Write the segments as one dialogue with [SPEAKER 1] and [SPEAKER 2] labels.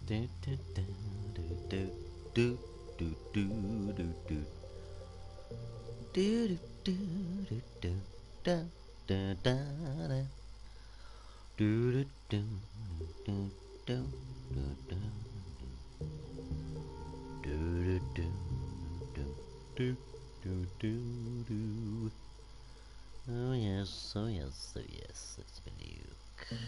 [SPEAKER 1] Do, do, do, do, do, do, do, do, do. Do, do, do, do, do, da, da, da, da. Do, do, do, do, do, do, do. Do, do, do, do, do, do, do. Oh yes, oh yes, oh yes, it's been Luke.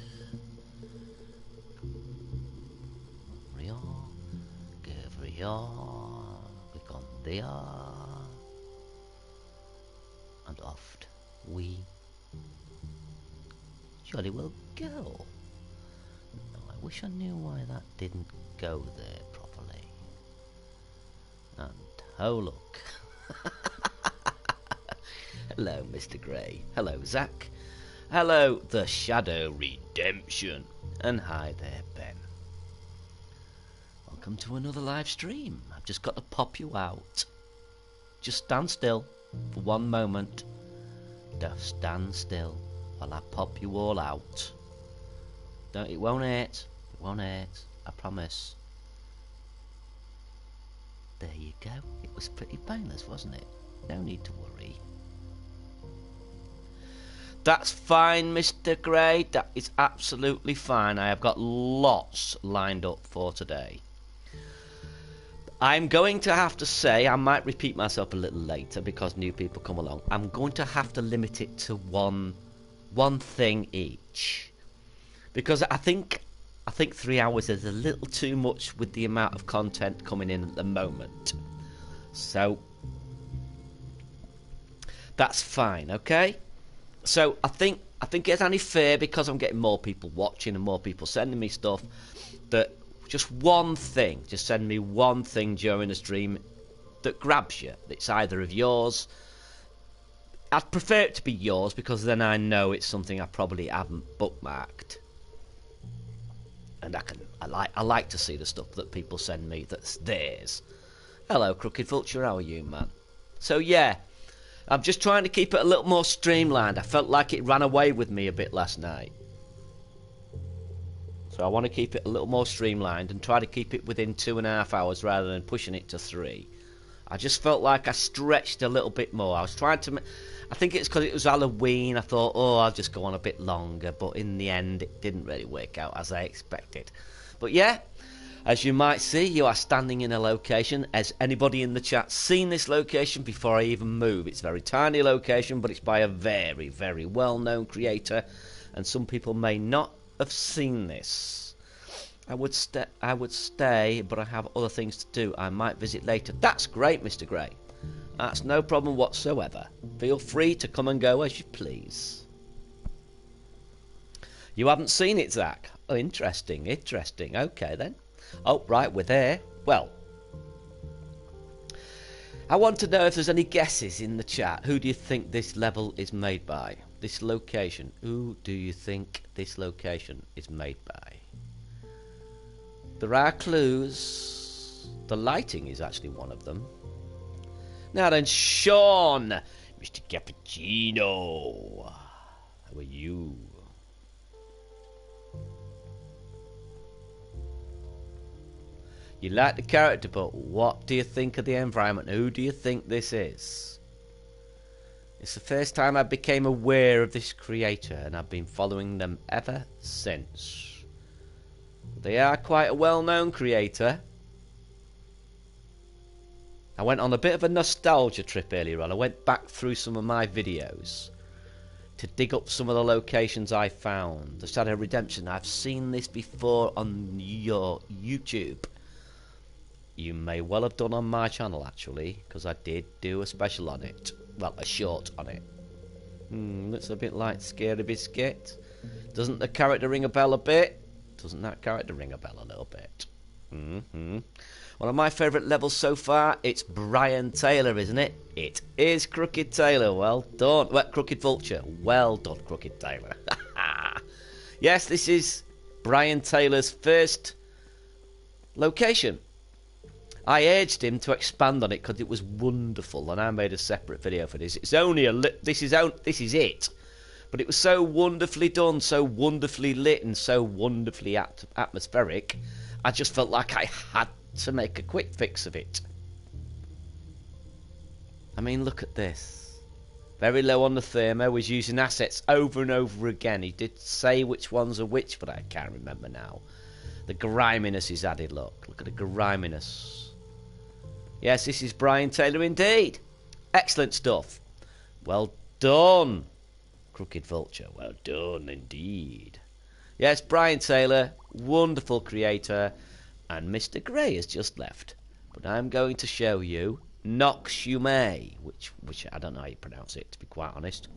[SPEAKER 1] Click on there, and off we jolly well go. No, I wish I knew why that didn't go there properly. And oh look. Hello, Mr. Grey. Hello, Zach. Hello, The Shadow Redemption. And hi there, Ben. Welcome to another live stream. I've just got to pop you out. Just stand still for one moment. Just stand still while I pop you all out. Don't, it won't hurt. It won't hurt. I promise. There you go. It was pretty painless, wasn't it? No need to worry. That's fine, Mr. Grey. That is absolutely fine. I have got lots lined up for today. I'm going to have to say, I might repeat myself a little later because new people come along. I'm going to have to limit it to one thing each. Because I think 3 hours is a little too much with the amount of content coming in at the moment. So that's fine, okay? So I think it's only fair, because I'm getting more people watching and more people sending me stuff, that just one thing, just send me one thing during the stream that grabs you. It's either of yours. I'd prefer it to be yours, because then I know it's something I probably haven't bookmarked. And I like to see the stuff that people send me that's theirs. Hello, Crooked Vulture, how are you, man? So yeah, I'm just trying to keep it a little more streamlined. I felt like it ran away with me a bit last night. So I want to keep it a little more streamlined and try to keep it within 2.5 hours rather than pushing it to 3. I just felt like I stretched a little bit more. I was trying to... I think it's because it was Halloween. I thought, oh, I'll just go on a bit longer. But in the end, it didn't really work out as I expected. But yeah, as you might see, you are standing in a location. Has anybody in the chat seen this location before I even move? It's a very tiny location, but it's by a very, very well-known creator. And some people may not have seen this. I would stay, but I have other things to do. I might visit later. That's great, Mr. Grey. That's no problem whatsoever. Feel free to come and go as you please. You haven't seen it, Zach? Oh, interesting, interesting. Okay, then. Oh, right, we're there. Well, I want to know if there's any guesses in the chat. Who do you think this level is made by? This location. Who do you think this location is made by? There are clues. The lighting is actually one of them. Now then, Sean, Mr. Cappuccino, how are you? You like the character, but what do you think of the environment? Who do you think this is? It's the first time I became aware of this creator, and I've been following them ever since. They are quite a well-known creator. I went on a bit of a nostalgia trip earlier on. I went back through some of my videos to dig up some of the locations I found. The Shadow Redemption. I've seen this before on your YouTube. You may well have done on my channel, actually, because I did do a special on it. Well, a short on it. Looks a bit like Scary Biscuit. Doesn't the character ring a bell a bit? Doesn't that character ring a bell a little bit? One of my favourite levels so far, it's Brian Taylor, isn't it? It is Crooked Taylor. Well done. Well, Crooked Vulture. Well done, Crooked Taylor. Yes, this is Brian Taylor's first location. I urged him to expand on it because it was wonderful, and I made a separate video for this. It's only this is it. But it was so wonderfully done, so wonderfully lit, and so wonderfully atmospheric, I just felt like I had to make a quick fix of it. I mean, look at this. Very low on the thermo, was using assets over and over again. He did say which ones are which, but I can't remember now. The griminess is added, look. Look at the griminess. Yes, this is Brian Taylor indeed. Excellent stuff. Well done, Crooked Vulture. Well done indeed. Yes, Brian Taylor, wonderful creator. And Mr. Gray has just left. But I'm going to show you Nox You May, which I don't know how you pronounce it, to be quite honest.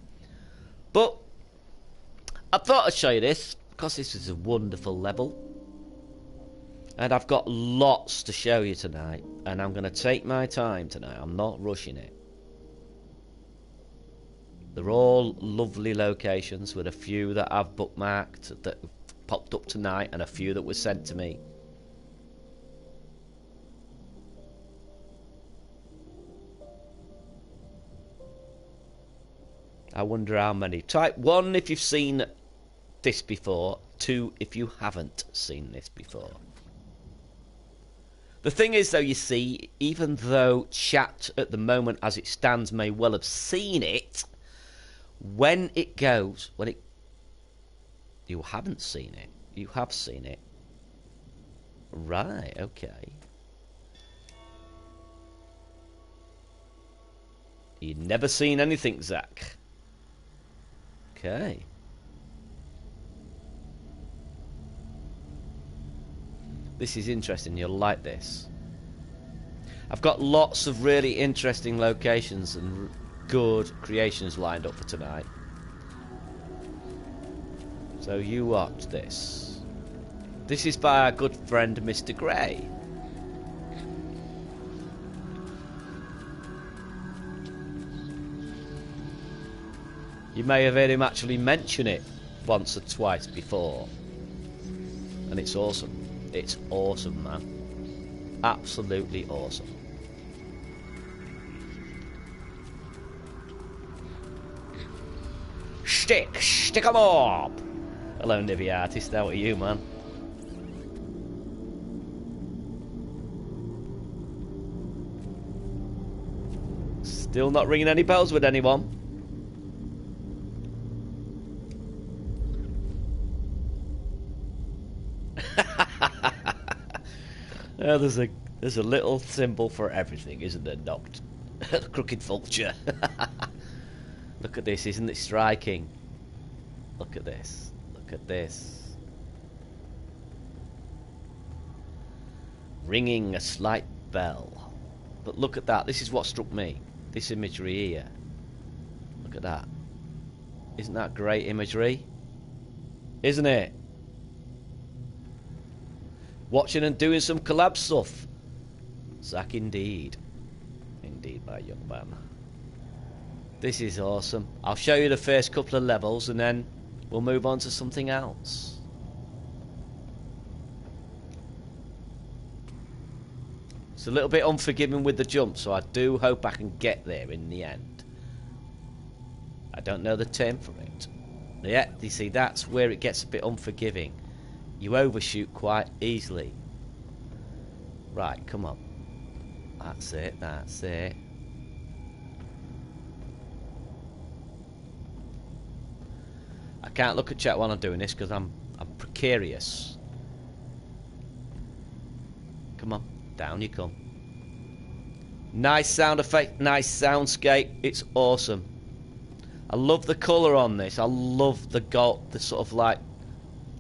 [SPEAKER 1] But I thought I'd show you this, because this is a wonderful level. And I've got lots to show you tonight, and I'm going to take my time tonight. I'm not rushing it. They're all lovely locations, with a few that I've bookmarked that popped up tonight, and a few that were sent to me. I wonder how many. Type 1 if you've seen this before, 2 if you haven't seen this before. The thing is, though, you see, even though chat at the moment as it stands may well have seen it, when it goes, you haven't seen it. You have seen it. Right, okay. You've never seen anything, Zach. Okay. This is interesting. You'll like this. I've got lots of really interesting locations and good creations lined up for tonight. So you watch this. This is by our good friend Mr. Gray. You may have heard him actually mention it once or twice before. And it's awesome. It's awesome, man. Absolutely awesome. Stick 'em up! Hello, Nivy Artist. How are you, man? Still not ringing any bells with anyone? Oh, there's a little symbol for everything, isn't there? Knocked. Crooked Vulture. Look at this, isn't it striking? Look at this. Look at this. Ringing a slight bell. But look at that. This is what struck me. This imagery here. Look at that. Isn't that great imagery? Isn't it? Watching and doing some collab stuff. Zach, indeed. Indeed, my young man. This is awesome. I'll show you the first couple of levels and then we'll move on to something else. It's a little bit unforgiving with the jump, so I do hope I can get there in the end. I don't know the term for it. Yeah, you see, that's where it gets a bit unforgiving. You overshoot quite easily. Right, come on. That's it, that's it. I can't look at chat while I'm doing this because I'm precarious. Come on, down you come. Nice sound effect, nice soundscape. It's awesome. I love the colour on this. I love the gold, the sort of like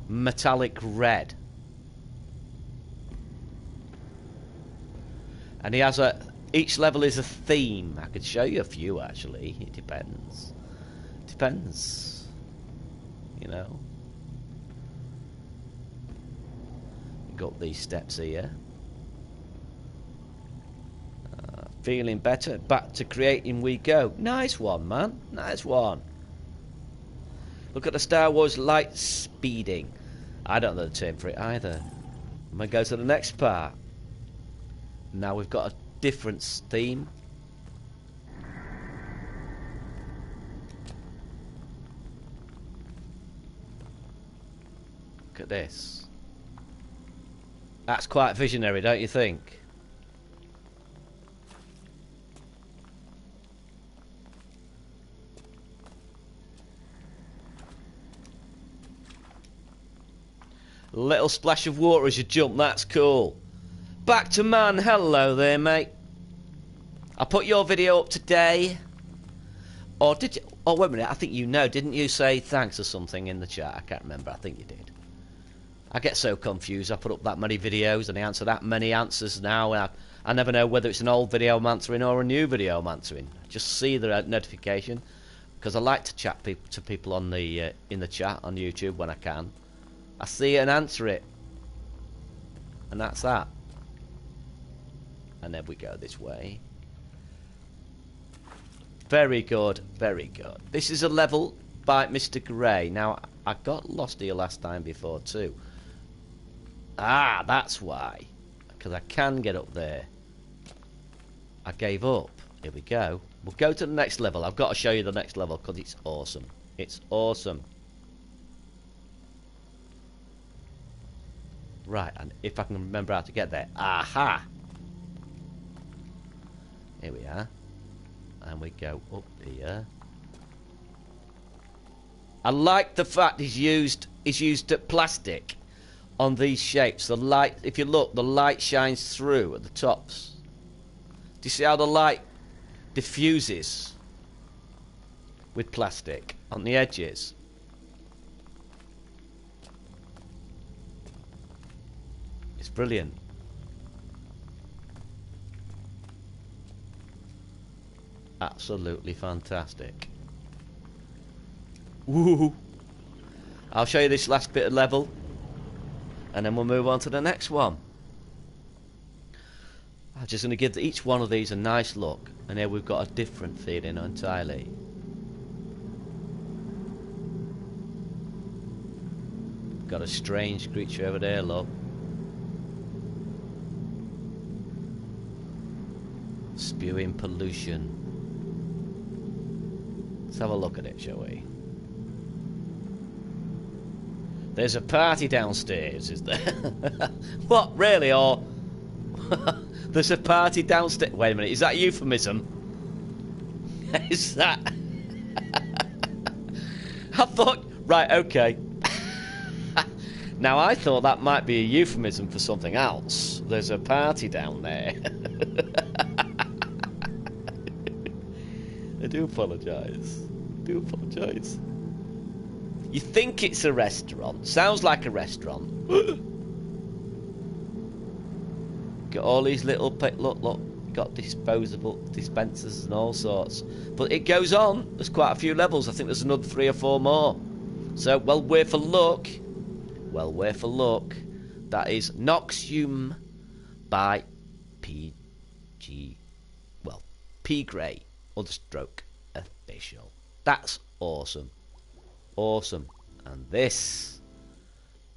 [SPEAKER 1] metallic red. And he has each level is a theme. I could show you a few actually. It depends. Depends. You know. Got these steps here. Feeling better. Back to creating we go. Nice one, man. Nice one. Look at the Star Wars light speeding. I don't know the term for it either. I'm going to go to the next part. Now we've got a different theme. Look at this. That's quite visionary, don't you think? Little splash of water as you jump, that's cool. Back to man, hello there, mate. I put your video up today. Or did you? Oh, wait a minute, I think you know. Didn't you say thanks or something in the chat? I can't remember, I think you did. I get so confused. I put up that many videos and I answer that many answers now. And I never know whether it's an old video I'm answering or a new video I'm answering. I just see the notification. Because I like to chat to people on the in the chat on YouTube when I can. I see it and answer it. And that's that. And then we go this way. Very good, very good. This is a level by Mr. Grey. Now, I got lost here last time before too. Ah, that's why. Because I can get up there. I gave up. Here we go. We'll go to the next level. I've got to show you the next level because it's awesome. It's awesome. Right, and if I can remember how to get there. Aha! Here we are. And we go up here. I like the fact he's used plastic on these shapes. The light, if you look, the light shines through at the tops. Do you see how the light diffuses with plastic on the edges? It's brilliant. Absolutely fantastic. Woo! I'll show you this last bit of level and then we'll move on to the next one. I'm just going to give each one of these a nice look, and here we've got a different feeling entirely. Got a strange creature over there, look. Spewing pollution. Let's have a look at it, shall we? There's a party downstairs, is there? What, really? Or there's a party downstairs? Wait a minute, is that a euphemism? Is that? I thought, right, okay. Now I thought that might be a euphemism for something else. There's a party down there. I do apologise. I do apologise. You think it's a restaurant. Sounds like a restaurant. Got all these little... Look. Got disposable dispensers and all sorts. But it goes on. There's quite a few levels. I think there's another 3 or 4 more. So, well worth a look. Well worth a look. That is Noxium by P Grey. Understroke official. That's awesome. Awesome. And this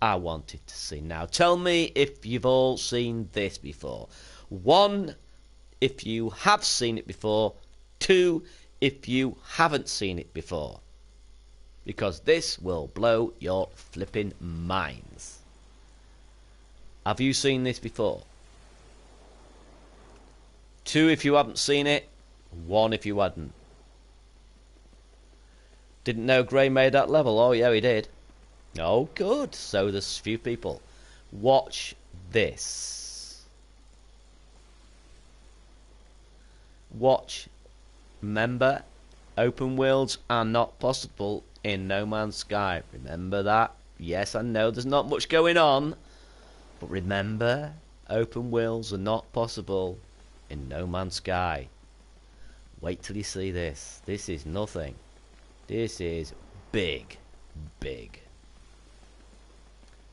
[SPEAKER 1] I wanted to see. Now tell me if you've all seen this before. 1, if you have seen it before. 2, if you haven't seen it before. Because this will blow your flipping minds. Have you seen this before? 2 if you haven't seen it. 1 if you hadn't. Didn't know Gray made that level. Oh yeah, he did. Oh good. So there's few people. Watch this. Watch. Remember, open worlds are not possible in No Man's Sky. Remember that. Yes, I know there's not much going on, but remember, open worlds are not possible in No Man's Sky. Wait till you see this. This is nothing. This is big, big.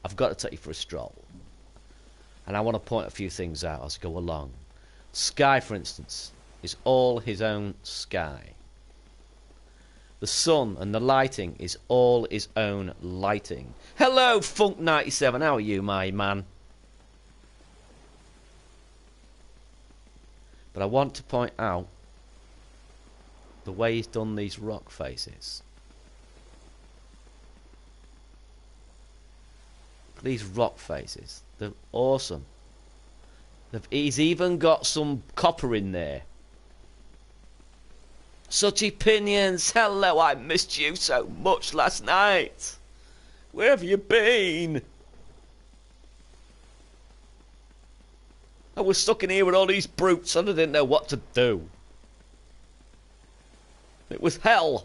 [SPEAKER 1] I've got to take you for a stroll. And I want to point a few things out as I go along. Sky, for instance, is all his own sky. The sun and the lighting is all his own lighting. Hello, Funk97. How are you, my man? But I want to point out the way he's done these rock faces. These rock faces. They're awesome. He's even got some copper in there. Such opinions. Hello, I missed you so much last night. Where have you been? I was stuck in here with all these brutes and I didn't know what to do. It was hell.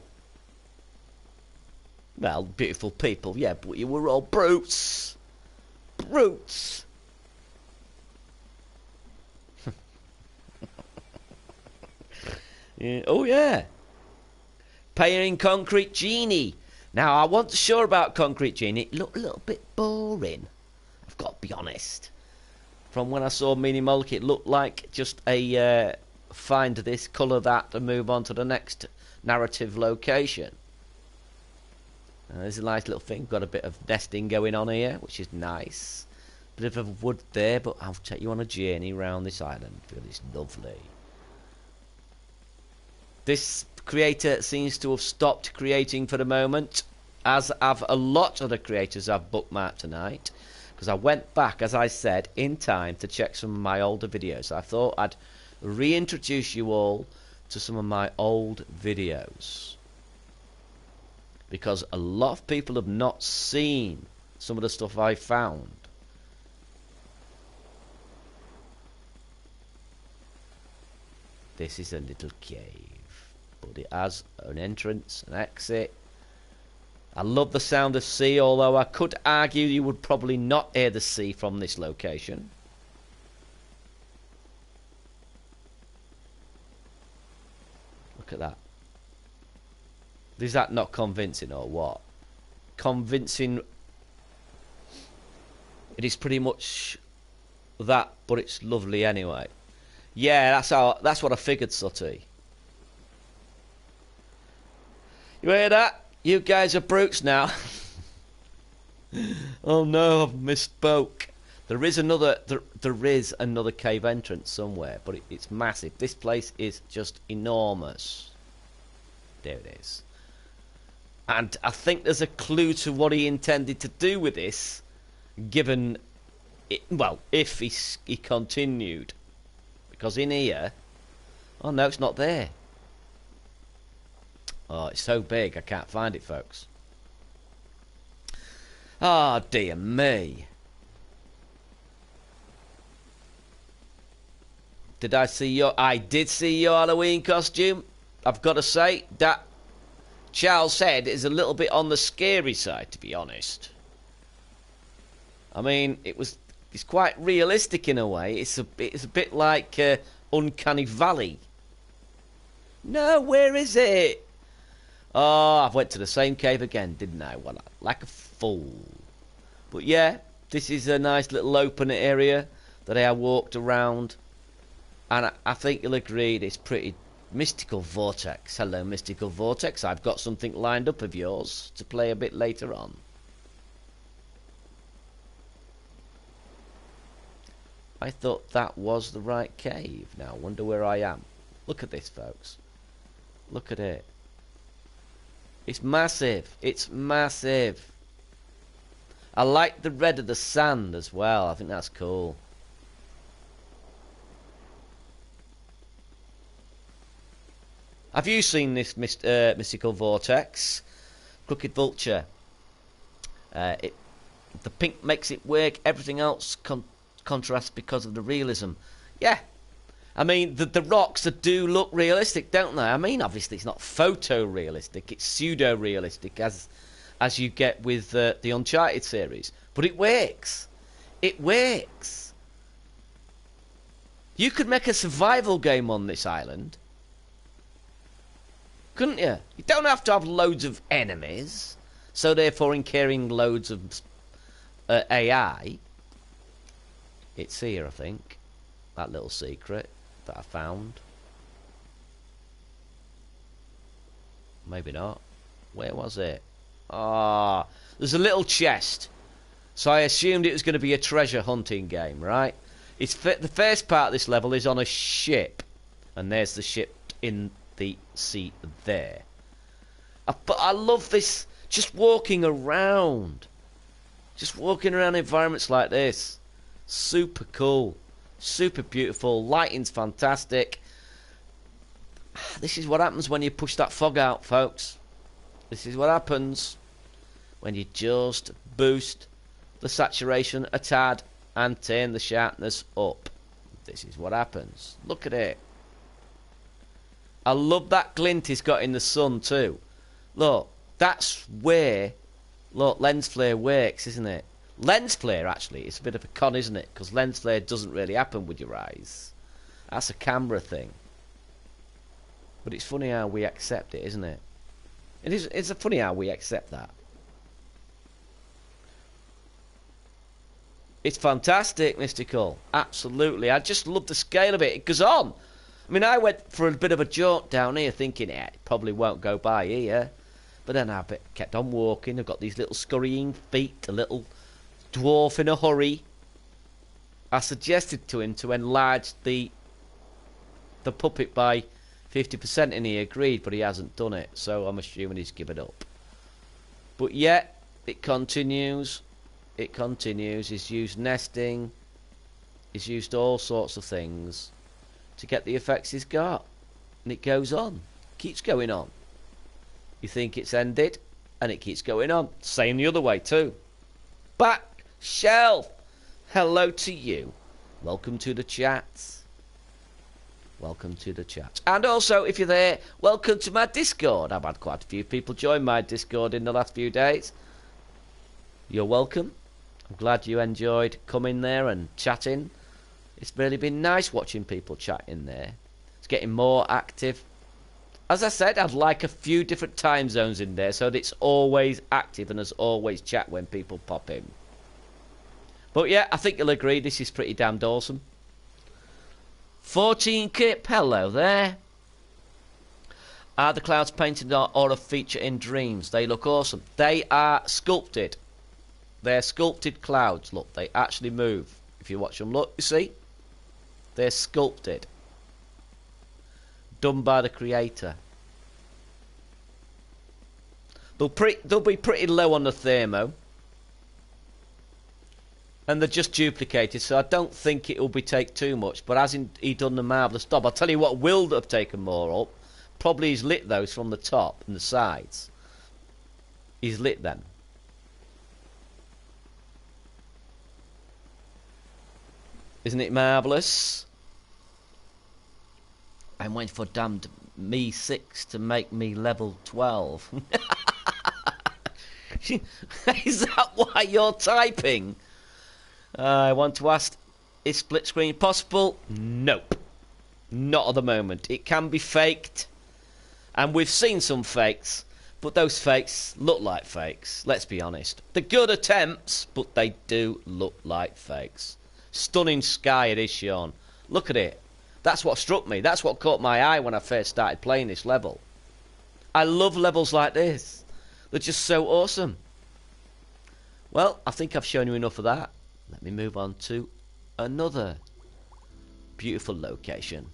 [SPEAKER 1] Well, beautiful people, yeah, but you were all brutes. Brutes. Yeah. Oh, yeah. Paying Concrete Genie. Now, I wasn't sure about Concrete Genie. It looked a little bit boring. I've got to be honest. From when I saw Mini Moloch, it looked like just a find this, colour that, and move on to the next narrative location. There's a nice little thing. Got a bit of nesting going on here, which is nice. Bit of a wood there, but I'll take you on a journey around this island. It's lovely. This creator seems to have stopped creating for the moment, as have a lot of the creators I've bookmarked tonight, because I went back, as I said, in time to check some of my older videos. I thought I'd reintroduce you all to some of my old videos, because a lot of people have not seen some of the stuff I found. This is a little cave, but it has an entrance, an exit. I love the sound of sea, although I could argue you would probably not hear the sea from this location. Look at that. Is that not convincing or what? Convincing. It is pretty much that, but it's lovely anyway. Yeah, that's what I figured, Sutty. You hear that? You guys are brutes now. Oh no, I've misspoke. There is another cave entrance somewhere, but it's massive. This place is just enormous. There it is. And I think there's a clue to what he intended to do with this, given it, well, if he continued. Because in here, oh no, it's not there. Oh, it's so big I can't find it, folks. Ah, oh, dear me. Did I see your... I did see your Halloween costume. I've got to say, that Charles said is a little bit on the scary side, to be honest. I mean, it's quite realistic in a way. It's a bit like Uncanny Valley. No, where is it? Oh, I went to the same cave again, didn't I? Well, like a fool. But yeah, this is a nice little open area that I walked around. And I think you'll agree it's pretty... Mystical Vortex. Hello, Mystical Vortex. I've got something lined up of yours to play a bit later on. I thought that was the right cave. Now, I wonder where I am. Look at this, folks. Look at it. It's massive. It's massive. I like the red of the sand as well. I think that's cool. Have you seen this Mystical Vortex? Crooked Vulture. The pink makes it work. Everything else contrasts because of the realism. Yeah. I mean, the rocks that do look realistic, don't they? I mean, obviously it's not photorealistic. It's pseudo-realistic, as you get with the Uncharted series. But it works. It works. You could make a survival game on this island. Couldn't you? You don't have to have loads of enemies, so therefore incurring loads of AI. It's here, I think. That little secret that I found. Maybe not. Where was it? Ah, there's a little chest. So I assumed it was going to be a treasure hunting game, right? It's the first part of this level is on a ship, and there's the ship in the sea there. But I love this, just walking around. Just walking around environments like this. Super cool. Super beautiful. Lighting's fantastic. This is what happens when you push that fog out, folks. This is what happens when you just boost the saturation a tad and turn the sharpness up. This is what happens. Look at it. I love that glint he's got in the sun too. Look, that's where, look, lens flare works, isn't it? Lens flare, actually, it's a bit of a con, isn't it? Because lens flare doesn't really happen with your eyes. That's a camera thing. But it's funny how we accept it, isn't it? It's funny how we accept that. It's fantastic, Mystical. Absolutely. I just love the scale of it. It goes on. I mean, I went for a bit of a jaunt down here thinking, it probably won't go by here. But then I kept on walking. I've got these little scurrying feet, a little dwarf in a hurry. I suggested to him to enlarge the puppet by 50%, and he agreed, but he hasn't done it. So I'm assuming he's given up. But yet, it continues. It continues. He's used nesting. He's used all sorts of things to get the effects he's got. And it goes on. Keeps going on. You think it's ended, and it keeps going on. Same the other way too. Back shelf. Hello to you. Welcome to the chat. Welcome to the chat. And also, if you're there, welcome to my Discord. I've had quite a few people join my Discord in the last few days. You're welcome. I'm glad you enjoyed coming there and chatting. It's really been nice watching people chat in there. It's getting more active. As I said, I'd like a few different time zones in there so that it's always active and there's always chat when people pop in. But yeah, I think you'll agree this is pretty damned awesome. 14 Kip, hello there. Are the clouds painted or a feature in dreams? They look awesome. They are sculpted. They're sculpted clouds. Look, they actually move. If you watch them, look, you see? They're sculpted. Done by the creator. They'll be pretty low on the thermo. And they're just duplicated, so I don't think it will take too much. But as he done the marvellous job, I'll tell you what will have taken more up. Probably he's lit those from the top and the sides. He's lit them. Isn't it marvellous? I'm waiting for damned me 6 to make me level 12. Is that why you're typing? I want to ask, is split screen possible? Nope. Not at the moment. It can be faked. And we've seen some fakes. But those fakes look like fakes. Let's be honest. They're good attempts, but they do look like fakes. Stunning sky it is, Sean. Look at it. That's what struck me. That's what caught my eye when I first started playing this level. I love levels like this. They're just so awesome. Well, I think I've shown you enough of that. Let me move on to another beautiful location.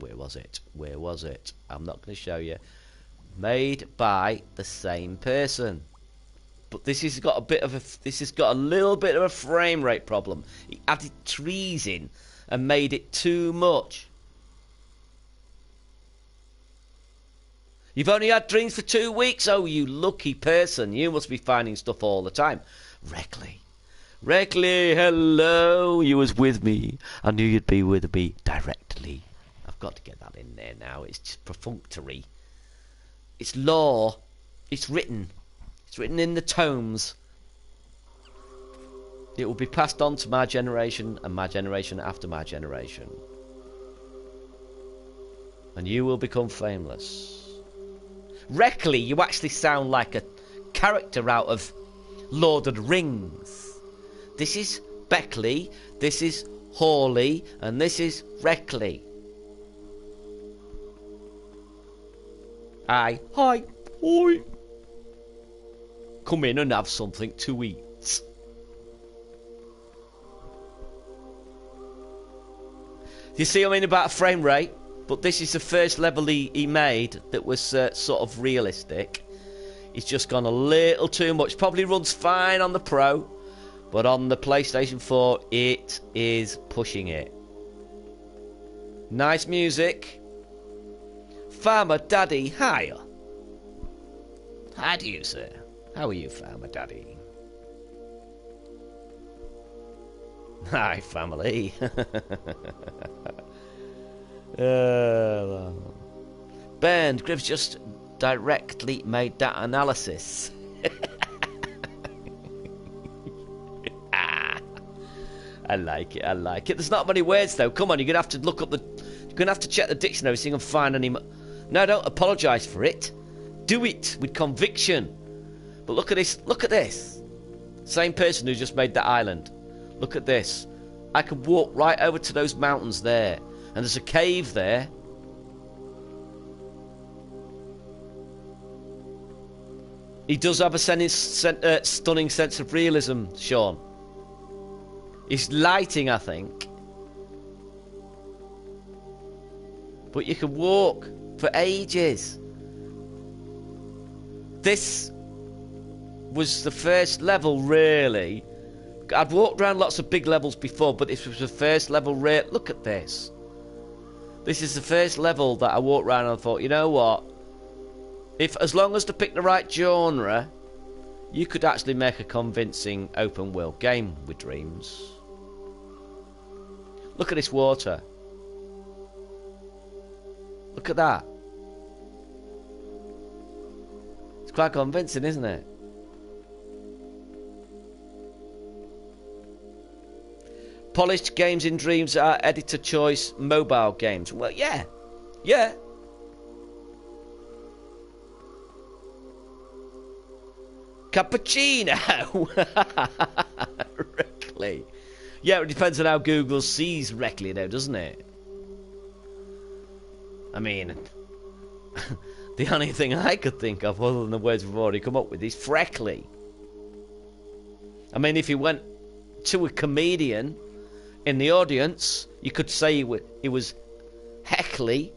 [SPEAKER 1] Where was it? Where was it? I'm not going to show you. Made by the same person. But this has got a little bit of a frame rate problem. He added trees in and made it too much. You've only had dreams for 2 weeks? Oh, you lucky person. You must be finding stuff all the time. Reckley, hello. You was with me. I knew you'd be with me directly. I've got to get that in there now. It's just perfunctory. It's law. It's written. It's written in the tomes. It will be passed on to my generation and my generation after my generation. And you will become famous. Reckley, you actually sound like a character out of Lord of the Rings. This is Beckley, this is Hawley, and this is Reckley. Hi. Hi. Hi. Come in and have something to eat. You see what I mean about a frame rate? But this is the first level he made that was sort of realistic. He's just gone a little too much. Probably runs fine on the Pro. But on the PlayStation 4, it is pushing it. Nice music. Farmer Daddy, hi. How do you, sir? How are you, Farmer Daddy? Hi, family. Ben, Gribb's just directly made that analysis. I like it, I like it. There's not many words though. Come on, you're gonna have to look up the. You're gonna have to check the dictionary so you can find any. No, don't apologise for it. Do it with conviction. But look at this. Look at this. Same person who just made that island. Look at this. I could walk right over to those mountains there, and there's a cave there. He does have a stunning sense of realism, Sean. It's lighting, I think. But you can walk for ages. This was the first level, really. I'd walked around lots of big levels before, but this was the first level. Look at this. This is the first level that I walked around and I thought, you know what? As long as they pick the right genre, you could actually make a convincing open world game with Dreams. Look at this water. Look at that. It's quite convincing, isn't it? Polished games in Dreams are editor choice mobile games. Well, yeah. Yeah. Cappuccino. Reckley. Yeah, it depends on how Google sees Reckley though, doesn't it? I mean, the only thing I could think of other than the words we've already come up with is Freckly. I mean, if you went to a comedian in the audience, you could say it was Heckley.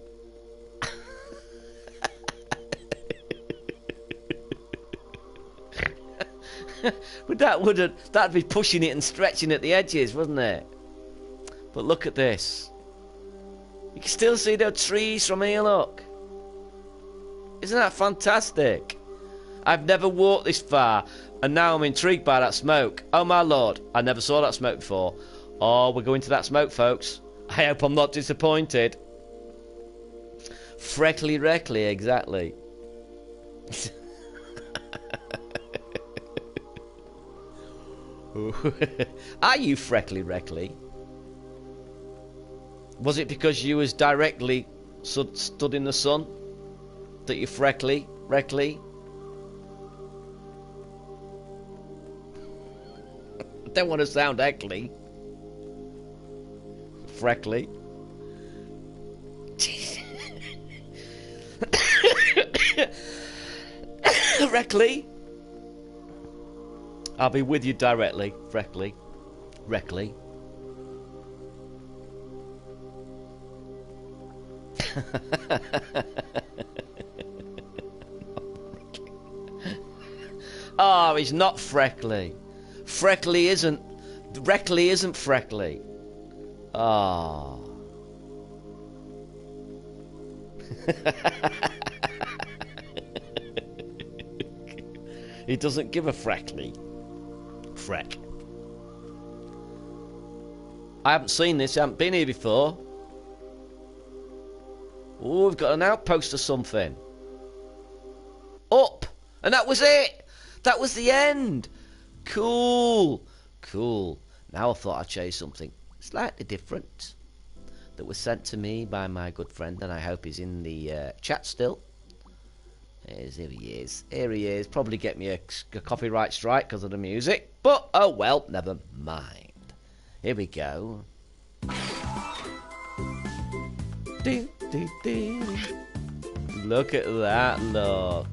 [SPEAKER 1] But that'd be pushing it and stretching at the edges, wouldn't it? But look at this. You can still see the trees from here, look. Isn't that fantastic? I've never walked this far, and now I'm intrigued by that smoke. Oh my lord, I never saw that smoke before. Oh, we're going to that smoke, folks. I hope I'm not disappointed. Freckly Reckley, exactly. Are you Freckly Reckley? Was it because you was directly stood in the sun that you Freckly Reckley? I don't want to sound Eckley. Freckly. Reckley. I'll be with you directly, Freckly. Reckley. Oh, he's not Freckly. Freckly isn't. Reckley isn't Freckly. Oh. He doesn't give a Freckly. Freck. I haven't seen this. I haven't been here before. Oh, we've got an outpost or something. Up! And that was it! That was the end! Cool! Cool. Now I thought I'd show you something slightly different that was sent to me by my good friend, and I hope he's in the chat still. Here he is. Here he is. Probably get me a copyright strike because of the music. But, oh well, never mind. Here we go. Do, do, do. Look at that, look.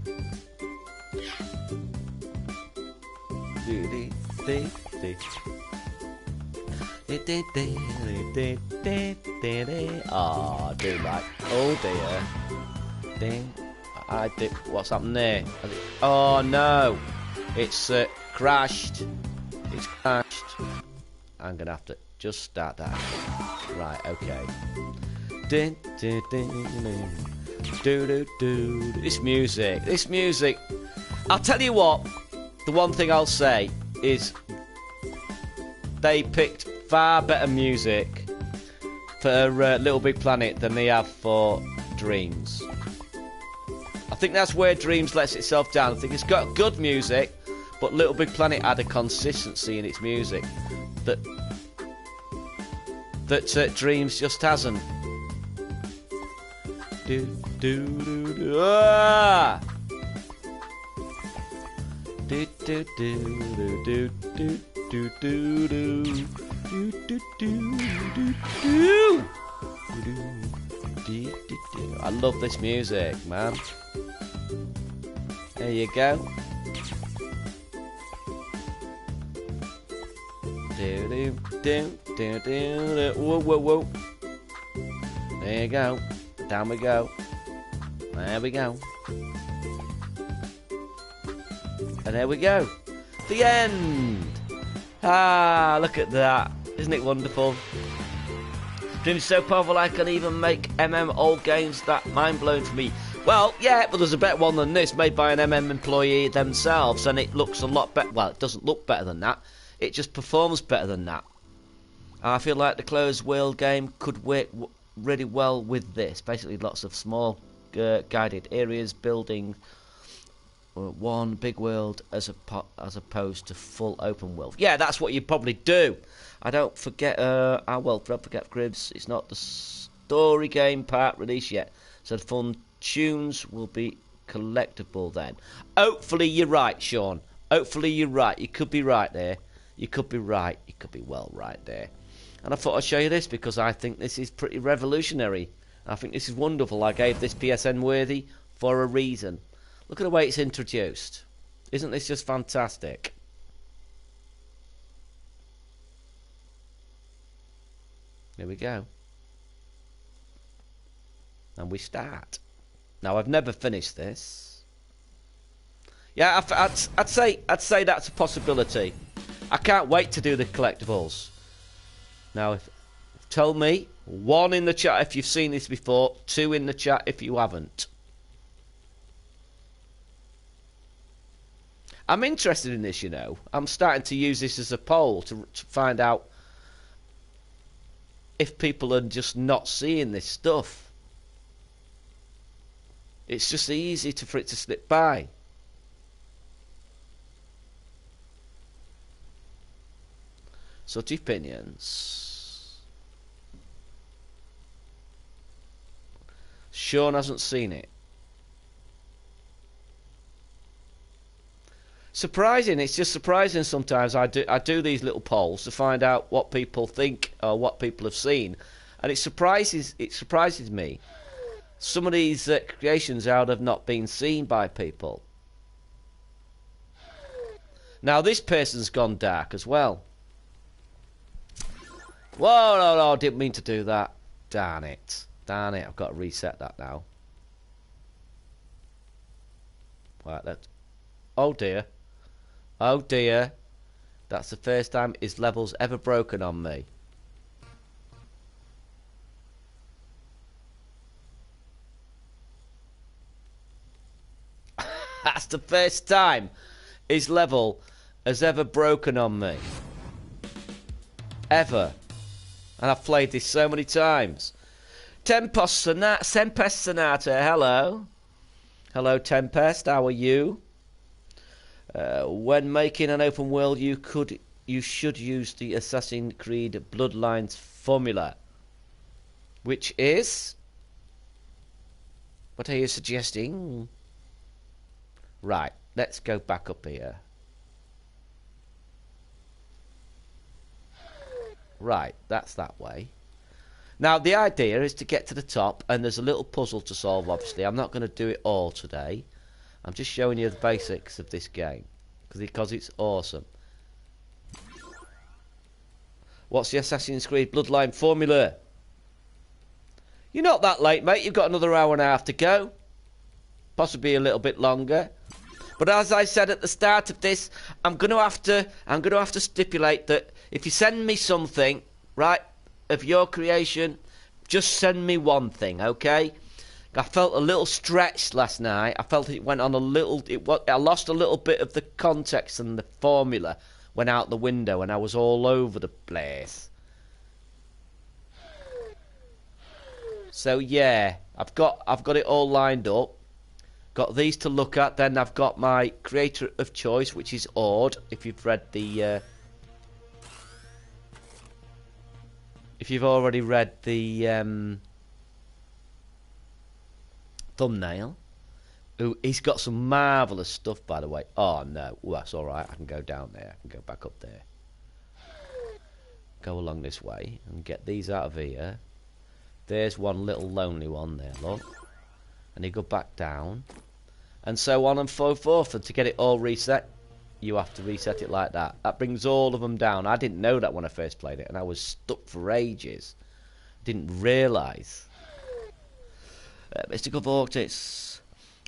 [SPEAKER 1] Do, do, do, do. Oh, do like. Oh dear. Ding. I did. What's happened there? Oh no! It's crashed. It's crashed. I'm going to have to just start that. Right, okay. This music. I'll tell you what, the one thing I'll say is they picked far better music for Little Big Planet than they have for Dreams. I think that's where Dreams lets itself down. I think it's got good music, but Little Big Planet had a consistency in its music that Dreams just hasn't. Ah! I love this music, man. There you go. Whoa, whoa, whoa. There you go. Down we go. There we go. And there we go. The end. Ah, look at that. Isn't it wonderful? Dream is so powerful I can even make old games. That mind-blowing for me. Well, yeah, but there's a better one than this, made by an employee themselves, and it looks a lot better. Well, it doesn't look better than that. It just performs better than that. I feel like the closed world game could work really well with this. Basically, lots of small guided areas, building one big world as opposed to full open world. Yeah, that's what you probably do. Don't forget Gribbs, it's not the story game part released yet, so the fun tunes will be collectible then. Hopefully you're right, Sean. Hopefully you're right. You could be right there. You could be right. You could be well right there. And I thought I'd show you this because I think this is pretty revolutionary. I think this is wonderful. I gave this PSN worthy for a reason. Look at the way it's introduced. Isn't this just fantastic? Here we go. And we start. Now, I've never finished this. Yeah, I'd say that's a possibility. I can't wait to do the collectibles. Now, tell me, 1 in the chat if you've seen this before, 2 in the chat if you haven't. I'm interested in this, you know. I'm starting to use this as a poll to find out if people are just not seeing this stuff. It's just easy for it to slip by. So, two opinions. Sean hasn't seen it. Surprising. It's just surprising sometimes. I do these little polls to find out what people think or what people have seen, and it surprises me. Some of these creations out have not been seen by people. Now this person's gone dark as well. Whoa, no, didn't mean to do that. Darn it. I've got to reset that now. Right, let's... Oh dear. That's the first time his level's ever broken on me. That's the first time his level has ever broken on me. Ever. And I've played this so many times. Tempest Sonata, hello. Hello, Tempest, how are you? When making an open world, you should use the Assassin's Creed Bloodlines formula. Which is... What are you suggesting? Right, let's go back up here. Right, that's that way. Now, the idea is to get to the top, and there's a little puzzle to solve, obviously. I'm not going to do it all today. I'm just showing you the basics of this game, because it's awesome. What's the Assassin's Creed Bloodline formula? You're not that late, mate. You've got another hour and a half to go. Possibly a little bit longer. But as I said at the start of this, I'm going to have to stipulate that if you send me something, right, of your creation, just send me one thing, okay? I felt a little stretched last night. I felt it went on a little. I lost a little bit of the context, and the formula went out the window, and I was all over the place. So yeah, I've got it all lined up. Got these to look at. Then I've got my creator of choice, which is Ord. If you've read the, if you've already read the thumbnail, ooh, he's got some marvelous stuff, by the way. Oh no, ooh, that's all right. I can go down there. I can go back up there. Go along this way and get these out of here. There's one little lonely one there, look. And you go back down, and so on and so forth. And to get it all reset, you have to reset it like that. That brings all of them down. I didn't know that when I first played it, and I was stuck for ages. Didn't realise. Mystical Vortex.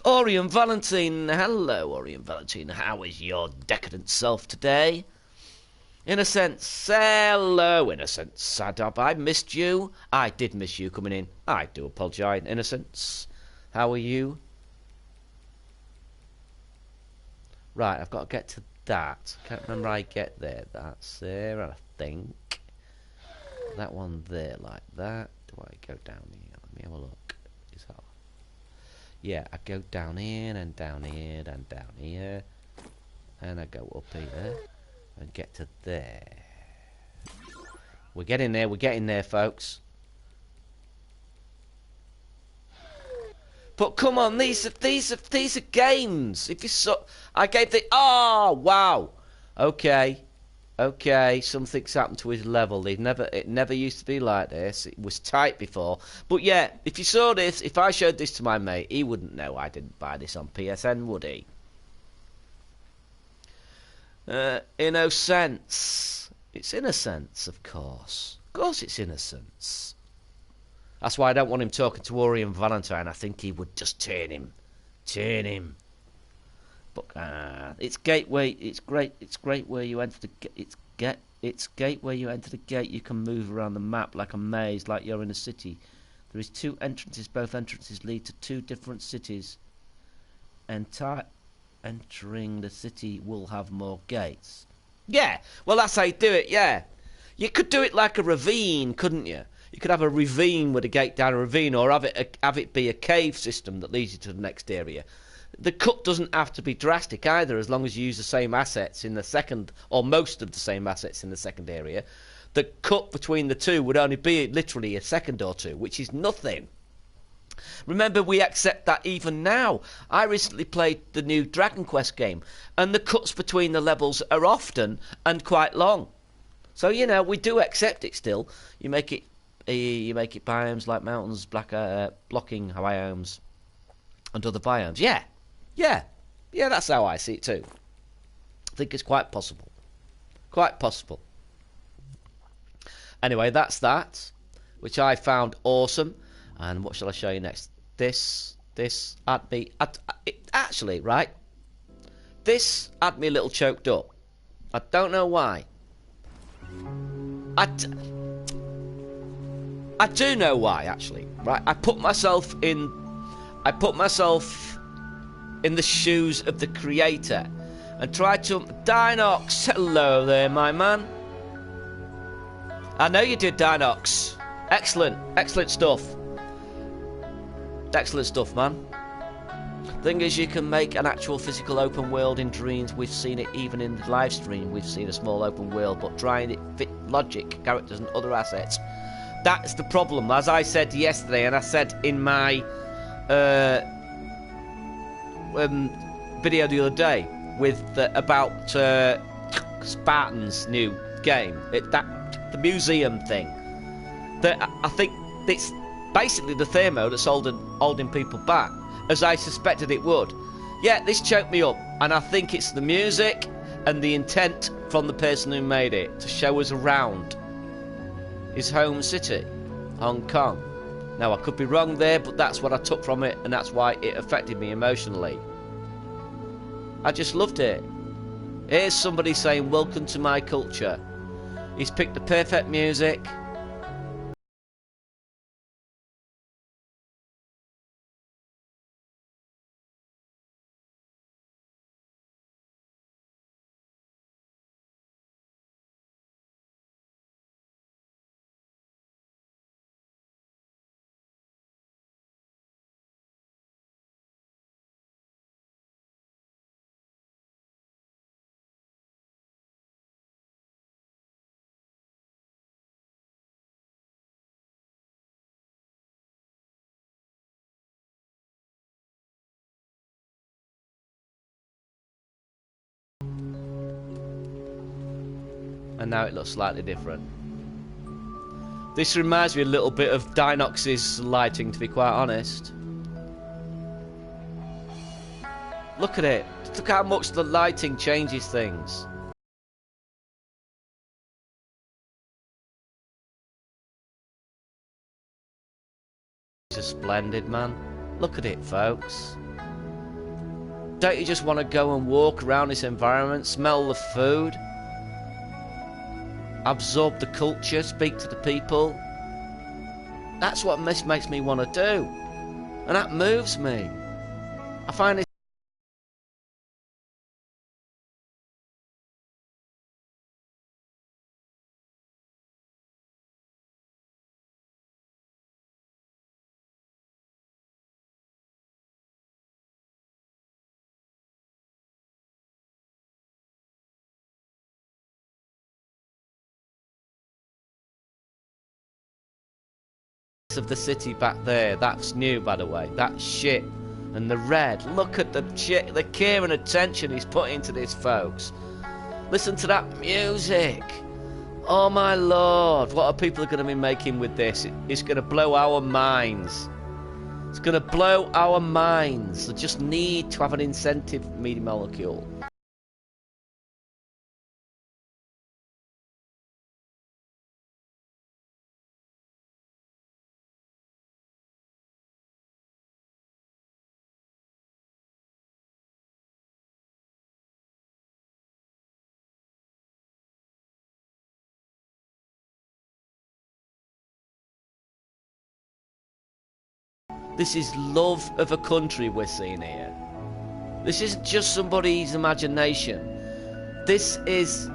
[SPEAKER 1] Orion Valentine. Hello, Orion Valentine. How is your decadent self today? Innocence. Hello, Innocence. Have I missed you? I did miss you coming in. I do apologise, Innocence. How are you? Right, I've got to get to that. Can't remember how I get there. That's there, I think. That one there, like that. Do I go down here? Let me have a look. Is that... Yeah, I go down here, and down here, and down here. And I go up here, and get to there. We're getting there, folks. But come on, these are games. If you saw, I gave the wow. Okay, something's happened to his level. It never used to be like this. It was tight before. But yeah, if you saw this, if I showed this to my mate, he wouldn't know I didn't buy this on PSN, would he? Innocence. It's Innocence, of course. Of course, it's Innocence. That's why I don't want him talking to Orion Valentine. I think he would just turn him. But it's gateway. It's great. It's great where you enter the. It's gate where you enter the gate. You can move around the map like a maze, like you're in a city. There is 2 entrances. Both entrances lead to 2 different cities. Entering the city will have more gates. Yeah. Well, that's how you do it. Yeah. You could do it like a ravine, couldn't you? You could have a ravine with a gate down a ravine, or have it be a cave system that leads you to the next area. The cut doesn't have to be drastic either, as long as you use the same assets in the second, or most of the same assets in the second area. The cut between the two would only be literally a second or two, which is nothing. Remember, we accept that even now. I recently played the new Dragon Quest game, and the cuts between the levels are often and quite long. So, you know, we do accept it still. You make it biomes like mountains, blocking biomes, and other biomes. Yeah, that's how I see it too. I think it's quite possible. Anyway, that's that, which I found awesome. And what shall I show you next? This had me... Actually, right? This had me a little choked up. I don't know why. I do know why, actually. Right? I put myself in the shoes of the creator and tried to... Dinox, hello there, my man. I know you did, Dinox. Excellent stuff. Excellent stuff, man. Thing is, you can make an actual physical open world in dreams. We've seen it even in the live stream. We've seen a small open world, but trying it fit logic, characters and other assets. That's the problem. As I said yesterday, and I said in my video the other day about Spartan's new game, the museum thing. That I think it's basically the thermo that's holding people back, as I suspected it would. Yeah, this choked me up, and I think it's the music and the intent from the person who made it to show us around his home city, Hong Kong. Now, I could be wrong there, but that's what I took from it, and that's why it affected me emotionally. I just loved it. Here's somebody saying, welcome to my culture. He's picked the perfect music. And now it looks slightly different. This reminds me a little bit of Dinox's lighting, to be quite honest. Look at it. Look how much the lighting changes things. It's a splendid, man. Look at it, folks. Don't you just want to go and walk around this environment, smell the food, absorb the culture, speak to the people? That's what this makes me want to do. And that moves me. I find it of the city back there. That's new, by the way. That shit and the red. Look at the shit, the care and attention he's put into this, folks. Listen to that music. Oh my lord, what are people going to be making with this? It's going to blow our minds. It's going to blow our minds. They just need to have an incentive media molecule. This is love of a country we're seeing here. This isn't just somebody's imagination. This is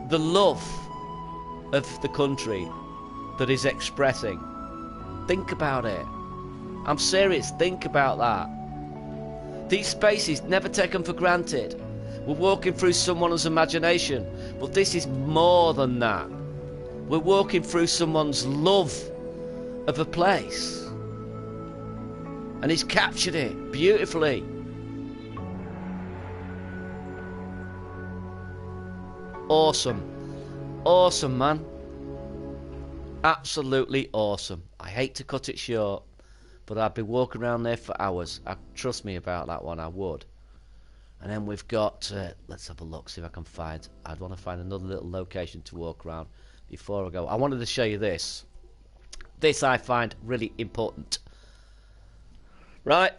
[SPEAKER 1] the love of the country that is expressing. Think about it. I'm serious, think about that. These spaces never taken for granted. We're walking through someone's imagination, but this is more than that. We're walking through someone's love of a place, and he's captured it beautifully. Awesome. Awesome, man. Absolutely awesome. I hate to cut it short, but I'd be walking around there for hours. Trust me about that one, I would. And then we've got, let's have a look, see if I can find, I'd want to find another little location to walk around before I go. I wanted to show you this. This I find really important. Right?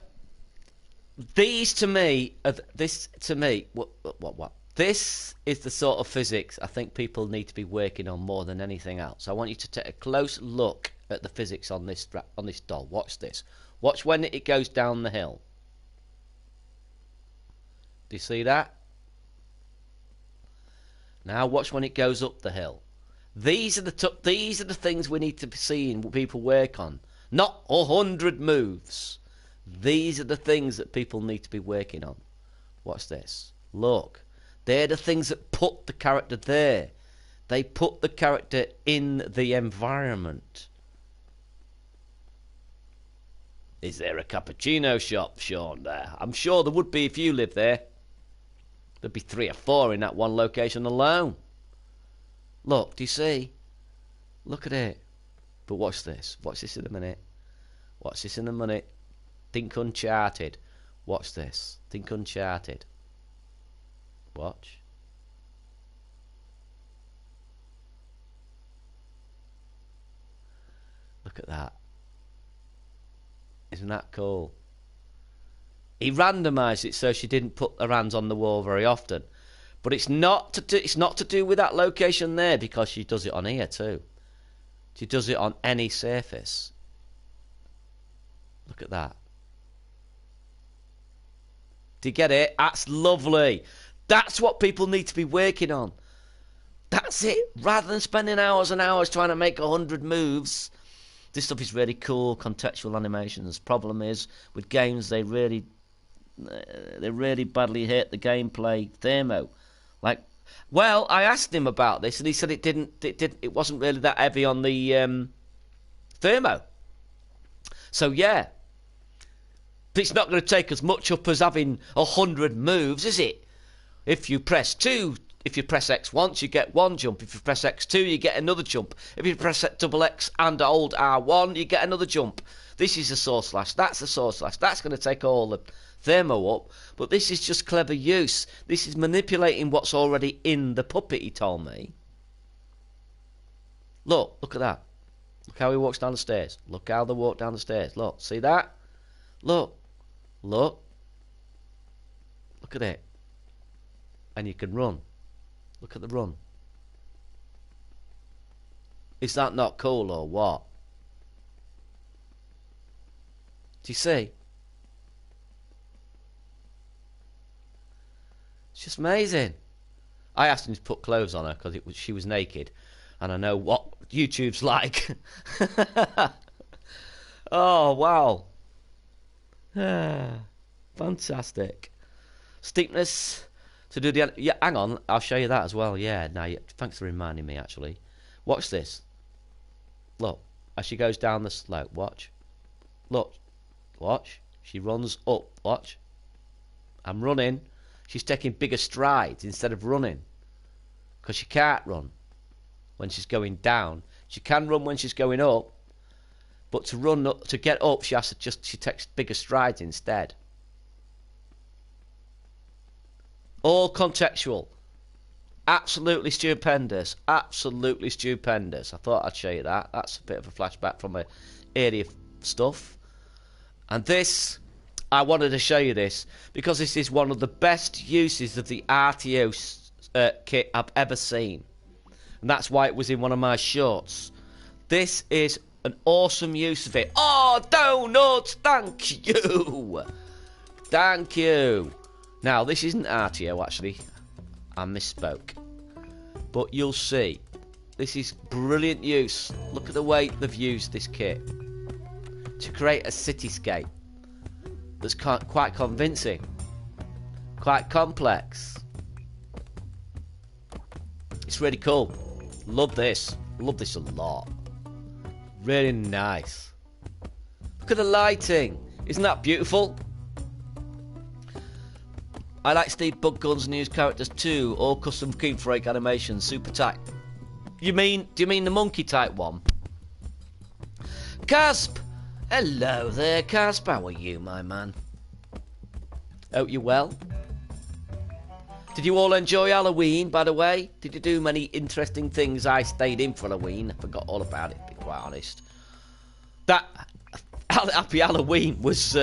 [SPEAKER 1] These to me, this is the sort of physics I think people need to be working on more than anything else. I want you to take a close look at the physics on this doll. Watch this. Watch when it goes down the hill. Do you see that? Now watch when it goes up the hill. These are the things we need to be seeing people work on. Not 100 moves. These are the things that people need to be working on. Watch this. Look. They're the things that put the character there. They put the character in the environment. Is there a cappuccino shop, Sean, there? I'm sure there would be if you lived there. There'd be 3 or 4 in that one location alone. Look, do you see? Look at it. But watch this. Watch this in a minute. Watch this in a minute. Think Uncharted. Watch this. Think Uncharted. Watch. Look at that. Isn't that cool? He randomised it so she didn't put her hands on the wall very often. But it's not to do with that location there, because she does it on here too. She does it on any surface. Look at that. Do you get it? That's lovely. That's what people need to be working on. That's it. Rather than spending hours and hours trying to make 100 moves. This stuff is really cool, contextual animations. Problem is, with games, they really badly hit the gameplay thermo. Like, well, I asked him about this, and he said it wasn't really that heavy on the thermo. So yeah, but it's not going to take as much up as having 100 moves, is it? If you press X once, you get one jump. If you press X2, you get another jump. If you press double X and hold R1, you get another jump. This is a sword slash. That's a sword slash. That's going to take all the thermo up. But this is just clever use. This is manipulating what's already in the puppet, he told me. Look at that. Look how he walks down the stairs. Look how they walk down the stairs. Look, see that? Look at it. And you can run. Look at the run. Is that not cool or what? Do you see? It's just amazing. I asked him to put clothes on her because she was naked, and I know what YouTube's like. Oh wow! Fantastic. Steepness to do the... Yeah, hang on, I'll show you that as well. Yeah, now, thanks for reminding me, actually. Watch this. Look, as she goes down the slope, watch. Look, watch. She runs up, watch. I'm running. She's taking bigger strides instead of running. Because she can't run when she's going down. She can run when she's going up. But to run up, to get up, she takes bigger strides instead. All contextual. Absolutely stupendous. Absolutely stupendous. I thought I'd show you that. That's a bit of a flashback from my earlier stuff. And this, I wanted to show you this because this is one of the best uses of the RTO kit I've ever seen. And that's why it was in one of my shorts. This is an awesome use of it. Oh, donuts! Thank you! Thank you! Now, this isn't RTO, actually. I misspoke. But you'll see. This is brilliant use. Look at the way they've used this kit to create a cityscape that's quite convincing. Quite complex. It's really cool. Love this. Love this a lot. Really nice. Look at the lighting. Isn't that beautiful? I like Steve Buggun's news characters too. All custom keepsake animations, super tight. Do you mean the monkey type one? Casp! Hello there, Casp. How are you, my man? Hope you're well. Did you all enjoy Halloween, by the way? Did you do many interesting things? I stayed in for Halloween. I forgot all about it, to be quite honest. That Happy Halloween was...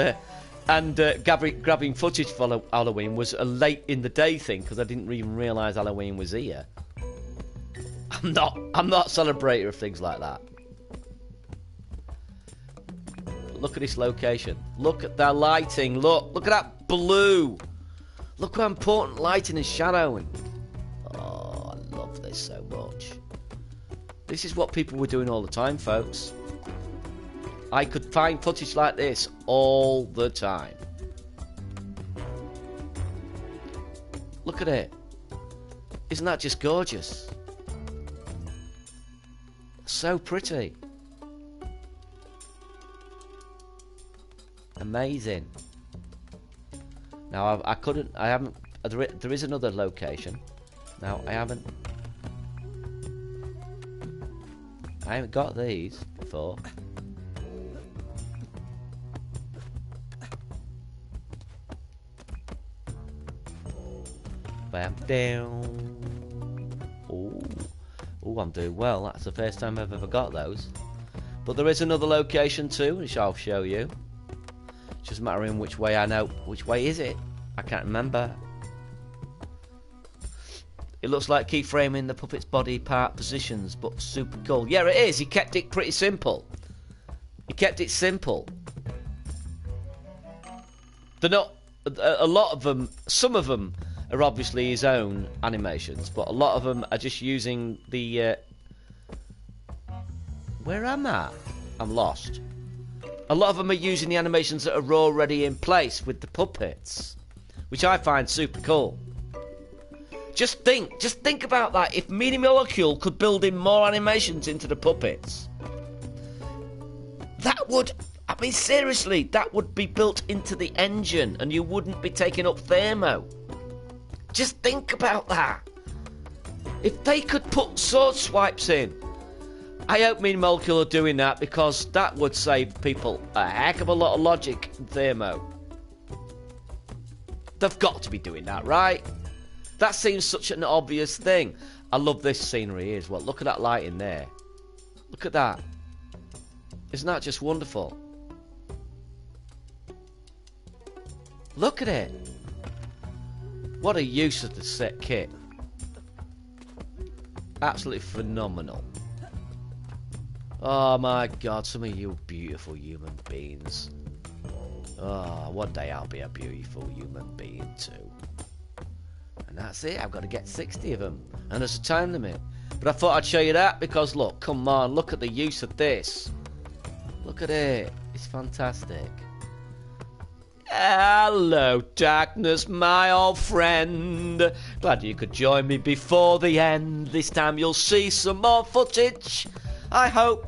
[SPEAKER 1] And grabbing footage for Halloween was a late in the day thing because I didn't even realise Halloween was here. I'm not a celebrator of things like that. Look at this location. Look at that lighting. Look at that blue. Look how important lighting and shadowing. Oh, I love this so much. This is what people were doing all the time, folks. I could find footage like this all the time. Look at it. Isn't that just gorgeous? So pretty. Amazing. Now I haven't, there is another location. Now I haven't got these before. Bam down. Oh, I'm doing well. That's the first time I've ever got those. But there is another location too, which I'll show you. It's just a matter of which way I know. Which way is it? I can't remember. It looks like keyframing the puppet's body part positions, but super cool. Yeah, it is. He kept it pretty simple. He kept it simple. They're not... A lot of them... Some of them are obviously his own animations, but a lot of them are just using the... Where am I? I'm lost. A lot of them are using the animations that are already in place with the puppets, which I find super cool. Just think about that. If Meanie Molecule could build in more animations into the puppets, that would, I mean seriously, that would be built into the engine and you wouldn't be taking up thermo. Just think about that. If they could put sword swipes in, I hope Meanie Molecule are doing that, because that would save people a heck of a lot of logic and thermo. They've got to be doing that, right? That seems such an obvious thing. I love this scenery as well. Look at that lighting there. Look at that. Isn't that just wonderful? Look at it. What a use of the set kit. Absolutely phenomenal. Oh my god, some of you beautiful human beings. Oh, one day I'll be a beautiful human being too. And that's it, I've got to get 60 of them. And there's a time limit. But I thought I'd show you that because look, come on, look at the use of this. Look at it, it's fantastic. Hello, darkness, my old friend. Glad you could join me before the end. This time you'll see some more footage, I hope.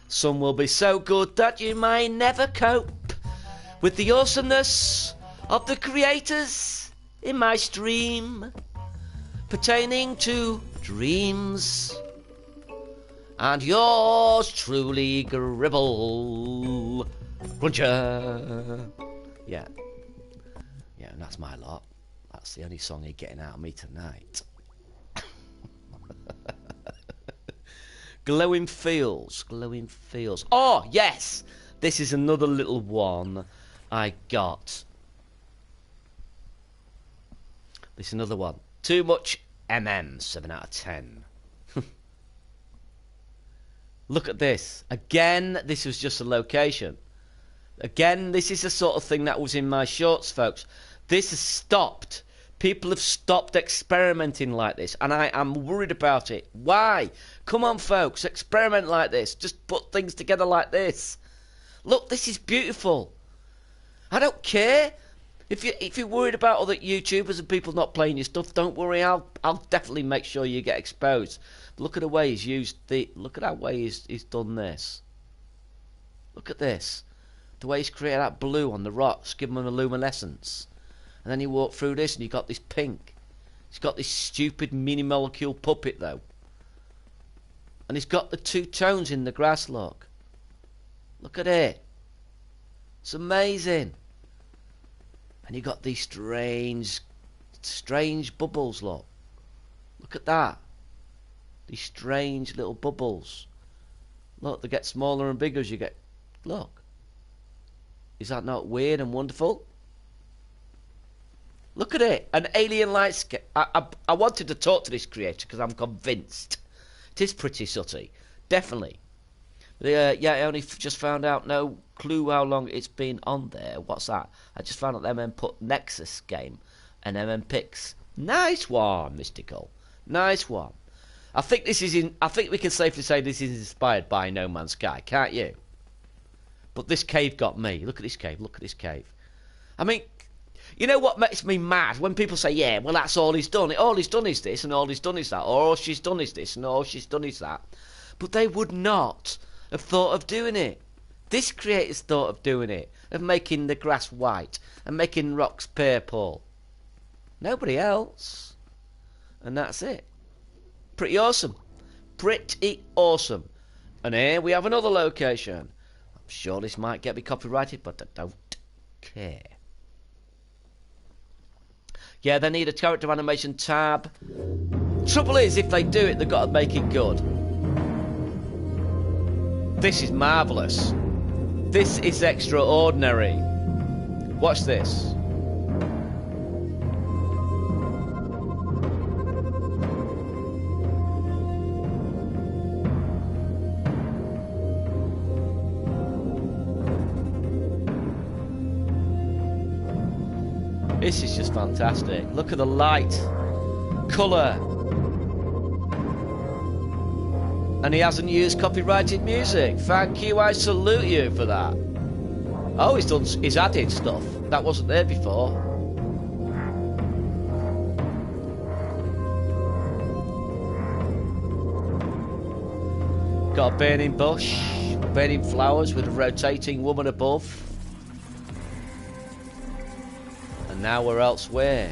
[SPEAKER 1] Some will be so good that you may never cope with the awesomeness of the creators in my stream pertaining to dreams. And yours truly, GribbleGrunger. Yeah, and that's my lot. That's the only song you're getting out of me tonight. Glowing Fields. Oh, yes! This is another little one I got. This is another one. Too much MM, 7 out of 10. Look at this. Again, this was just a location. Again, this is the sort of thing that was in my shorts, folks. This has stopped. People have stopped experimenting like this, and I am worried about it. Why? Come on, folks, experiment like this. Just put things together like this. Look, this is beautiful. I don't care. If you're worried about other YouTubers and people not playing your stuff, don't worry. I'll definitely make sure you get exposed. But look at the way he's used look at that way he's done this. Look at this. The way he's created that blue on the rocks, give them a luminescence. And then you walk through this and you got this pink. He's got this stupid Meanie Molecule puppet though. And he's got the two tones in the grass, look. Look at it. It's amazing. And you got these strange bubbles, look. Look at that. These strange little bubbles. Look, they get smaller and bigger as you get... Look. Is that not weird and wonderful? Look at it. An alien light scape. I wanted to talk to this creator because I'm convinced. It is pretty sooty. Definitely. Yeah, I only just found out. No clue how long it's been on there. What's that? I just found out them and put Nexus game and MM Pix. Nice one, Mystical. Nice one. I think this is in. I think we can safely say this is inspired by No Man's Sky, can't you? But this cave got me. Look at this cave. Look at this cave. I mean, you know what makes me mad? When people say, yeah, well, that's all he's done. All he's done is this, and all he's done is that. Or all she's done is this, and all she's done is that. But they would not have thought of doing it. This creator's thought of doing it. Of making the grass white. And making rocks purple. Nobody else. And that's it. Pretty awesome. Pretty awesome. And here we have another location. I'm sure this might get me copyrighted, but I don't care. Yeah, they need a character animation tab. Trouble is, if they do it, they've got to make it good. This is marvellous. This is extraordinary. Watch this. This is just fantastic. Look at the light, colour. And he hasn't used copyrighted music. Thank you, I salute you for that. Oh, he's added stuff that wasn't there before. Got a burning bush, burning flowers with a rotating woman above. And now we're elsewhere.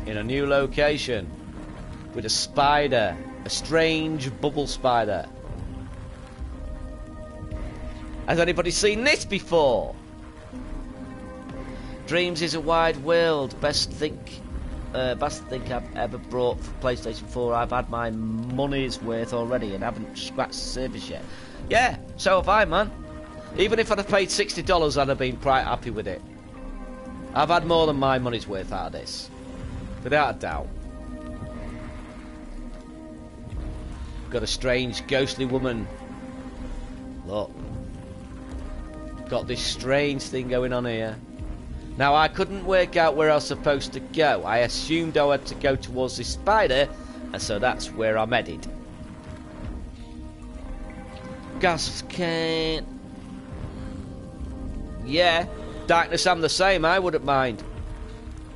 [SPEAKER 1] In a new location. With a spider. A strange bubble spider. Has anybody seen this before? Dreams is a wide world. Best thing I've ever brought for PlayStation 4. I've had my money's worth already and haven't scratched the surface yet. Yeah, so have I, man. Even if I'd have paid $60, I'd have been quite happy with it. I've had more than my money's worth out of this. Without a doubt. Got a strange ghostly woman. Look. Got this strange thing going on here. Now I couldn't work out where I was supposed to go. I assumed I had to go towards this spider, and so that's where I'm headed. Gas can. Yeah, darkness, I'm the same. I wouldn't mind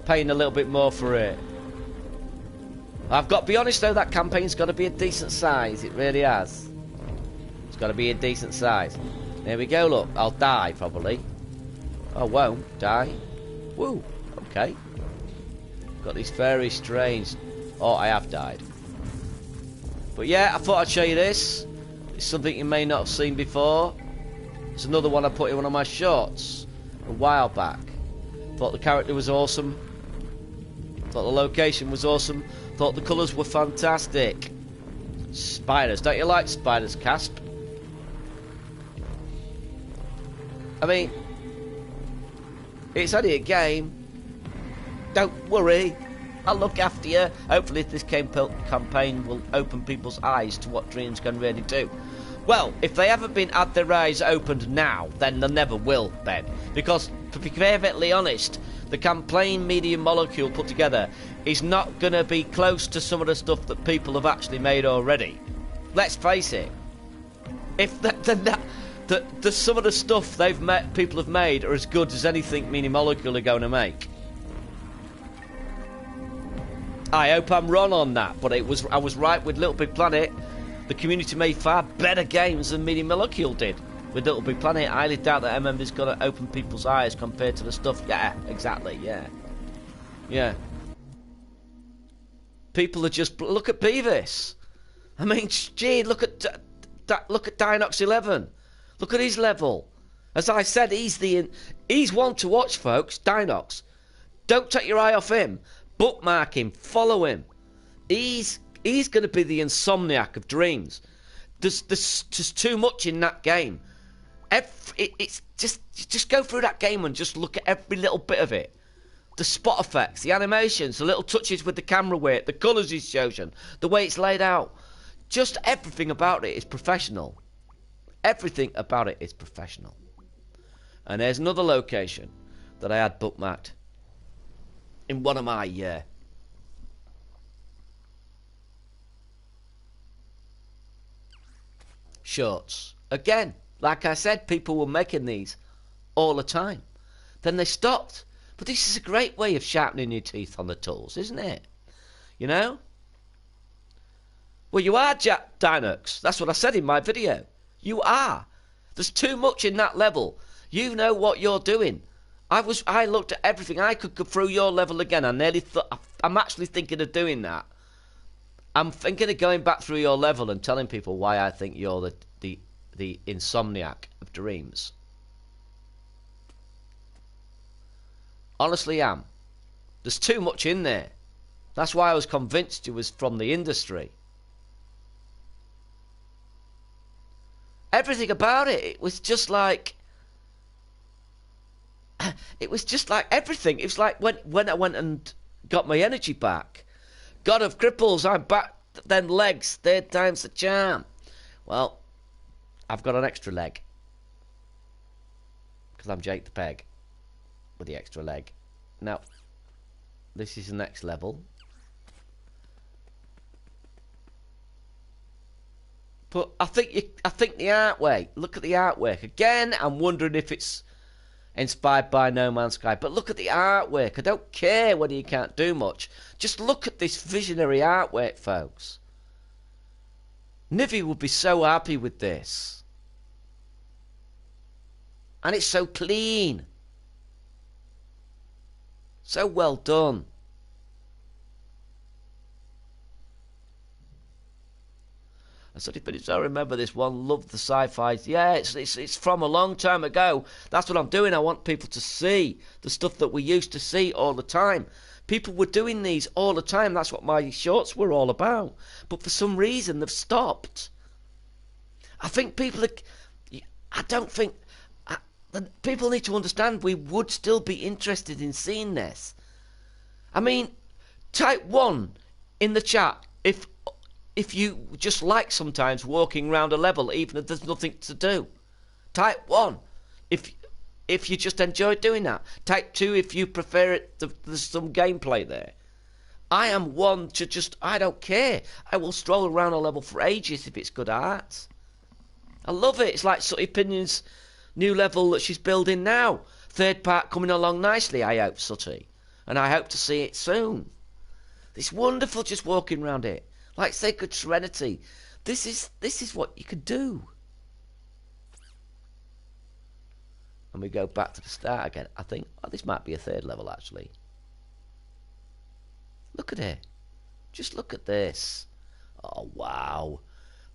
[SPEAKER 1] paying a little bit more for it. I've got to be honest though, that campaign's got to be a decent size. It really has. It's got to be a decent size. There we go, look. I'll die, probably. I won't die. Woo. Okay. Got these very strange... Oh, I have died. But yeah, I thought I'd show you this. It's something you may not have seen before. It's another one I put in one of my shorts a while back. Thought the character was awesome. Thought the location was awesome. Thought the colours were fantastic. Spiders. Don't you like spiders, Casp? I mean, it's only a game. Don't worry. I'll look after you. Hopefully this campaign will open people's eyes to what dreams can really do. Well, if they haven't been had their eyes opened now, then they never will, Ben. Because, to be perfectly honest, the campaign Media Molecule put together is not going to be close to some of the stuff that people have actually made already. Let's face it. If some of the stuff people have made are as good as anything Media Molecule are going to make. I hope I'm wrong on that, but I was right with Little Big Planet. The community made far better games than Media Molecule did. With Little Big Planet, I highly doubt that MM is going to open people's eyes compared to the stuff. Yeah, exactly, yeah. Yeah. People are just... Look at Beavis. I mean, gee, look at Dinox 11. Look at his level. As I said, he's one to watch, folks, Dinox. Don't take your eye off him. Bookmark him. Follow him. He's going to be the insomniac of dreams. There's too much in that game. It's just go through that game and just look at every little bit of it. The spot effects, the animations, the little touches with the camera weight, the colours he's chosen, the way it's laid out. Just everything about it is professional. Everything about it is professional. And there's another location that I had bookmarked in one of my shorts. Again, like I said, people were making these all the time. Then they stopped. But this is a great way of sharpening your teeth on the tools, isn't it? You know? Well, you are, Jack Dinox. That's what I said in my video. You are. There's too much in that level. You know what you're doing. I looked at everything. I could go through your level again. I'm actually thinking of doing that. I'm thinking of going back through your level and telling people why I think you're the insomniac of dreams. Honestly am. There's too much in there. That's why I was convinced you was from the industry. Everything about it was just like... it was just like everything. It was like when I went and got my energy back. God of cripples, I'm back. Then legs, third time's the charm. Well, I've got an extra leg. Because I'm Jake the Peg. With the extra leg. Now, this is the next level. But I think the artwork. Look at the artwork. Again, I'm wondering if it's inspired by No Man's Sky. But look at the artwork. I don't care whether you can't do much. Just look at this visionary artwork, folks. Nivi would be so happy with this. And it's so clean. So well done. I said, but I remember this one, loved the sci-fi. Yeah, it's from a long time ago. That's what I'm doing. I want people to see the stuff that we used to see all the time. People were doing these all the time. That's what my shorts were all about. But for some reason, they've stopped. I think people are... I don't think... people need to understand we would still be interested in seeing this. I mean, type 1 in the chat if you just like sometimes walking around a level even if there's nothing to do. Type 1 if you just enjoy doing that. Type 2 if you prefer it, there's some gameplay there. I am one to just, I don't care. I will stroll around a level for ages if it's good art. I love it. It's like Sooty Pinion's new level that she's building now. Third part coming along nicely, I hope, Sooty. And I hope to see it soon. It's wonderful just walking around it. Like Sacred Serenity. This is what you can do. And we go back to the start again. I think, this might be a third level, actually. Look at it. Just look at this. Oh, wow.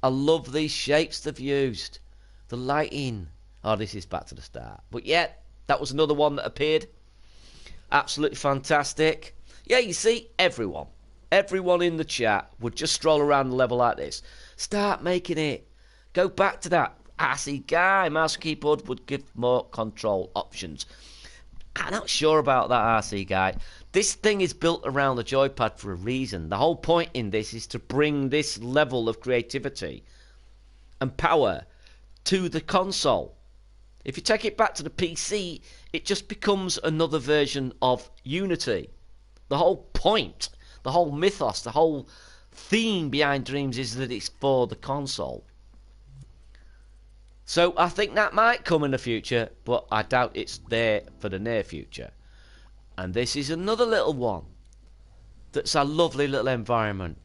[SPEAKER 1] I love these shapes they've used. The lighting. Oh, this is back to the start. But yeah, that was another one that appeared. Absolutely fantastic. Yeah, you see, everyone in the chat would just stroll around the level like this. Start making it. Go back to that. RC guy. Mouse keyboard would give more control options. I'm not sure about that, RC guy. This thing is built around the joypad for a reason. The whole point in this is to bring this level of creativity and power to the console. If you take it back to the PC, it just becomes another version of Unity. The whole point, the whole mythos, the whole theme behind Dreams is that it's for the console. So I think that might come in the future, but I doubt it's there for the near future. And this is another little one that's a lovely little environment.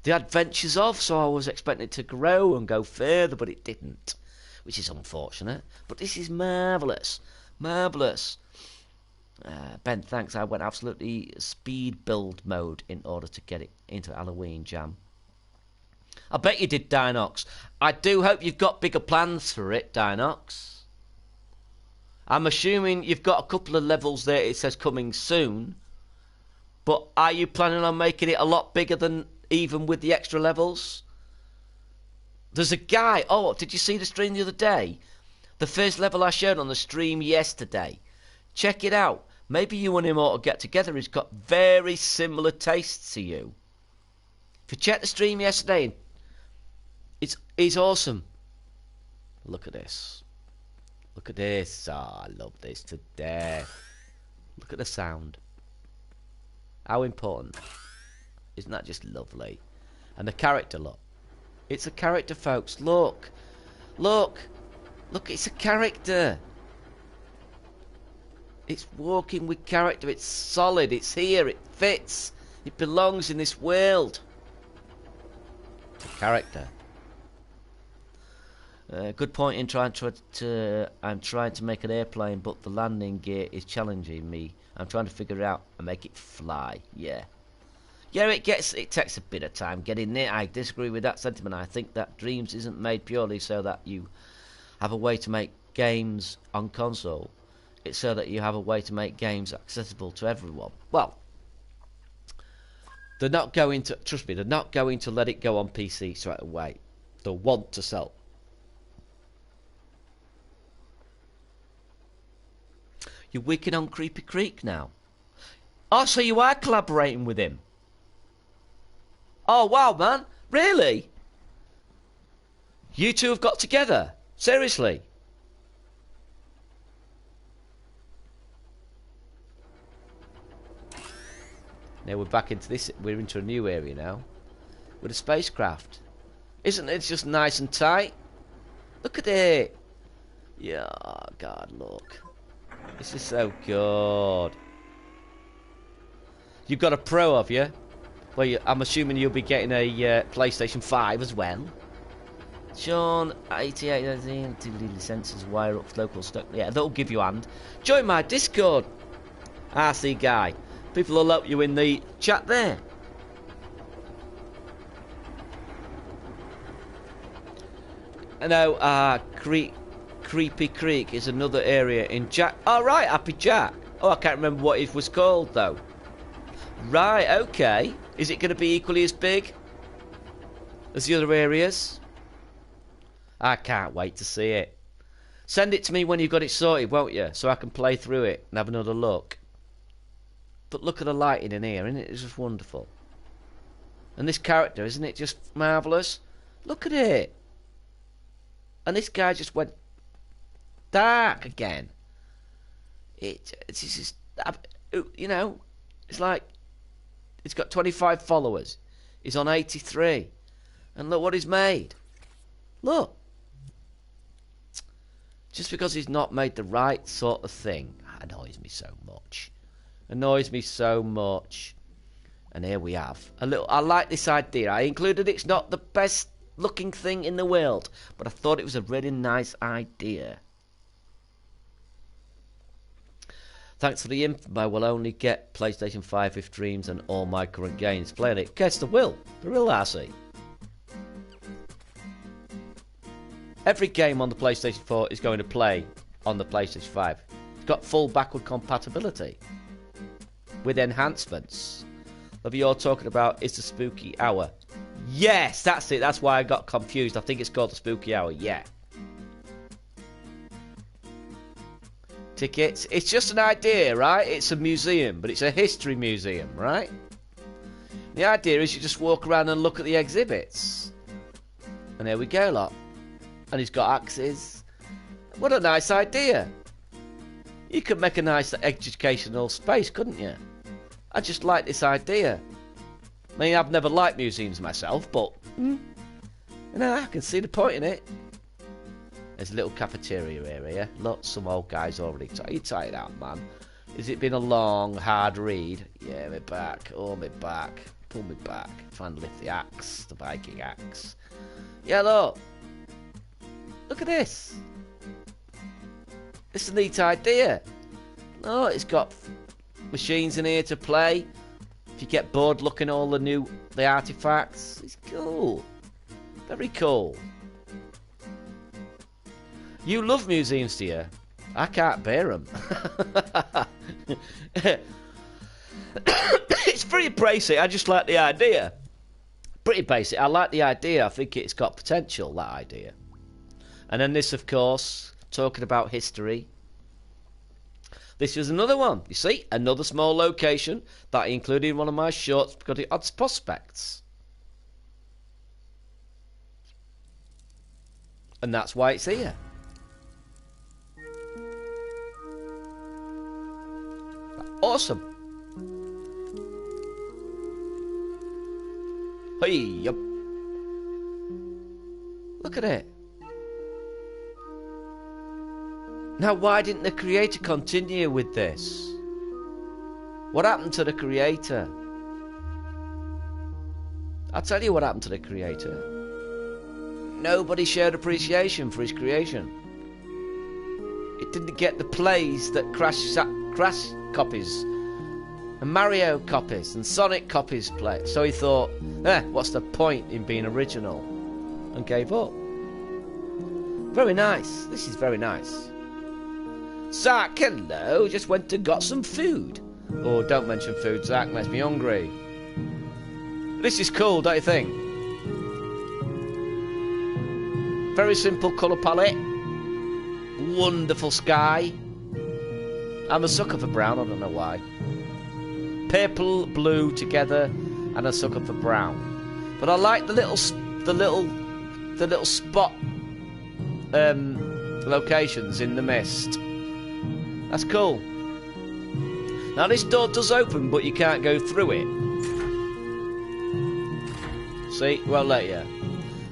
[SPEAKER 1] The Adventures of, so I was expecting it to grow and go further, but it didn't, which is unfortunate. But this is marvellous. Marvellous. Ben, thanks. I went absolutely speed build mode in order to get it into Halloween Jam. I bet you did, Dinox. I do hope you've got bigger plans for it, Dinox. I'm assuming you've got a couple of levels there, it says coming soon. But are you planning on making it a lot bigger than even with the extra levels? There's a guy... Oh, did you see the stream the other day? The first level I showed on the stream yesterday. Check it out. Maybe you and him ought to get together. He's got very similar tastes to you. If you check the stream yesterday, he's awesome. Look at this. Look at this. Oh, I love this to death. Look at the sound. How important. Isn't that just lovely? And the character, look. It's a character, folks. Look. Look. Look, it's a character. It's walking with character. It's solid. It's here. It fits. It belongs in this world. It's a character. Good point in trying to... I'm trying to make an airplane, but the landing gear is challenging me. I'm trying to figure it out and make it fly. Yeah. Yeah, it takes a bit of time getting there. I disagree with that sentiment. I think that Dreams isn't made purely so that you have a way to make games on console. It's so that you have a way to make games accessible to everyone. Well, they're not going to... Trust me, they're not going to let it go on PC straight away. They'll want to sell. You're wicked on Creepy Creek now. Oh, so you are collaborating with him? Oh, wow, man. Really? You two have got together? Seriously? Now we're back into this. We're into a new area now. With a spacecraft. Isn't it just nice and tight? Look at it. Yeah, God, look. This is so good. You've got a Pro, have you? Well, I'm assuming you'll be getting a PlayStation 5 as well. Sean, 88, sensors, wire up local stock. Yeah, that'll give you a hand. Join my Discord. RC Guy. People will help you in the chat there. I know, Creepy Creek is another area in Jack. Oh, right, Happy Jack. Oh, I can't remember what it was called, though. Right, okay. Is it going to be equally as big as the other areas? I can't wait to see it. Send it to me when you've got it sorted, won't you? So I can play through it and have another look. But look at the lighting in here, isn't it? It's just wonderful. And this character, isn't it just marvellous? Look at it. And this guy just went dark again. It's just, you know, it's like, it's got 25 followers. He's on 83. And look what he's made. Look. Just because he's not made the right sort of thing annoys me so much. Annoys me so much. And here we have a little. I like this idea. I included it's not the best looking thing in the world, but I thought it was a really nice idea. Thanks for the info. I will only get PlayStation 5 if streams and all my current games playing it. Yes, the will RC. Every game on the PlayStation 4 is going to play on the PlayStation 5. It's got full backward compatibility with enhancements. What you're talking about is the spooky hour. Yes, that's it. That's why I got confused. I think it's called the spooky hour. Yeah. Tickets. It's just an idea, right? It's a museum, but it's a history museum, right? The idea is you just walk around and look at the exhibits. And there we go, lot. And he's got axes. What a nice idea. You could make a nice educational space, couldn't you? I just like this idea. I mean, I've never liked museums myself, but you know, I can see the point in it. There's a little cafeteria area. Look, some old guys already. You tired out, man. Has it been a long, hard read? Yeah, my back. Oh, my back. Pull me back. Trying to lift the axe, the Viking axe. Yeah, look. Look at this. It's a neat idea. Oh, it's got machines in here to play. If you get bored looking at all the artifacts, it's cool. Very cool. You love museums, do you? I can't bear them. It's pretty basic. I just like the idea. Pretty basic. I like the idea. I think it's got potential, that idea. And then this, of course, talking about history. This was another one. You see, another small location that I included in one of my shorts because it adds prospects. And that's why it's here. Awesome. Hey, yup. Look at it. Now, why didn't the creator continue with this? What happened to the creator? I'll tell you what happened to the creator. Nobody showed appreciation for his creation. It didn't get the plays that Crash copies and Mario copies and Sonic copies play. So he thought, what's the point in being original? And gave up. Very nice. This is very nice. Zach, hello. Just went and got some food. Oh, don't mention food, Zach. Makes me hungry. This is cool, don't you think? Very simple colour palette. Wonderful sky. I'm a sucker for brown, I don't know why. Purple, blue together, and a sucker for brown. But I like the little spot locations in the mist. That's cool. Now this door does open, but you can't go through it. See, won't let you.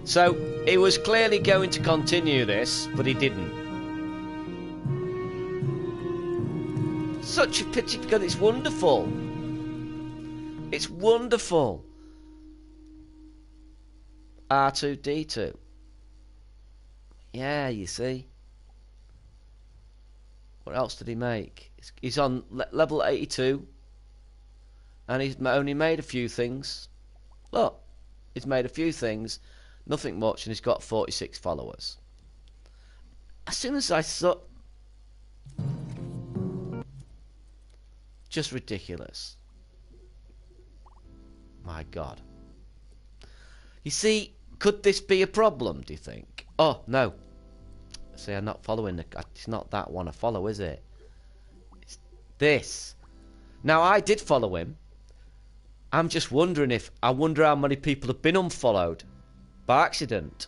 [SPEAKER 1] So he was clearly going to continue this, but he didn't. Such a pity because it's wonderful. It's wonderful. R2-D2. Yeah, you see. What else did he make? He's on level 82. And he's only made a few things. Look. He's made a few things. Nothing much. And he's got 46 followers. As soon as I saw... Just ridiculous. My God. You see, could this be a problem, do you think? Oh, no. See, I'm not following the... It's not that one I follow, is it? It's this. Now, I did follow him. I'm just wondering if... I wonder how many people have been unfollowed by accident.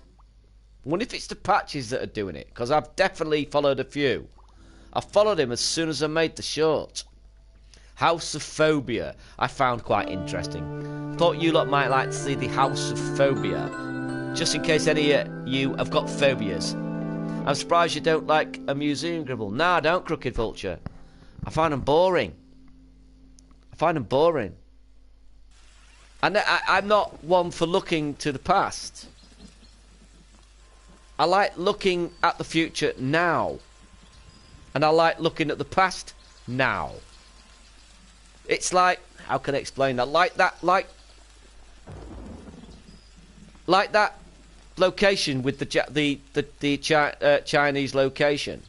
[SPEAKER 1] I wonder if it's the patches that are doing it. Because I've definitely followed a few. I followed him as soon as I made the short. House of Phobia. I found quite interesting. Thought you lot might like to see the House of Phobia. Just in case any of you have got phobias. I'm surprised you don't like a museum gribble. No, I don't, Crooked Vulture. I find them boring. I find them boring. And I'm not one for looking to the past. I like looking at the future now. And I like looking at the past now. It's like, how can I explain that? Like that location with the Chinese location.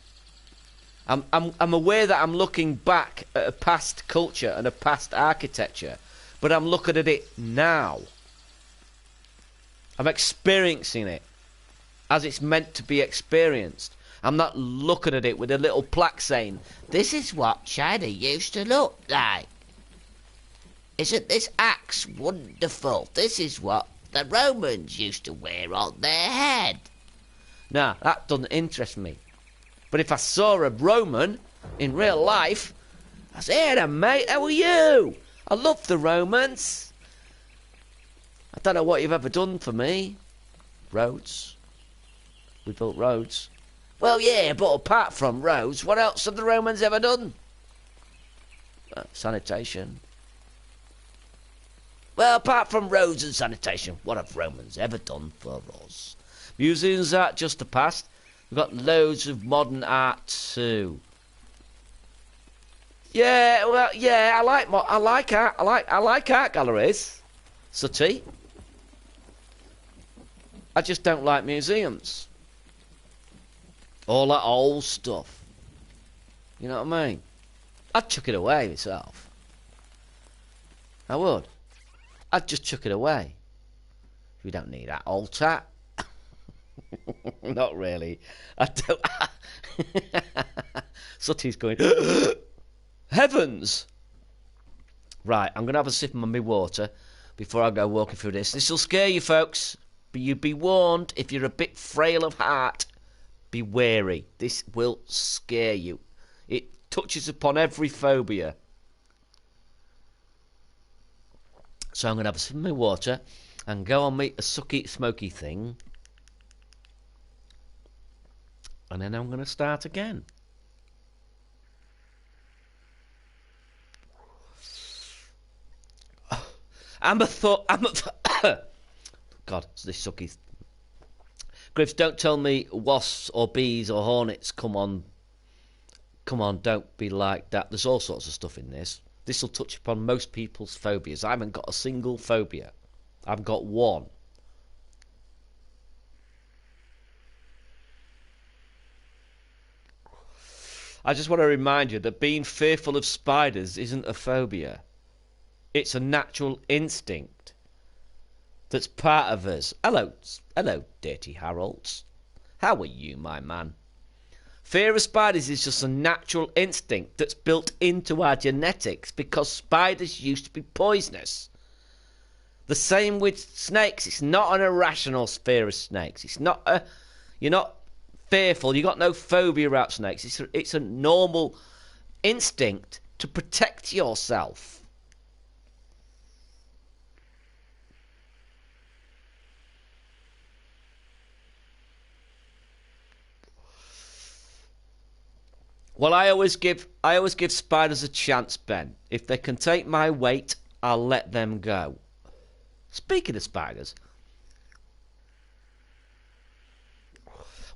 [SPEAKER 1] I'm aware that I'm looking back at a past culture and a past architecture, but I'm looking at it now. I'm experiencing it as it's meant to be experienced. I'm not looking at it with a little plaque saying, "This is what China used to look like. Isn't this axe wonderful? This is what the Romans used to wear on their head." Nah, that doesn't interest me. But if I saw a Roman in real life, I'd say, "Hey there, mate, how are you? I love the Romans. I don't know what you've ever done for me." Roads. We built roads. Well, yeah, but apart from roads, what else have the Romans ever done? Sanitation. Well, apart from roads and sanitation, what have Romans ever done for us? Museums aren't just the past. We've got loads of modern art too. Yeah, well, yeah, I like art. I like art galleries. Sooty. I just don't like museums. All that old stuff. You know what I mean? I'd chuck it away myself. I would. I'd just chuck it away. We don't need that old tat. Not really. I don't. Sooty's going, heavens! Right, I'm going to have a sip of my water before I go walking through this. This will scare you, folks. But you be warned, if you're a bit frail of heart, be wary. This will scare you. It touches upon every phobia. So I'm going to have a sip of my water and go on me a sucky, smoky thing. And then I'm going to start again. God, it's this sucky. Griffs, don't tell me wasps or bees or hornets. Come on, don't be like that. There's all sorts of stuff in this. This will touch upon most people's phobias. I haven't got a single phobia. I've got one. I just want to remind you that being fearful of spiders isn't a phobia. It's a natural instinct that's part of us. Hello, Dirty Harold. How are you, my man? Fear of spiders is just a natural instinct that's built into our genetics because spiders used to be poisonous. The same with snakes. It's not an irrational fear of snakes. It's not a... You're not fearful. You've got no phobia about snakes. It's a normal instinct to protect yourself. Well, I always give spiders a chance, Ben. If they can take my weight, I'll let them go. Speaking of spiders,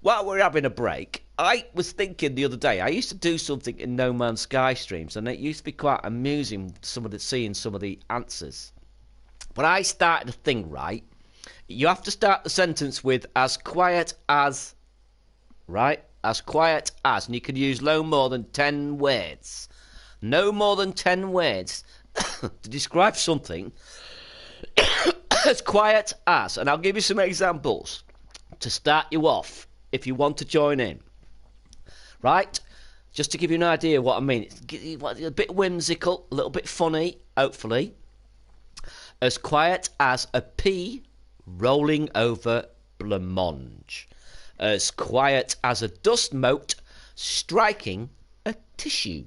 [SPEAKER 1] while we're having a break, I was thinking the other day, I used to do something in No Man's Sky streams, and it used to be quite amusing, seeing some of the answers. But I started a thing, right? You have to start the sentence with as quiet as, right? As quiet as, and you can use no more than 10 words. No more than 10 words to describe something as quiet as. And I'll give you some examples to start you off if you want to join in. Right? Just to give you an idea of what I mean. It's a bit whimsical, a little bit funny, hopefully. As quiet as a pea rolling over blancmange. As quiet as a dust mote striking a tissue.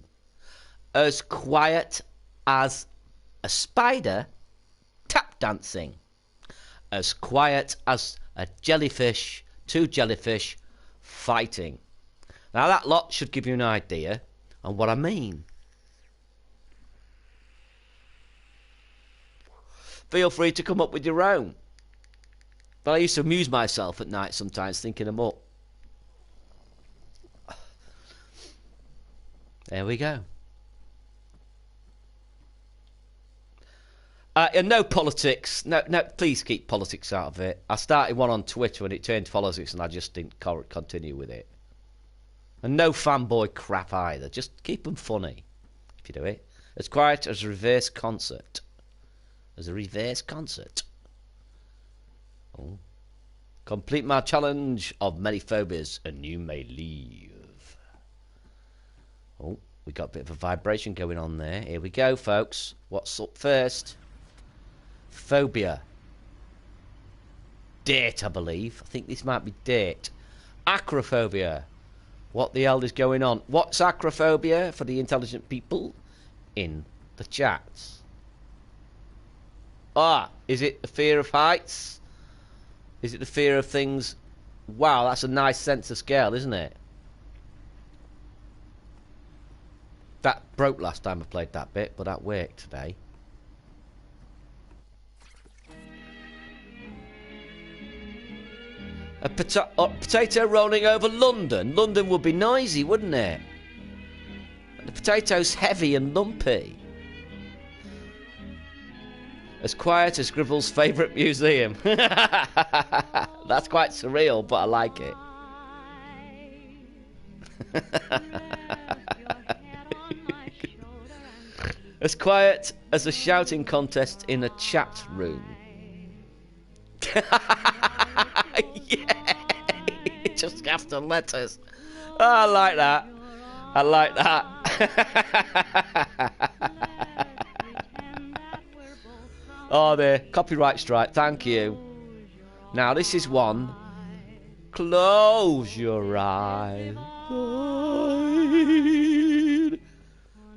[SPEAKER 1] As quiet as a spider tap dancing. As quiet as a jellyfish, two jellyfish fighting. Now that lot should give you an idea on what I mean. Feel free to come up with your own. But I used to amuse myself at night sometimes thinking them up. There we go. And no politics. No, please keep politics out of it. I started one on Twitter and it turned to politics and I just didn't continue with it. And no fanboy crap either. Just keep them funny if you do it. As quiet as a reverse concert. As a reverse concert. Oh. Complete my challenge of many phobias and you may leave. Oh, we got a bit of a vibration going on there. Here we go, folks. What's up first? Phobia. Date, I believe. I think this might be date. Acrophobia. What the hell is going on? What's acrophobia for the intelligent people in the chats? Ah, is it the fear of heights? Is it the fear of things? Wow, that's a nice sense of scale, isn't it? That broke last time I played that bit, but that worked today. A potato rolling over London. London would be noisy, wouldn't it? And the potato's heavy and lumpy. As quiet as Gribble's favourite museum. That's quite surreal, but I like it. As quiet as a shouting contest in a chat room. Yeah, just after letters. Oh, I like that. I like that. Oh, there. Copyright strike. Thank you. Now, this is one. Close your eyes.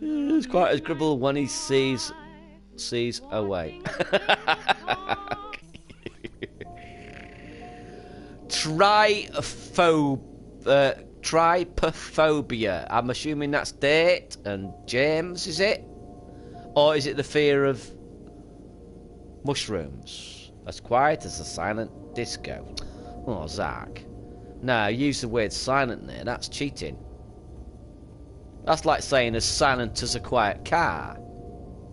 [SPEAKER 1] It's quite as Gribble when he sees away. Trypophobia. I'm assuming that's date and James, is it? Or is it the fear of mushrooms? As quiet as a silent disco. Oh, Zach. No, use the word silent there. That's cheating. That's like saying as silent as a quiet car.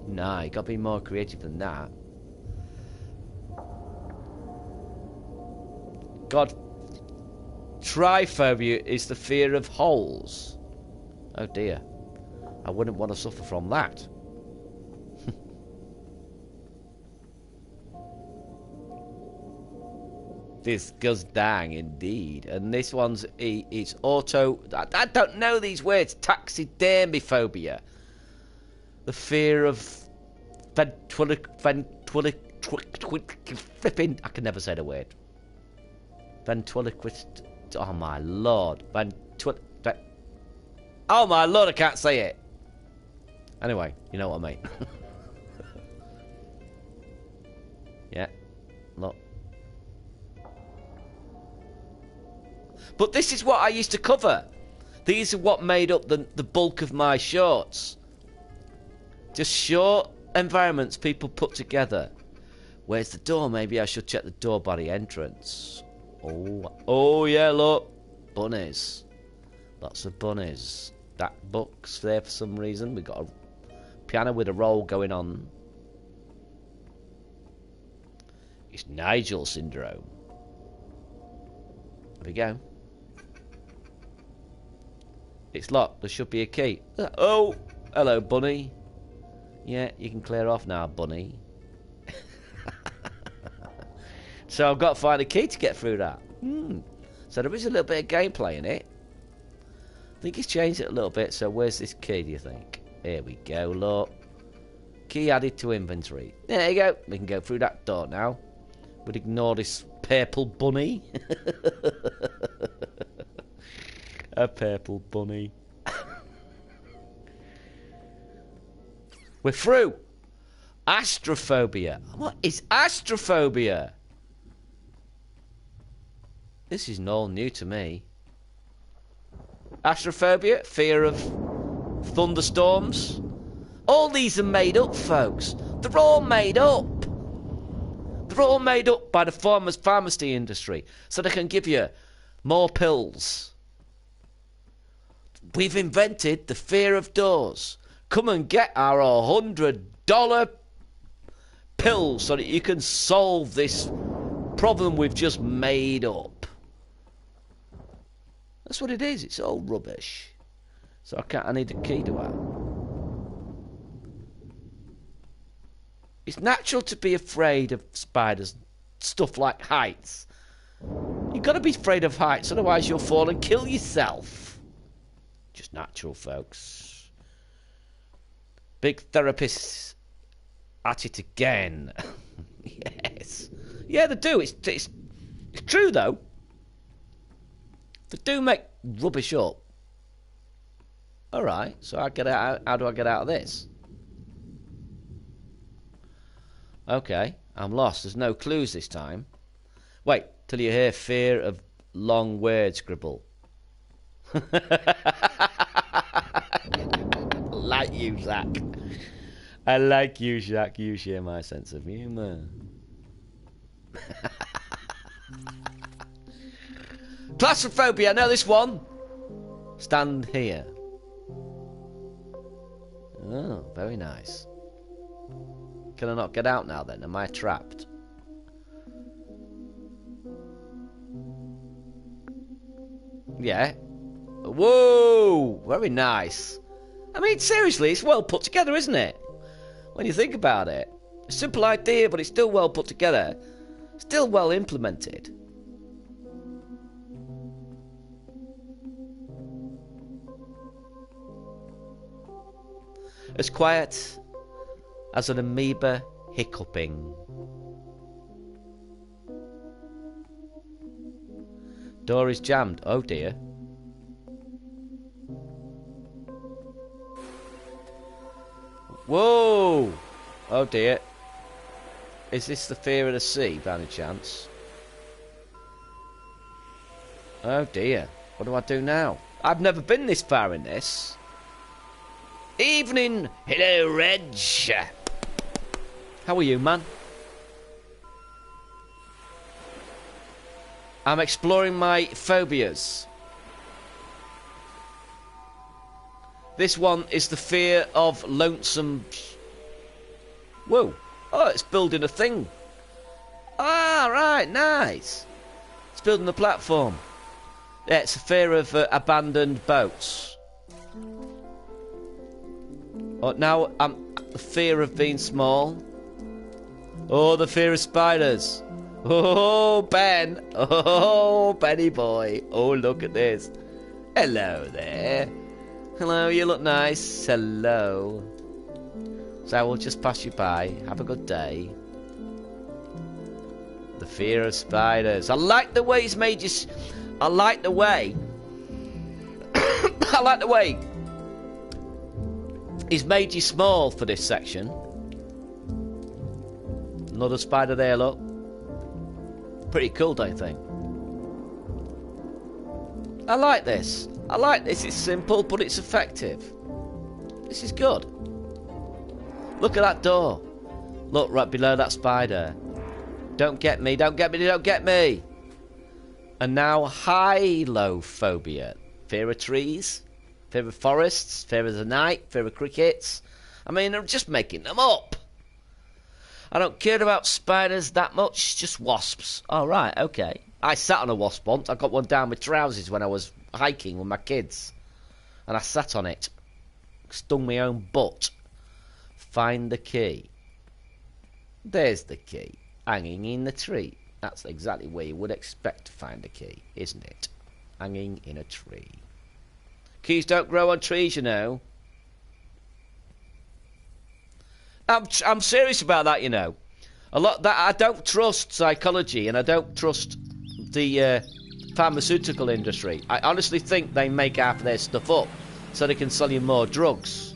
[SPEAKER 1] No, you got to be more creative than that. God. Tryphobia is the fear of holes. Oh dear. I wouldn't want to suffer from that. Disgusting indeed. And this one's it's auto. I don't know these words. Taxidermy phobia. The fear of flipping. I can never say the word. Ventriloquist. Oh my lord. Oh my lord, I can't say it. Anyway, you know what I mean. Yeah. Look. But this is what I used to cover. These are what made up the bulk of my shorts. Just short environments people put together. Where's the door? Maybe I should check the door by the entrance. Oh yeah, look. Bunnies. Lots of bunnies. That book's there for some reason. We've got a piano with a roll going on. It's Nigel syndrome. There we go. It's locked. There should be a key. Oh, hello, bunny. Yeah, you can clear off now, bunny. So I've got to find a key to get through that. So there is a little bit of gameplay in it. I think he's changed it a little bit. So where's this key, do you think? Here we go, look. Key added to inventory. There you go. We can go through that door now. We'd ignore this purple bunny. A purple bunny. We're through. Astrophobia. What is astrophobia? This is all new to me. Astrophobia, fear of thunderstorms. All these are made up, folks. They're all made up. They're all made up by the pharmacy industry so they can give you more pills. We've invented the fear of doors. Come and get our $100 pills so that you can solve this problem we've just made up. That's what it is. It's all rubbish. So I need a key to that. It's natural to be afraid of spiders, stuff like heights. You've got to be afraid of heights, otherwise you'll fall and kill yourself. Just natural, folks. Big therapists at it again. Yes. Yeah, they do. It's true, though. They do make rubbish up. Alright, so how do I get out of this? Okay, I'm lost. There's no clues this time. Wait till you hear fear of long words, Gribble. Like you, Zach. I like you, Zach. You share my sense of humour. Claustrophobia, I know this one. Stand here. Oh, very nice. Can I not get out now then? Am I trapped? Yeah. Whoa! Very nice. I mean, seriously, it's well put together, isn't it? When you think about it. A simple idea, but it's still well put together. Still well implemented. As quiet as an amoeba hiccuping. Door is jammed. Oh dear. Whoa! Oh dear. Is this the fear of the sea, by any chance? Oh dear. What do I do now? I've never been this far in this. Evening. Hello, Reg. How are you, man? I'm exploring my phobias. This one is the fear of lonesome... Whoa. Oh, it's building a thing. Ah, right, nice. It's building a platform. Yeah, it's a fear of abandoned boats. Oh, now I'm the fear of being small. Oh, the fear of spiders. Oh, Ben. Oh, Benny boy. Oh, look at this. Hello there. Hello, you look nice. Hello. So I will just pass you by. Have a good day. The fear of spiders. I like the way he's made you... I like the way... I like the way... he's made you small for this section. Another spider there, look. Pretty cool, don't you think? I like this. I like this. It's simple, but it's effective. This is good. Look at that door. Look, right below that spider. Don't get me, don't get me, don't get me. And now phobia. Fear of trees, fear of forests, fear of the night, fear of crickets. I mean, I'm just making them up. I don't care about spiders that much, just wasps. Oh, right, okay. I sat on a wasp once. I got one down my trousers when I was hiking with my kids. And I sat on it. Stung my own butt. Find the key. There's the key. Hanging in the tree. That's exactly where you would expect to find a key, isn't it? Hanging in a tree. Keys don't grow on trees, you know. I'm serious about that, you know. A lot that I don't trust psychology, and I don't trust the pharmaceutical industry. I honestly think they make half of their stuff up so they can sell you more drugs.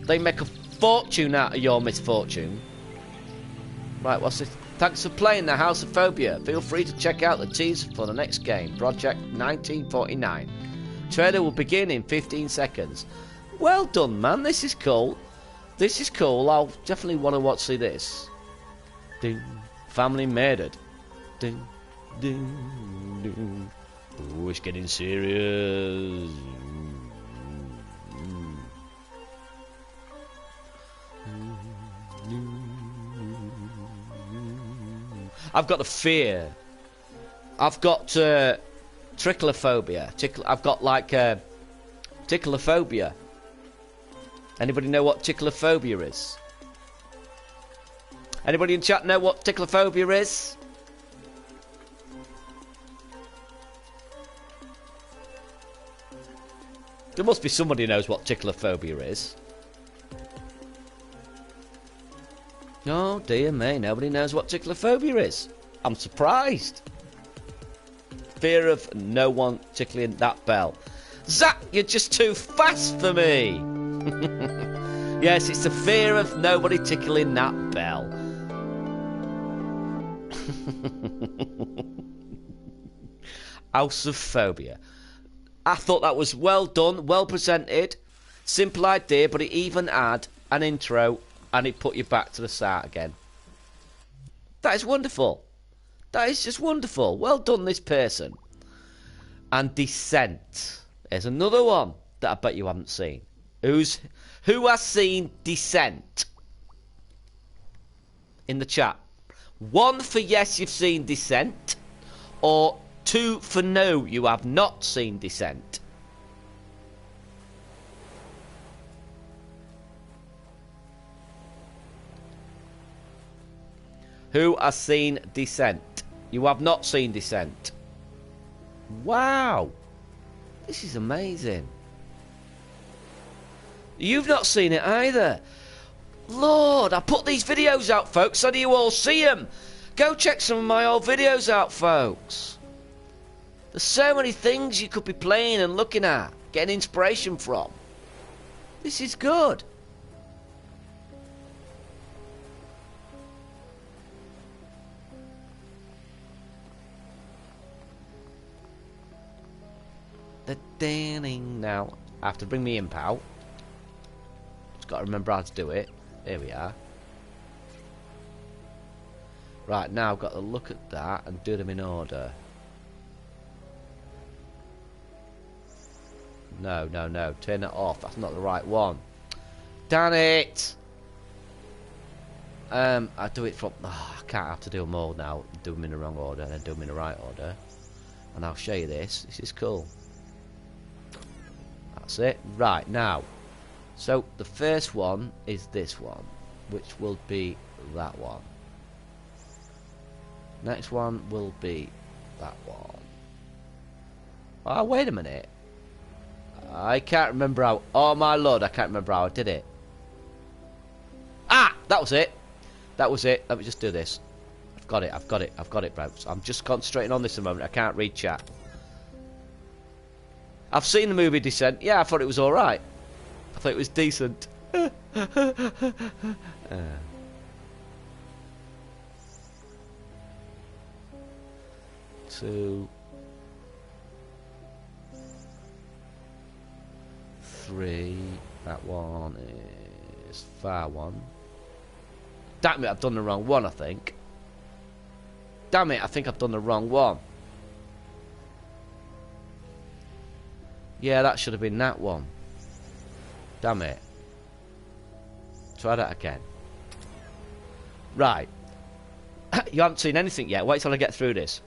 [SPEAKER 1] They make a fortune out of your misfortune. Right, what's this? Thanks for playing the House of Phobia. Feel free to check out the teaser for the next game, Project 1949. Trailer will begin in 15 seconds. Well done, man. This is cool. This is cool. I'll definitely want to see this. Ding. Family murdered. Ding. Ding. Ding. Oh, it's getting serious. I've got a fear. I've got trichlophobia. I've got like ticklophobia. Anybody know what ticklophobia is? Anybody in chat know what ticklophobia is? There must be somebody who knows what ticklophobia is. Oh dear me, nobody knows what ticklophobia is. I'm surprised. Fear of no one tickling that bell. Zach, you're just too fast for me. Yes, it's the fear of nobody tickling that bell. House of Phobia. I thought that was well done, well presented. Simple idea, but it even had an intro and it put you back to the start again. That is wonderful. That is just wonderful. Well done, this person. And Descent. There's another one that I bet you haven't seen. Who has seen Descent? In the chat. 1 for yes, you've seen Descent. Or 2 for no, you have not seen Descent. Who has seen Descent? You have not seen Descent. Wow. This is amazing. You've not seen it either. Lord, I put these videos out, folks, so do you all see them. Go check some of my old videos out, folks. There's so many things you could be playing and looking at, getting inspiration from. This is good. The danning now. I have to bring me imp out. Just got to remember how to do it. There we are. Right, now I've got to look at that and do them in order. No, no, no. Turn it off. That's not the right one. Damn it! I do it from... Oh, I can't have to do them all now. Do them in the wrong order and then do them in the right order. And I'll show you this. This is cool. That's it. Right, now. So, the first one is this one. Which will be that one. Next one will be that one. Oh, wait a minute. I can't remember how... Oh, my lord, I can't remember how I did it. Ah! That was it. That was it. Let me just do this. I've got it, I've got it, I've got it, bro. I'm just concentrating on this a moment. I can't read chat. I've seen the movie Descent. Yeah, I thought it was alright. I thought it was decent. 2, 3. That one is far one. Damn it, I've done the wrong one, I think. Damn it, I think I've done the wrong one. Yeah, that should have been that one. Damn it. Try that again. Right. You haven't seen anything yet. Wait till I get through this.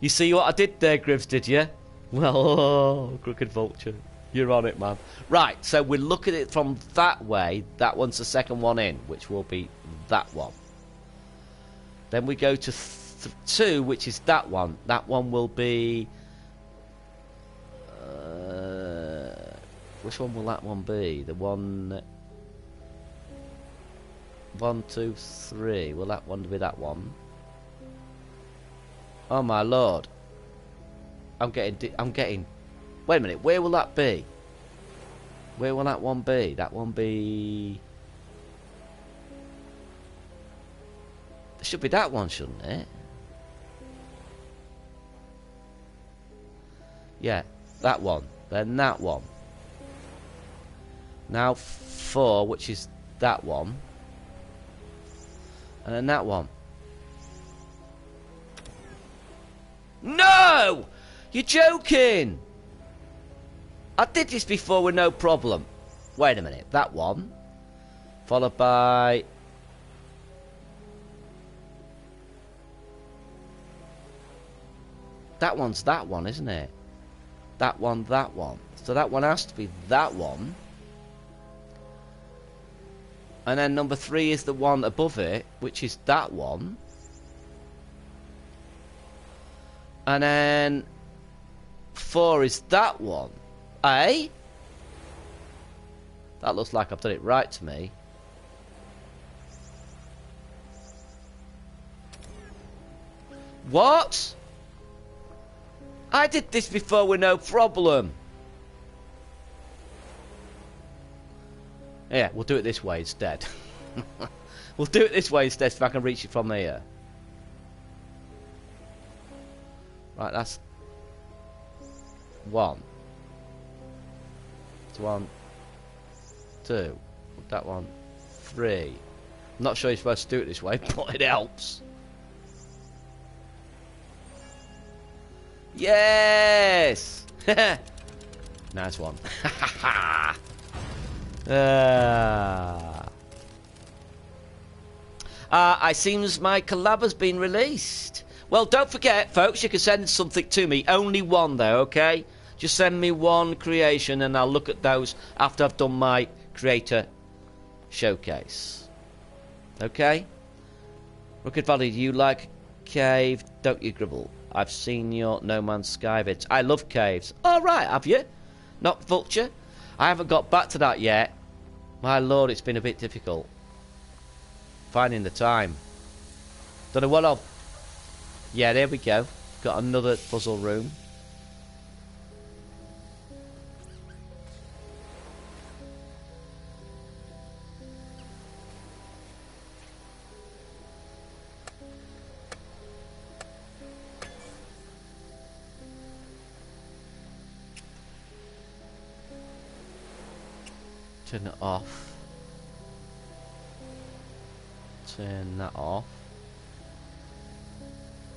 [SPEAKER 1] You see what I did there, Gribbs, did you? Well, oh, crooked vulture. You're on it, man. Right, so we look at it from that way. That one's the second one in, which will be that one. Then we go to 2, which is that one. That one will be... which one will that one be? The one... 1, 2, 3. Will that one be that one? Oh my lord. I'm getting... Wait a minute, where will that be? Where will that one be? That one be... It should be that one, shouldn't it? Yeah, that one. Then that one. Now 4, which is that one. And then that one. No! You're joking! I did this before with no problem. Wait a minute. That one. Followed by... That one's that one, isn't it? That one, that one. So that one has to be that one. And then number 3 is the one above it, which is that one. And then 4 is that one. Eh? That looks like I've done it right to me. What? I did this before with no problem. Yeah, we'll do it this way instead. We'll do it this way instead if I can reach it from here. Right, that's 1. That's 1, 2. That one, 3. I'm not sure you're supposed to do it this way, but it helps. Yes! Nice one. I seems my collab has been released. Well, don't forget, folks, you can send something to me. Only one, though, okay? Just send me one creation, and I'll look at those after I've done my creator showcase. Okay? Rocket Valley, do you like cave? Don't you, Gribble? I've seen your No Man's Sky vids. I love caves. All right, have you? Not Vulture? I haven't got back to that yet. My lord, it's been a bit difficult finding the time. Don't know what I'll... Yeah, there we go. Got another puzzle room. Turn it off. Turn that off.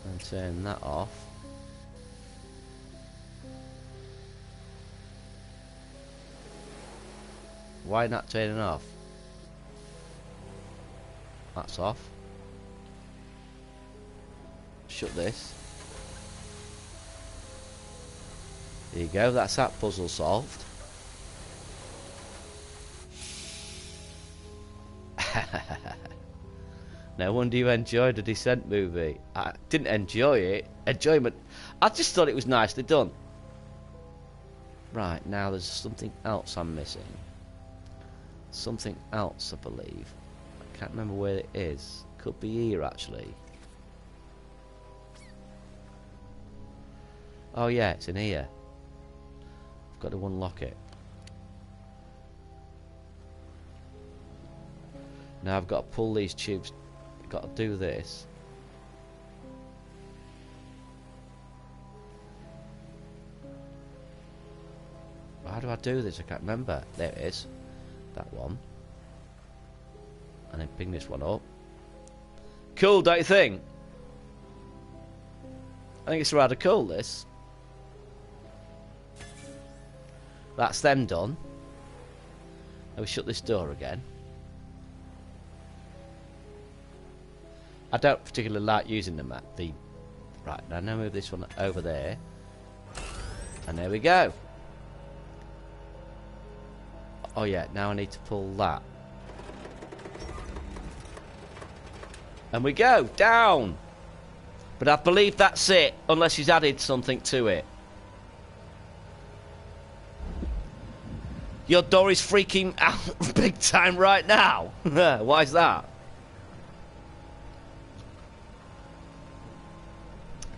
[SPEAKER 1] And turn that off. Why not turning off? That's off. Shut this. There you go, that's that puzzle solved. No wonder you enjoyed the Descent movie. I didn't enjoy it. Enjoyment. I just thought it was nicely done. Right, now there's something else I'm missing. Something else, I believe. I can't remember where it is. Could be here, actually. Oh yeah, it's in here. I've got to unlock it. Now I've got to pull these tubes. I've got to do this. How do I do this? I can't remember. There it is. That one. And then ping this one up. Cool, don't you think? I think it's rather cool, this. That's them done. Now we shut this door again. I don't particularly like using the map. Right, now move this one over there. And there we go. Oh yeah, now I need to pull that. And we go, down! But I believe that's it, unless he's added something to it. Your door is freaking out big time right now. Why is that?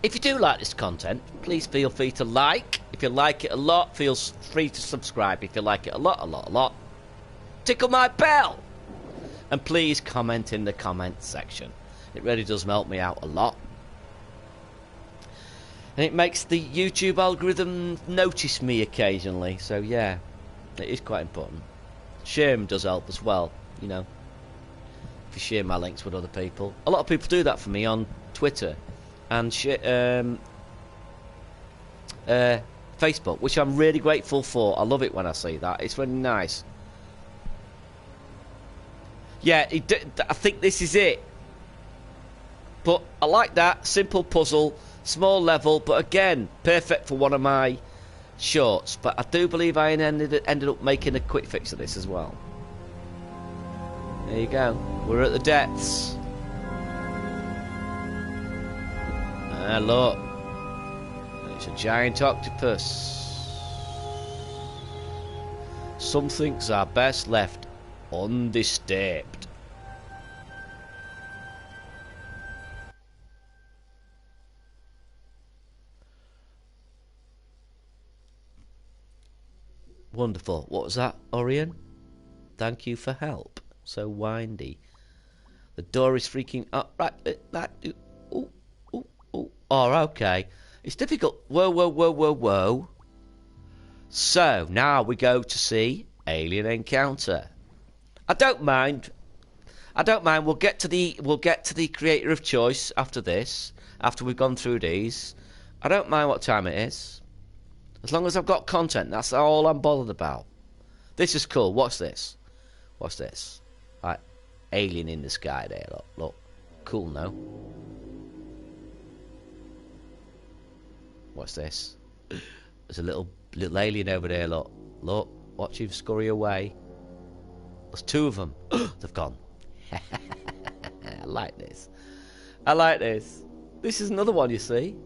[SPEAKER 1] If you do like this content, please feel free to like. If you like it a lot, feel free to subscribe. If you like it a lot, tickle my bell. And please comment in the comment section. It really does help me out a lot. And it makes the YouTube algorithm notice me occasionally. So yeah, it is quite important. Sharing does help as well, you know. If you share my links with other people. A lot of people do that for me on Twitter. And Facebook, which I'm really grateful for. I love it when I see that. It's really nice. Yeah, I think this is it. But I like that. Simple puzzle, small level, but again, perfect for one of my shorts. But I do believe I ended up making a quick fix of this as well. There you go. We're at the depths. Ah, look. It's a giant octopus. Some things are best left undisturbed. Wonderful. What was that, Orion? Thank you for help. So windy. The door is freaking up. Right. Oh, okay. It's difficult. Whoa. So, now we go to see Alien Encounter. I don't mind. We'll get to the creator of choice after this. After we've gone through these. I don't mind what time it is. As long as I've got content, that's all I'm bothered about. This is cool. What's this? What's this? Right. Alien in the sky there. Look. Cool, no? What's this? There's a little alien over there, look. Watch him scurry away. There's two of them. They've gone. I like this. This is another one, you see.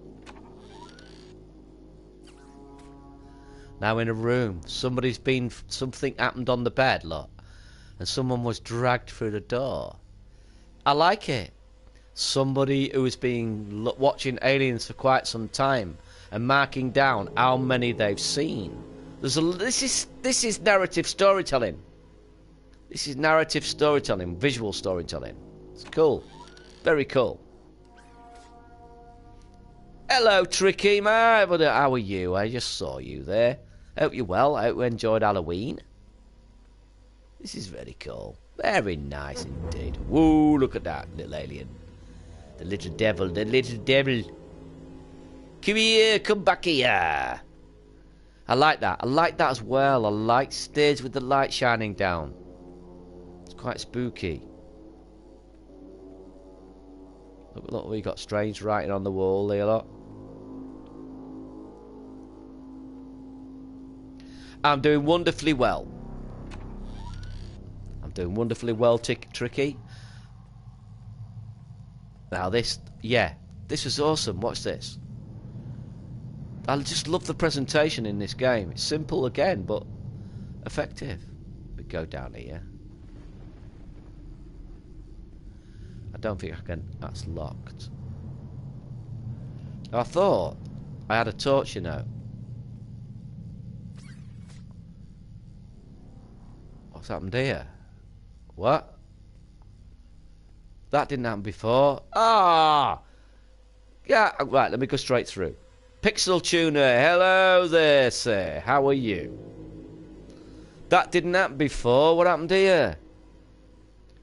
[SPEAKER 1] Now in a room. Something happened on the bed, look. And someone was dragged through the door. I like it. Somebody who has been watching aliens for quite some time and marking down how many they've seen. This is narrative storytelling. This is narrative storytelling, visual storytelling. It's cool. Very cool. Hello, Tricky, man. How are you? I just saw you there. Hope you're well. Hope you enjoyed Halloween. This is very cool. Very nice indeed. Woo, look at that little alien. The little devil. Come here, come back here. I like that. I like that as well. I like stairs with the light shining down. It's quite spooky. Look, we got strange writing on the wall there, look. I'm doing wonderfully well. I'm doing wonderfully well, Tricky. Now this, yeah, this is awesome. Watch this. I just love the presentation in this game. It's simple again, but effective. We go down here. I don't think I can. That's locked. I thought I had a torch, you know. What's happened here? What? That didn't happen before. Ah! Yeah, right, let me go straight through. Pixel Tuner, hello there, sir. How are you? That didn't happen before. What happened here?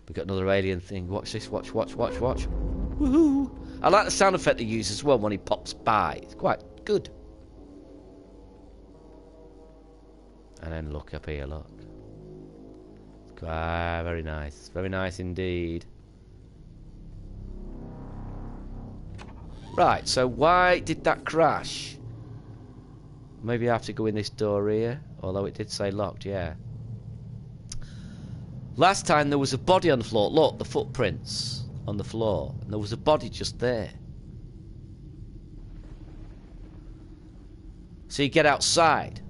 [SPEAKER 1] We got another alien thing. Watch this. Watch. Woohoo! I like the sound effect they use as well when he pops by. It's quite good. And then look up here, look. Quite very nice. Very nice indeed. Right, so why did that crash? Maybe I have to go in this door here. Although it did say locked, yeah. Last time there was a body on the floor. Look, the footprints on the floor. And there was a body just there. So you get outside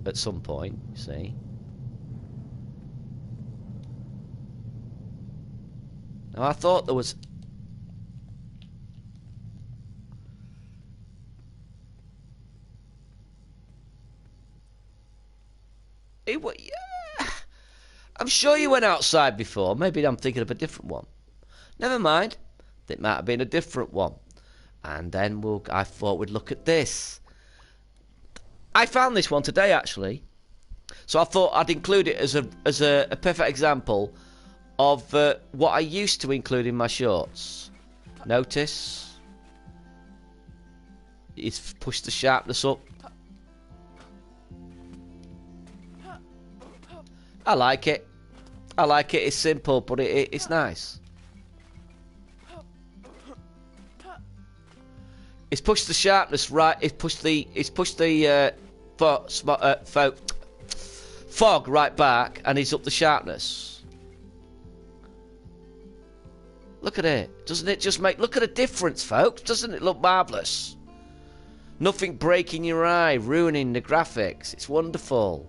[SPEAKER 1] at some point, you see. Now I thought there was... Yeah. I'm sure you went outside before. Maybe I'm thinking of a different one. Never mind. It might have been a different one. And then I thought we'd look at this. I found this one today, actually. So I thought I'd include it as a perfect example of what I used to include in my shorts. Notice. It's pushed the sharpness up. I like it. I like it. It's simple, but it's nice. It's pushed the sharpness right. It's pushed the fog right back, and it's up the sharpness. Look at it. Doesn't it just make... Look at the difference, folks. Doesn't it look marvellous? Nothing breaking your eye, ruining the graphics. It's wonderful.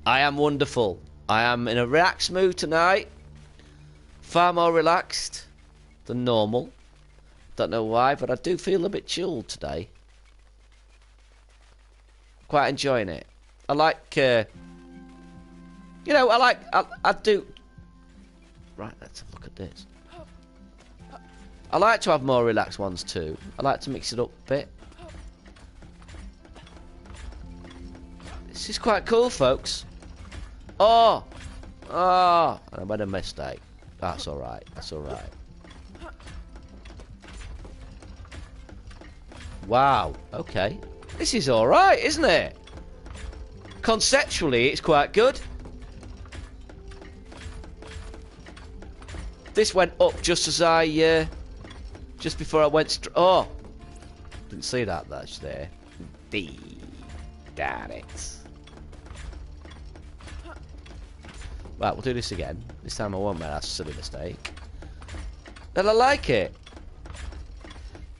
[SPEAKER 1] I am wonderful. I am in a relaxed mood tonight. Far more relaxed than normal. Don't know why, but I do feel a bit chilled today. Quite enjoying it. I like... you know, I do... Right, let's have a look at this. I like to have more relaxed ones too. I like to mix it up a bit. This is quite cool, folks. Oh! Oh! I made a mistake. That's alright. That's alright. Wow. Okay. This is alright, isn't it? Conceptually, it's quite good. This went up just as I... just before I went... Oh! Didn't see that. That's there. Damn it. Right, we'll do this again. This time I won't make that silly mistake. And I like it.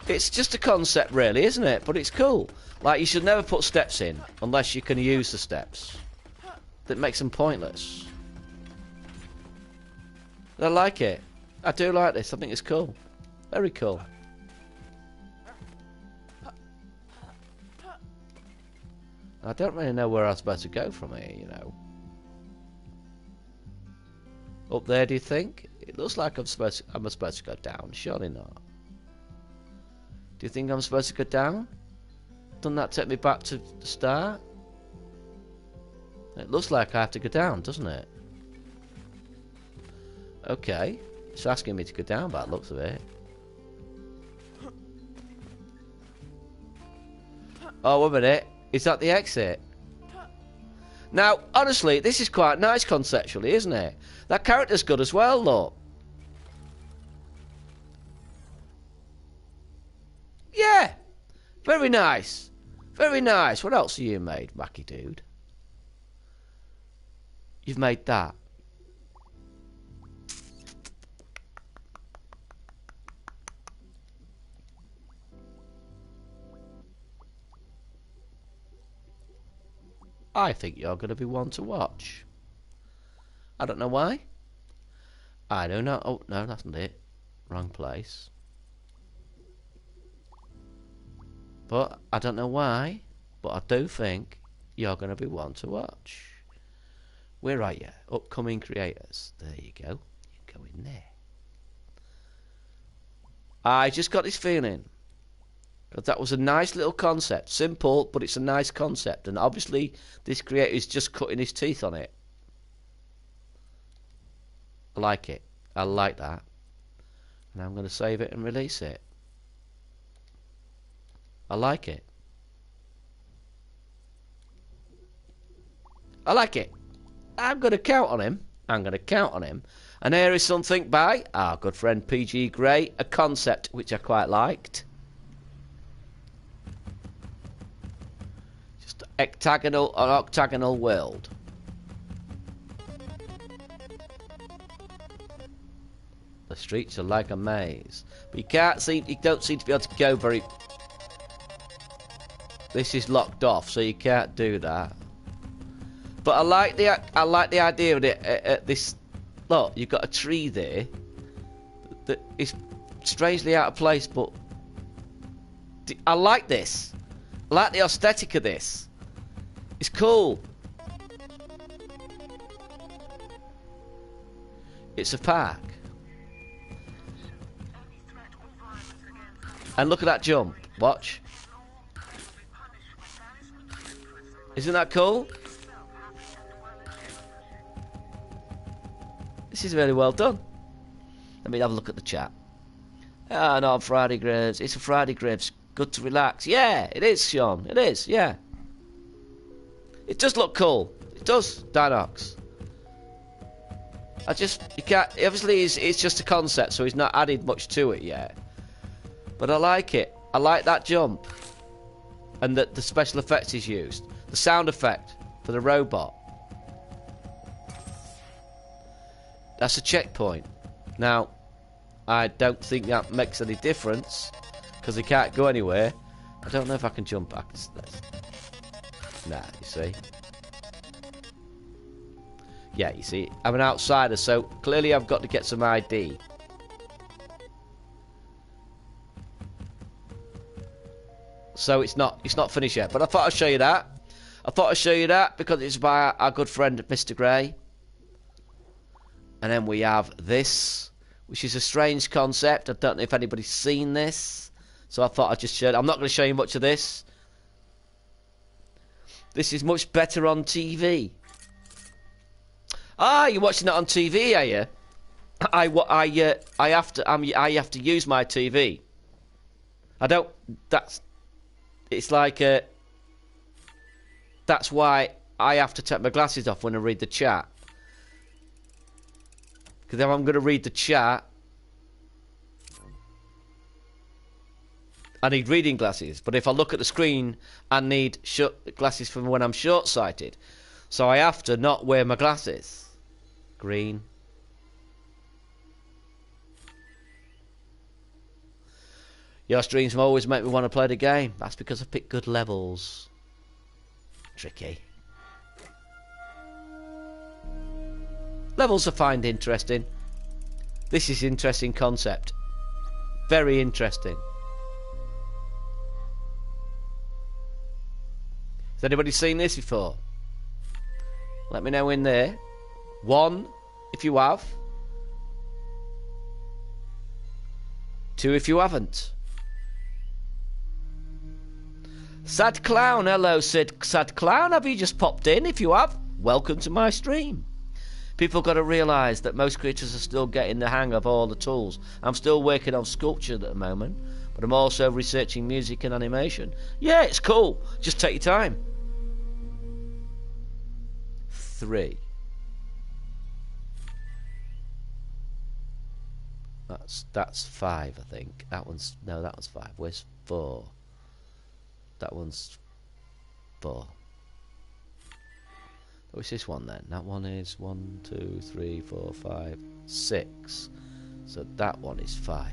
[SPEAKER 1] It's just a concept, really, isn't it? But it's cool. Like, you should never put steps in unless you can use the steps. That makes them pointless. And I like it. I do like this. I think it's cool. Very cool. I don't really know where I'm supposed to go from here, you know. Up there, do you think? It looks like I'm supposed to go down. Surely not. Do you think I'm supposed to go down? Doesn't that take me back to the start? It looks like I have to go down, doesn't it? Okay. It's asking me to go down by the looks of it. Oh, wait a minute. Is that the exit? Now, honestly, this is quite nice conceptually, isn't it? That character's good as well, look. Yeah. Very nice. Very nice. What else have you made, Mackie Dude? You've made that. I think you're going to be one to watch. I don't know why. I don't know. Oh, no, that's not it. Wrong place. But I don't know why. But I do think you're going to be one to watch. Where are you? Upcoming creators. There you go. You go in there. I just got this feeling. Because that was a nice little concept. Simple, but it's a nice concept. And obviously, this creator is just cutting his teeth on it. I like it. I like that. And I'm going to save it and release it. I like it. I like it. I'm going to count on him. I'm going to count on him. And here is something by our good friend PG Gray. A concept which I quite liked. Just an octagonal world. The streets are like a maze. But you don't seem to be able to go very... This is locked off, so you can't do that. But I like the idea of it. This, look, you've got a tree there that is strangely out of place, but I like this. I like the aesthetic of this. It's cool. It's a park. And look at that jump. Watch. Isn't that cool? This is really well done. Let me have a look at the chat. Ah, no, Friday Graves. It's a Friday Graves. Good to relax. Yeah, it is, Sean. It is, yeah. It does look cool. It does, Dinox. You can't, obviously it's just a concept, so he's not added much to it yet. But I like it. I like that jump. And that the special effects he's used. The sound effect for the robot. That's a checkpoint. Now, I don't think that makes any difference because he can't go anywhere. I don't know if I can jump back. Nah, you see. Yeah, you see, I'm an outsider, so clearly I've got to get some ID. So it's not finished yet. But I thought I'd show you that. I thought I'd show you that because it's by our good friend Mr. Gray. And then we have this, which is a strange concept. I don't know if anybody's seen this. So I thought I'd just show it. I'm not going to show you much of this. This is much better on TV. Ah, you're watching it on TV, are you? I have to use my TV. It's like that's why I have to take my glasses off when I read the chat. Because if I'm going to read the chat, I need reading glasses. But if I look at the screen, I need glasses for when I'm short-sighted. So I have to not wear my glasses. Green. Your streams always make me want to play the game. That's because I pick good levels. Tricky. Levels I find interesting. This is interesting concept. Very interesting. Has anybody seen this before? Let me know in there. 1, if you have. 2, if you haven't. Sad Clown, hello, Sad Clown. Have you just popped in? If you have, welcome to my stream. People got to realise that most creators are still getting the hang of all the tools. I'm still working on sculpture at the moment, but I'm also researching music and animation. Yeah, it's cool. Just take your time. 3. That's 5, I think. That one's 5. Where's 4? That one's 4. What's this one then? That one is 1, 2, 3, 4, 5, 6. So that one is 5.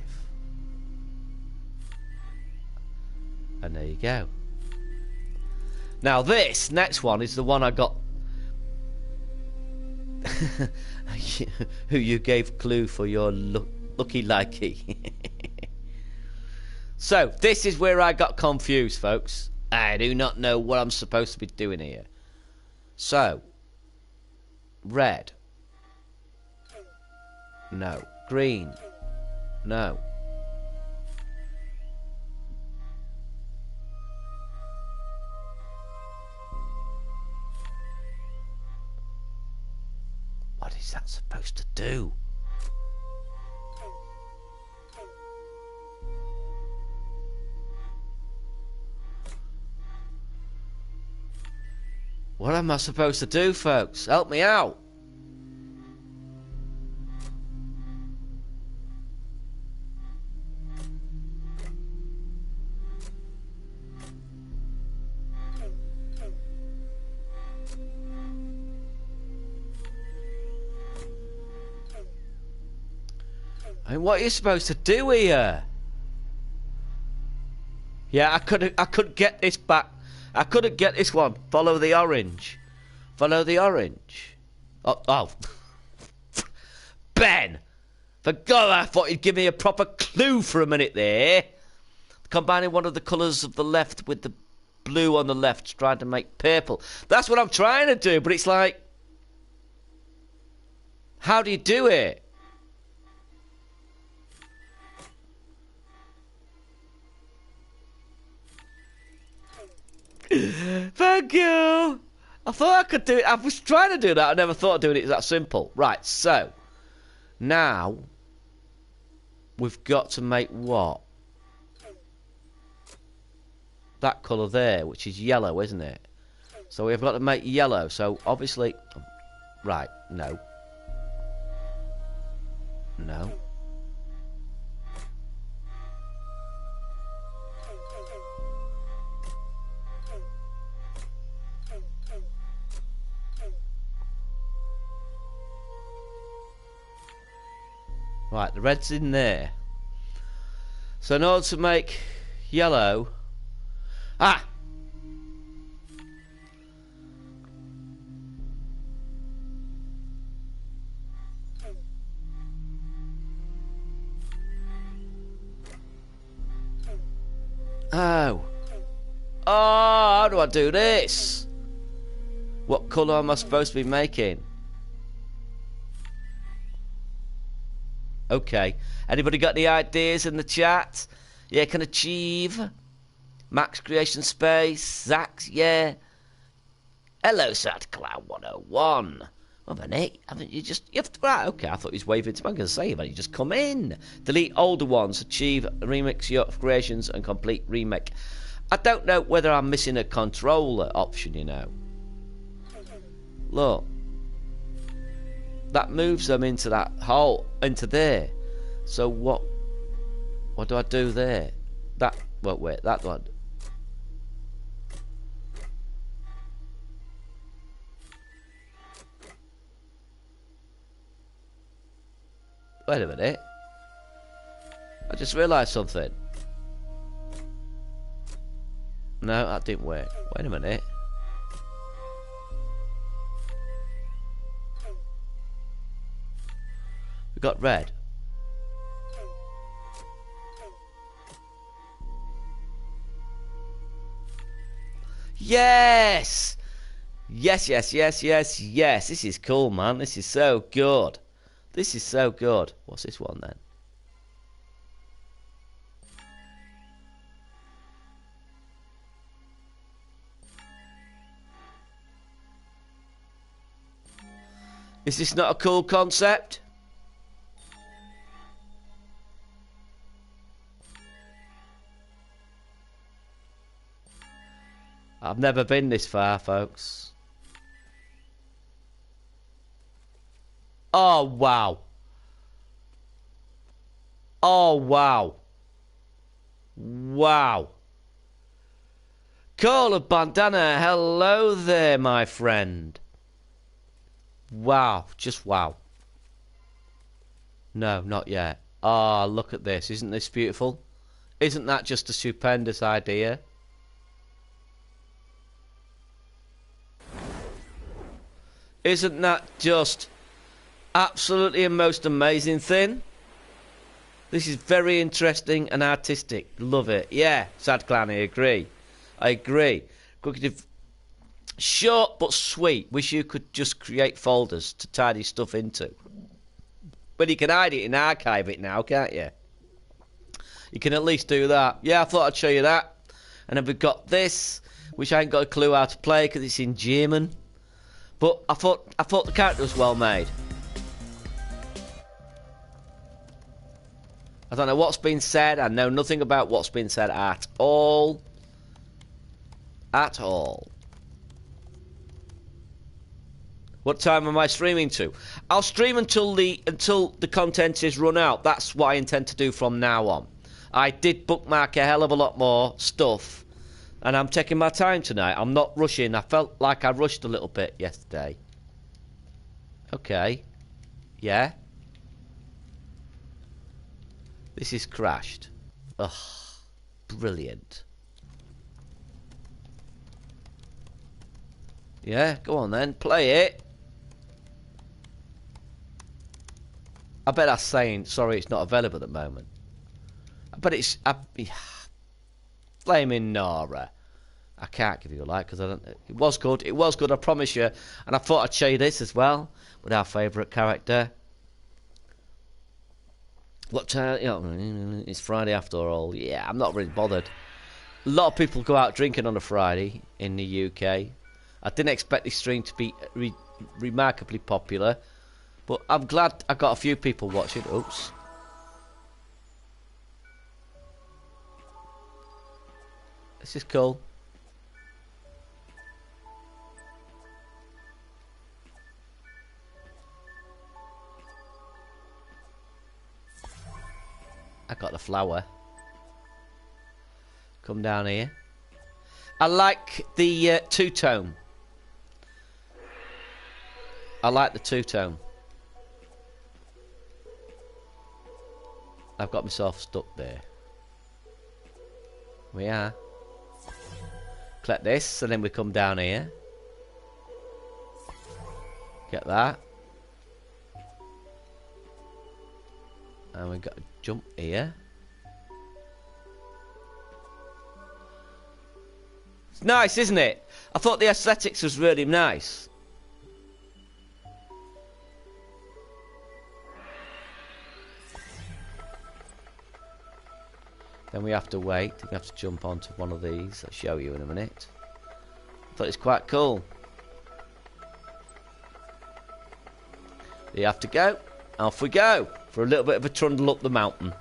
[SPEAKER 1] And there you go. Now this next one is the one I got. Who you gave clue for your lucky likey. So this is where I got confused, folks. I do not know what I'm supposed to be doing here. So red. No. Green. No. What is that supposed to do? What am I supposed to do, folks? Help me out. I mean, what are you supposed to do here? Yeah, I could get this back. I couldn't get this one. Follow the orange. Follow the orange. Oh. Ben! For God, I thought you'd give me a proper clue for a minute there. Combining one of the colours of the left with the blue on the left, trying to make purple. That's what I'm trying to do, but it's like... How do you do it? Thank you. I thought I could do it. I was trying to do that. I never thought of doing it that simple. Right, so now we've got to make what? That colour there, which is yellow, isn't it? So we've got to make yellow. So obviously, right, no. No. Right, the red's in there. So in order to make yellow... Ah! Oh. Oh, how do I do this? What colour am I supposed to be making? Okay. Anybody got any ideas in the chat? Yeah, can achieve. Max Creation Space. Zax, yeah. Hello, SatCloud 101. Well, then, haven't you just... You have to, right, okay, I thought you was waving to me. I'm going to say, but you just come in. Delete older ones. Achieve, remix your creations, and complete remake. I don't know whether I'm missing a controller option, you know. Look. That moves them into that hole, into there. So what do I do there? That, well, wait, that one. Wait a minute. I just realised something. No, that didn't work. Wait a minute. We got red. Yes! Yes, yes, yes, yes, yes. This is cool, man. This is so good. This is so good. What's this one, then? Is this not a cool concept? I've never been this far, folks. Oh, wow. Oh, wow. Wow. Call of Bandana, hello there, my friend. Wow, just wow. No, not yet. Ah, look at this. Isn't this beautiful? Isn't that just a stupendous idea? Isn't that just absolutely a most amazing thing? This is very interesting and artistic. Love it. Yeah, Sad Clan, I agree. I agree. Short but sweet. Wish you could just create folders to tidy stuff into. But you can hide it and archive it now, can't you? You can at least do that. Yeah, I thought I'd show you that. And then we've got this, which I ain't got a clue how to play because it's in German. But I thought the character was well made. I don't know what's been said. I know nothing about what's been said at all. At all. What time am I streaming to? I'll stream until the content is run out. That's what I intend to do from now on. I did bookmark a hell of a lot more stuff, and I'm taking my time tonight. I'm not rushing. I felt like I rushed a little bit yesterday. Okay. Yeah. This is crashed. Ugh. Brilliant. Yeah, go on then. Play it. I bet that's saying, sorry, it's not available at the moment. I bet it's... Flaming Nora. I can't give you a like because I don't... It was good. It was good, I promise you. And I thought I'd show you this as well with our favourite character. What time? You know, it's Friday after all. Yeah, I'm not really bothered. A lot of people go out drinking on a Friday in the UK. I didn't expect this stream to be remarkably popular, but I'm glad I got a few people watching. Oops. This is cool. I got the flower. Come down here. I like the two-tone. I like the two-tone. I've got myself stuck there. We are. Collect this, and then we come down here. Get that. And we've got to jump here. It's nice, isn't it? I thought the aesthetics was really nice. Then we have to wait. We have to jump onto one of these. I'll show you in a minute. I thought it's quite cool. There you have to go. Off we go for a little bit of a trundle up the mountain.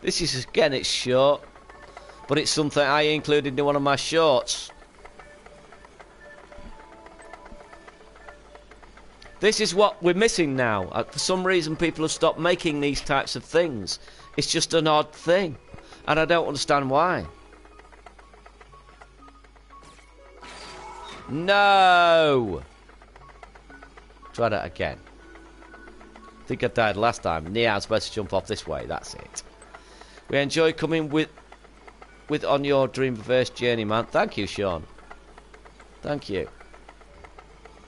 [SPEAKER 1] This is, again, it's short, but it's something I included in one of my shorts. This is what we're missing now. For some reason, people have stopped making these types of things. It's just an odd thing, and I don't understand why. No! Try that again. I think I died last time. Yeah, I'm supposed to jump off this way. That's it. We enjoy coming with on your Dreamverse journey, man. Thank you, Sean. Thank you.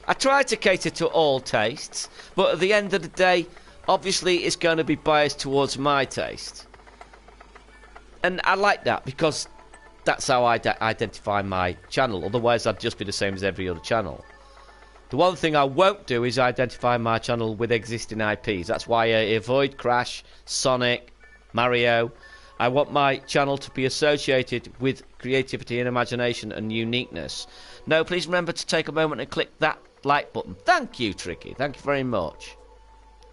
[SPEAKER 1] I try to cater to all tastes, but at the end of the day, obviously it's going to be biased towards my taste. And I like that because that's how I identify my channel. Otherwise, I'd just be the same as every other channel. The one thing I won't do is identify my channel with existing IPs. That's why I avoid Crash, Sonic, Mario. I want my channel to be associated with creativity and imagination and uniqueness. No, please remember to take a moment and click that like button. Thank you, Tricky. Thank you very much.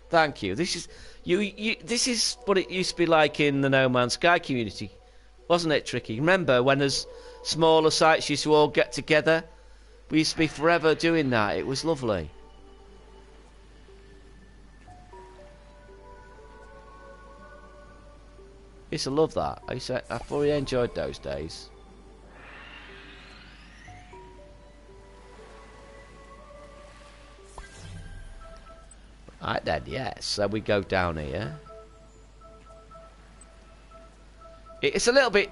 [SPEAKER 1] Thank you. This is this is what it used to be like in the No Man's Sky community, wasn't it, Tricky? Remember when as smaller sites used to all get together? We used to be forever doing that. It was lovely. I used to love that. I thoroughly enjoyed those days. Right then, yes. So we go down here. It's a little bit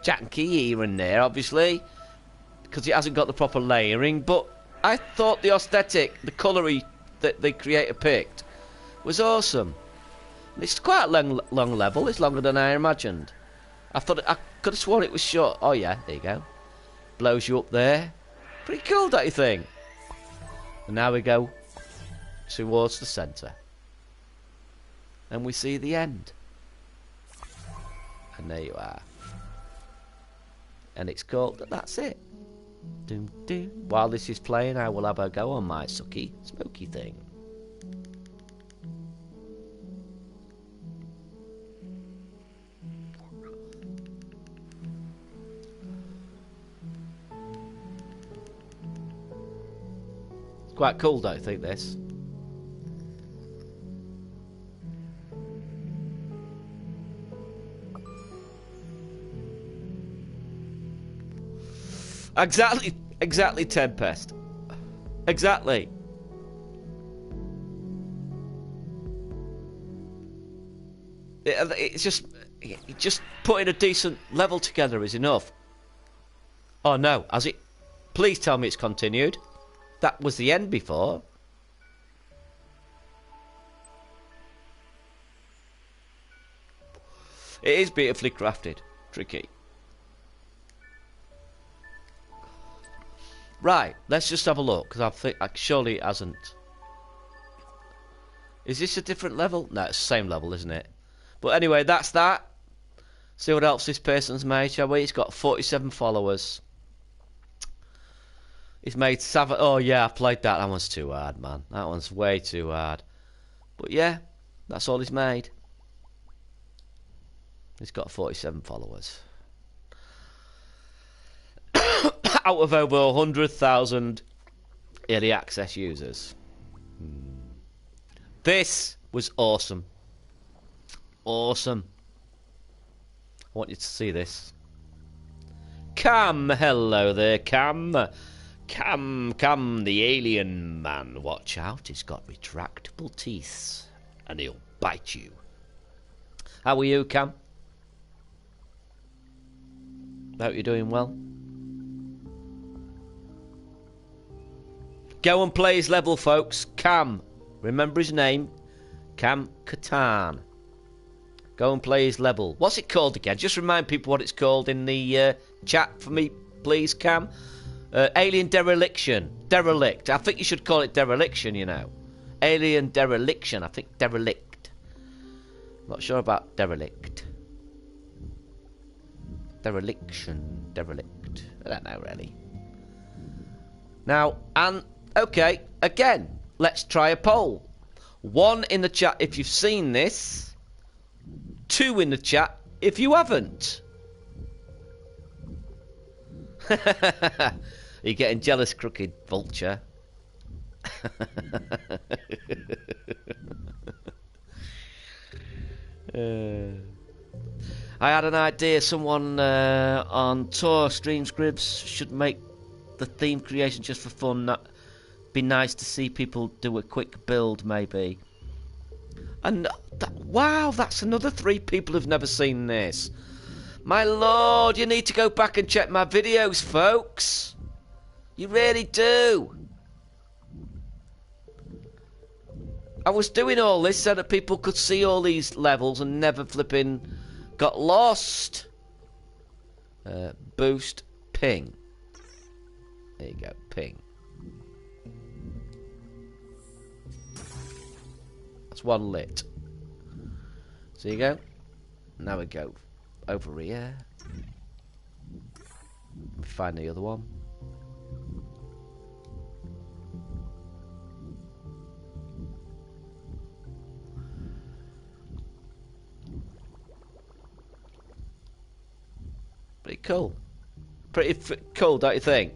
[SPEAKER 1] janky here and there, obviously, because it hasn't got the proper layering, but I thought the aesthetic, the colour that the creator picked, was awesome. It's quite a long level. It's longer than I imagined. I could have sworn it was short. Oh yeah, there you go. Blows you up there. Pretty cool, don't you think? And now we go towards the centre. And we see the end. And there you are. And it's called, that's it. Doom, doom. While this is playing, I will have a go on my sucky, smoky thing. It's quite cool, don't you think, this? Exactly, Tempest. Exactly. It's just putting a decent level together is enough. Oh no, has it? Please tell me it's continued. That was the end before. It is beautifully crafted. Tricky. Right, let's just have a look, because I think surely it hasn't. Is this a different level? No, it's the same level, isn't it? But anyway, that's that. See what else this person's made, shall we? He's got 47 followers. He's made Savage. Oh yeah, I played that. That one's too hard, man. That one's way too hard. But yeah, that's all he's made. He's got 47 followers. Out of over 100,000 early access users. This was awesome. Awesome. I want you to see this. Cam, hello there, Cam. Cam, the alien man. Watch out, he's got retractable teeth. And he'll bite you. How are you, Cam? Hope you're doing well. Go and play his level, folks. Cam. Remember his name? Cam Katan. Go and play his level. What's it called again? Just remind people what it's called in the chat for me, please, Cam. Alien Dereliction. Derelict. I think you should call it Dereliction, you know. Alien Dereliction. I think Derelict. Not sure about Derelict. Dereliction. Derelict. I don't know, really. Now, and... okay, again, let's try a poll. 1 in the chat if you've seen this. 2 in the chat if you haven't. You're getting jealous, crooked vulture. I had an idea. Someone on tour, Streams Gribbs, should make the theme creation just for fun. That be nice to see people do a quick build, maybe. And wow, that's another 3 people who've never seen this. My lord, you need to go back and check my videos, folks. You really do. I was doing all this so that people could see all these levels and never flipping got lost. Boost ping. There you go, ping. That's 1 lit. So you go. Now we go over here. Find the other one. Pretty cool. Pretty cool, don't you think?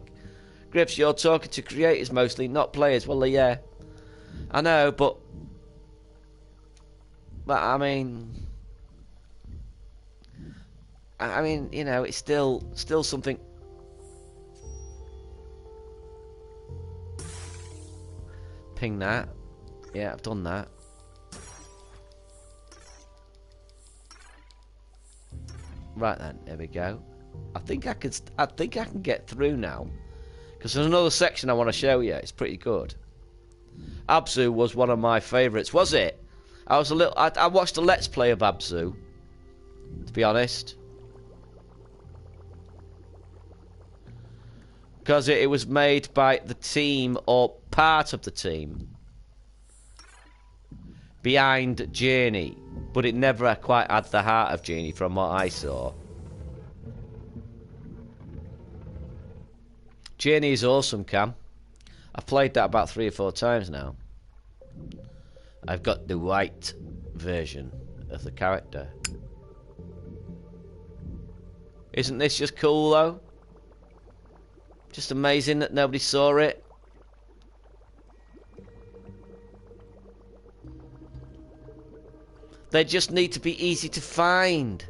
[SPEAKER 1] Griffs, you're talking to creators mostly, not players. Well, yeah. I know, but I mean, you know, it's still something. Ping that. Yeah, I've done that. Right then, there we go. I think I can get through now. Because there's another section I want to show you. It's pretty good. Abzu was one of my favourites, was it? I watched a Let's Play of Abzu, to be honest. Because it was made by the team, or part of the team, behind Journey. But it never quite had the heart of Journey from what I saw. Journey is awesome, Cam. I've played that about 3 or 4 times now. I've got the white version of the character. Isn't this just cool, though? Just amazing that nobody saw it. They just need to be easy to find.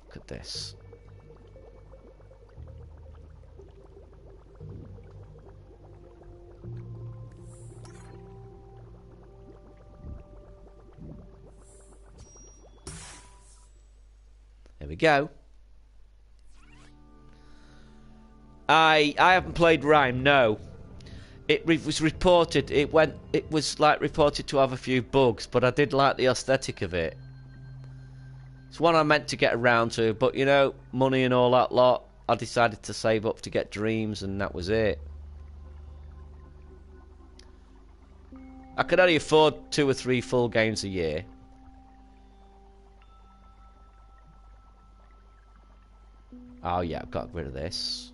[SPEAKER 1] Look at this. There we go. I haven't played Rhyme, no. It was reported, it was like reported to have a few bugs, but I did like the aesthetic of it. It's one I meant to get around to, but you know, money and all that lot, I decided to save up to get Dreams, and that was it. I could only afford 2 or 3 full games a year. Oh yeah, I've got rid of this.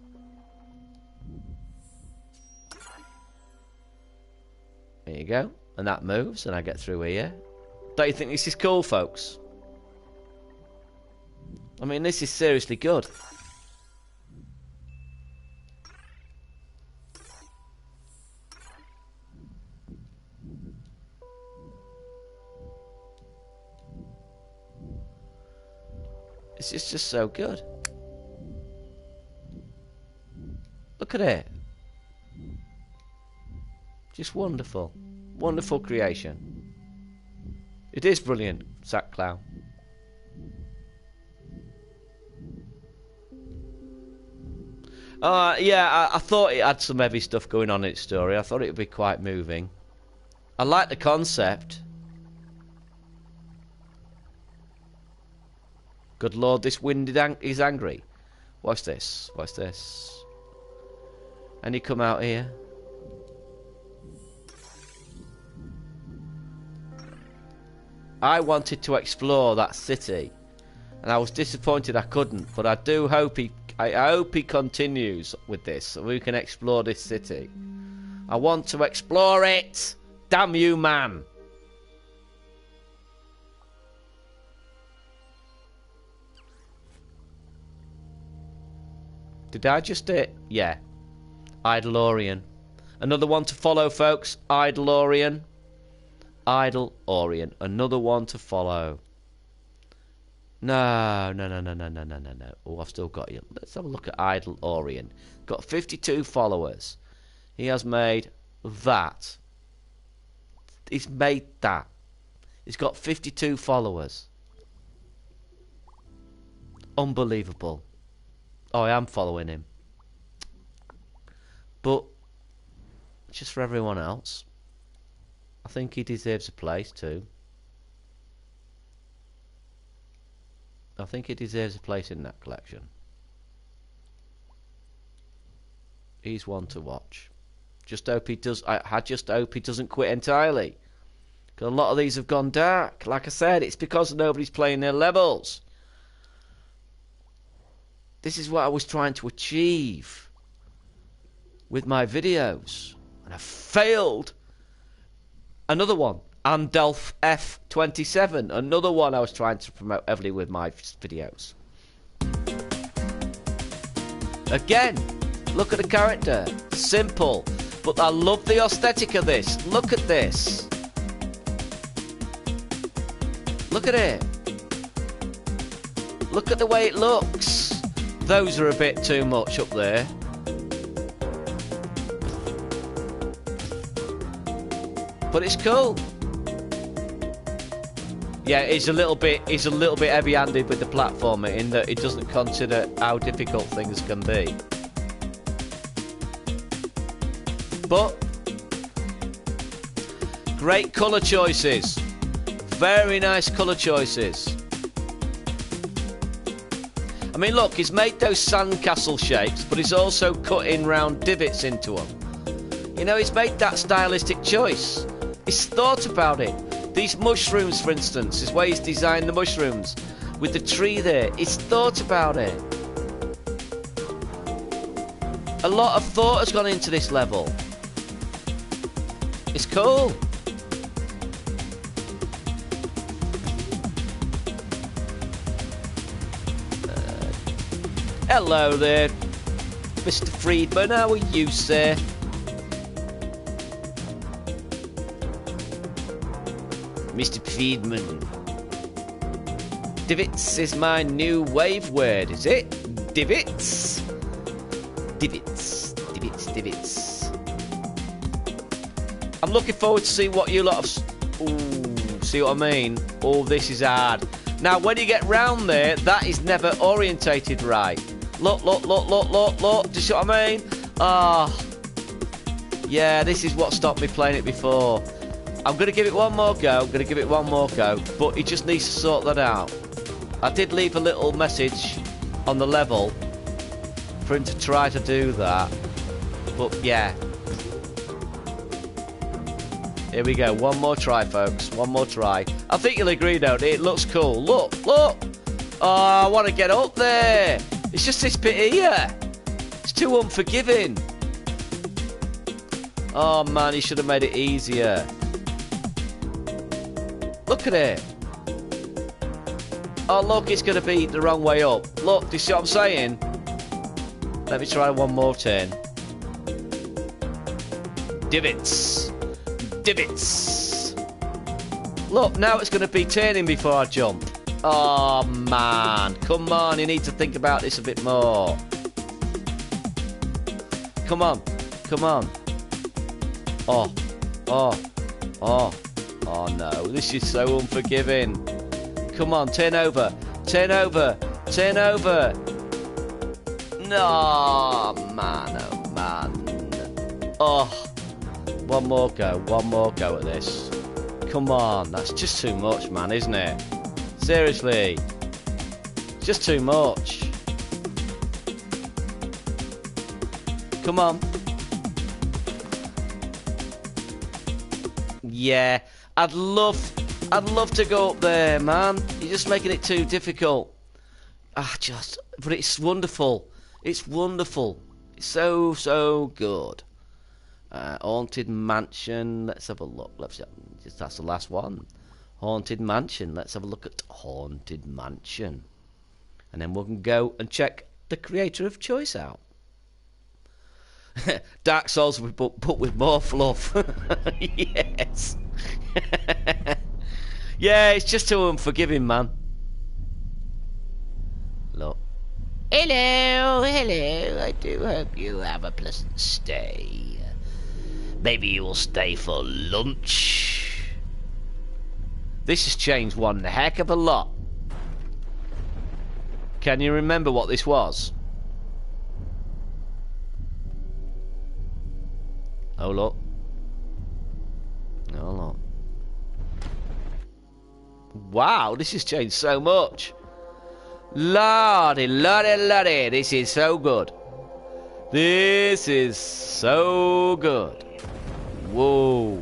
[SPEAKER 1] There you go. And that moves, and I get through here. Don't you think this is cool, folks? I mean, this is seriously good. It's just so good. Look at it. Just wonderful. Wonderful creation. It is brilliant, Sack Clown. Yeah, I thought it had some heavy stuff going on in its story. I thought it would be quite moving. I like the concept. Good lord, this wind is angry. Watch this. Watch this. And you come out here. I wanted to explore that city, and I was disappointed I couldn't. But I do hope I hope he continues with this, so we can explore this city. I want to explore it. Damn you, man! Did I just it? Yeah. Idolorian. Another one to follow, folks. Idolorian. Idolorian. Another one to follow. No. Oh, I've still got you. Let's have a look at Idolorian. Got 52 followers. He has made that. He's made that. He's got 52 followers. Unbelievable. Oh, I am following him. But just for everyone else, I think he deserves a place too. I think he deserves a place in that collection. He's one to watch. Just hope he does. I just hope he doesn't quit entirely. Because a lot of these have gone dark. Like I said, it's because nobody's playing their levels. This is what I was trying to achieve with my videos, and I failed. Another one, Andelf F27, another one I was trying to promote heavily with my videos. Again, look at the character, simple, but I love the aesthetic of this. Look at this. Look at it. Look at the way it looks. Those are a bit too much up there. But it's cool. Yeah, it's a little bit heavy-handed with the platformer in that it doesn't consider how difficult things can be. But great colour choices. Very nice colour choices. I mean, look, he's made those sandcastle shapes, but he's also cut in round divots into them. You know, he's made that stylistic choice. He's thought about it. These mushrooms, for instance, is where he's designed the mushrooms. With the tree there, he's thought about it. A lot of thought has gone into this level. It's cool. Hello there, Mr. Friedman. How are you, sir? Mr. Friedman. Divots is my new wave word, is it? Divots? Divots. Divots. Divots. I'm looking forward to see what you lot have... Ooh, see what I mean? Oh, this is hard. Now, when you get round there, that is never orientated right. Look, look, look, look, look, look. Do you see what I mean? Ah. Yeah, this is what stopped me playing it before. I'm going to give it one more go. But he just needs to sort that out. I did leave a little message on the level for him to try to do that. But, yeah. Here we go. One more try, folks. One more try. I think you'll agree, don't you? It looks cool. Look, look. Oh, I want to get up there. It's just this bit here. It's too unforgiving. Oh, man, he should have made it easier. Look at it. Oh, look, it's going to be the wrong way up. Look, do you see what I'm saying? Let me try one more turn. Divots. Divots. Look, now it's going to be turning before I jump. Oh, man. Come on, you need to think about this a bit more. Come on. Come on. Oh. Oh. Oh. Oh, no. This is so unforgiving. Come on, turn over. Turn over. Turn over. No, man. Oh, man. Oh. One more go. One more go at this. Come on. That's just too much, man, isn't it? Seriously. Just too much. Come on. Yeah. I'd love to go up there, man. You're just making it too difficult. But it's wonderful. It's wonderful. It's so good. Haunted Mansion. Let's have a look. That's the last one. Haunted Mansion. Let's have a look at Haunted Mansion. And then we can go and check the creator of choice out. Dark Souls, but with more fluff. Yes. Yeah, it's just too unforgiving, man. Look. Hello. I do hope you have a pleasant stay. Maybe you will stay for lunch. This has changed one heck of a lot. Can you remember what this was? Oh, look. Oh, look. Wow, this has changed so much. Lordy, this is so good. This is so good. Whoa.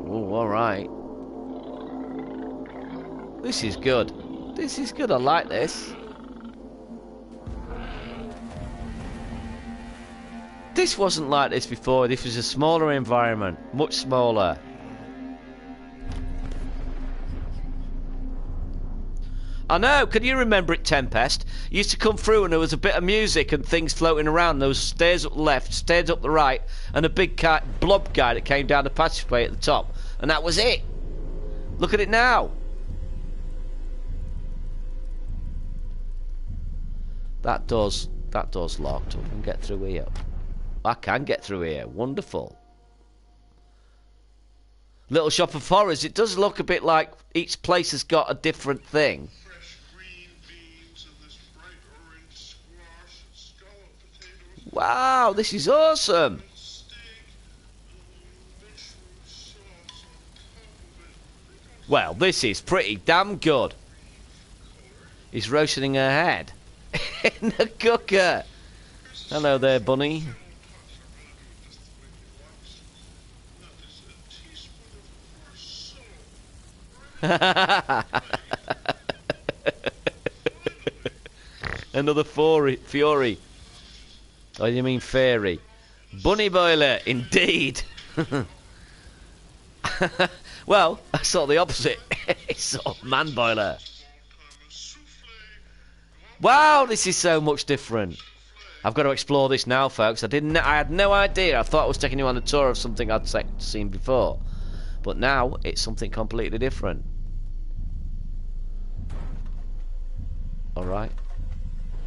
[SPEAKER 1] Whoa, alright. This is good. This is good, I like this. This wasn't like this before. This was a smaller environment. Much smaller. I know, can you remember it, Tempest? You used to come through and there was a bit of music and things floating around. There was stairs up the left, stairs up the right, and a big blob guy that came down the passageway at the top. And that was it. Look at it now. That door's locked. I can get through here. I can get through here. Wonderful. Little Shop of Horrors. It does look a bit like each place has got a different thing.
[SPEAKER 2] Fresh green beans and this bright orange squash and scalloped potatoes.
[SPEAKER 1] Wow, this is awesome.
[SPEAKER 2] Steak, mushroom sauce on top of it.
[SPEAKER 1] Well, this is pretty damn good. He's roasting her head in the cooker. Hello there, bunny. Another fury. Oh, you mean fairy? Bunny boiler, indeed. Well, that's sort of the opposite. It's sort of man boiler. Wow, this is so much different. I've got to explore this now, folks. I had no idea. I thought I was taking you on a tour of something I'd seen before. But now, it's something completely different. Alright.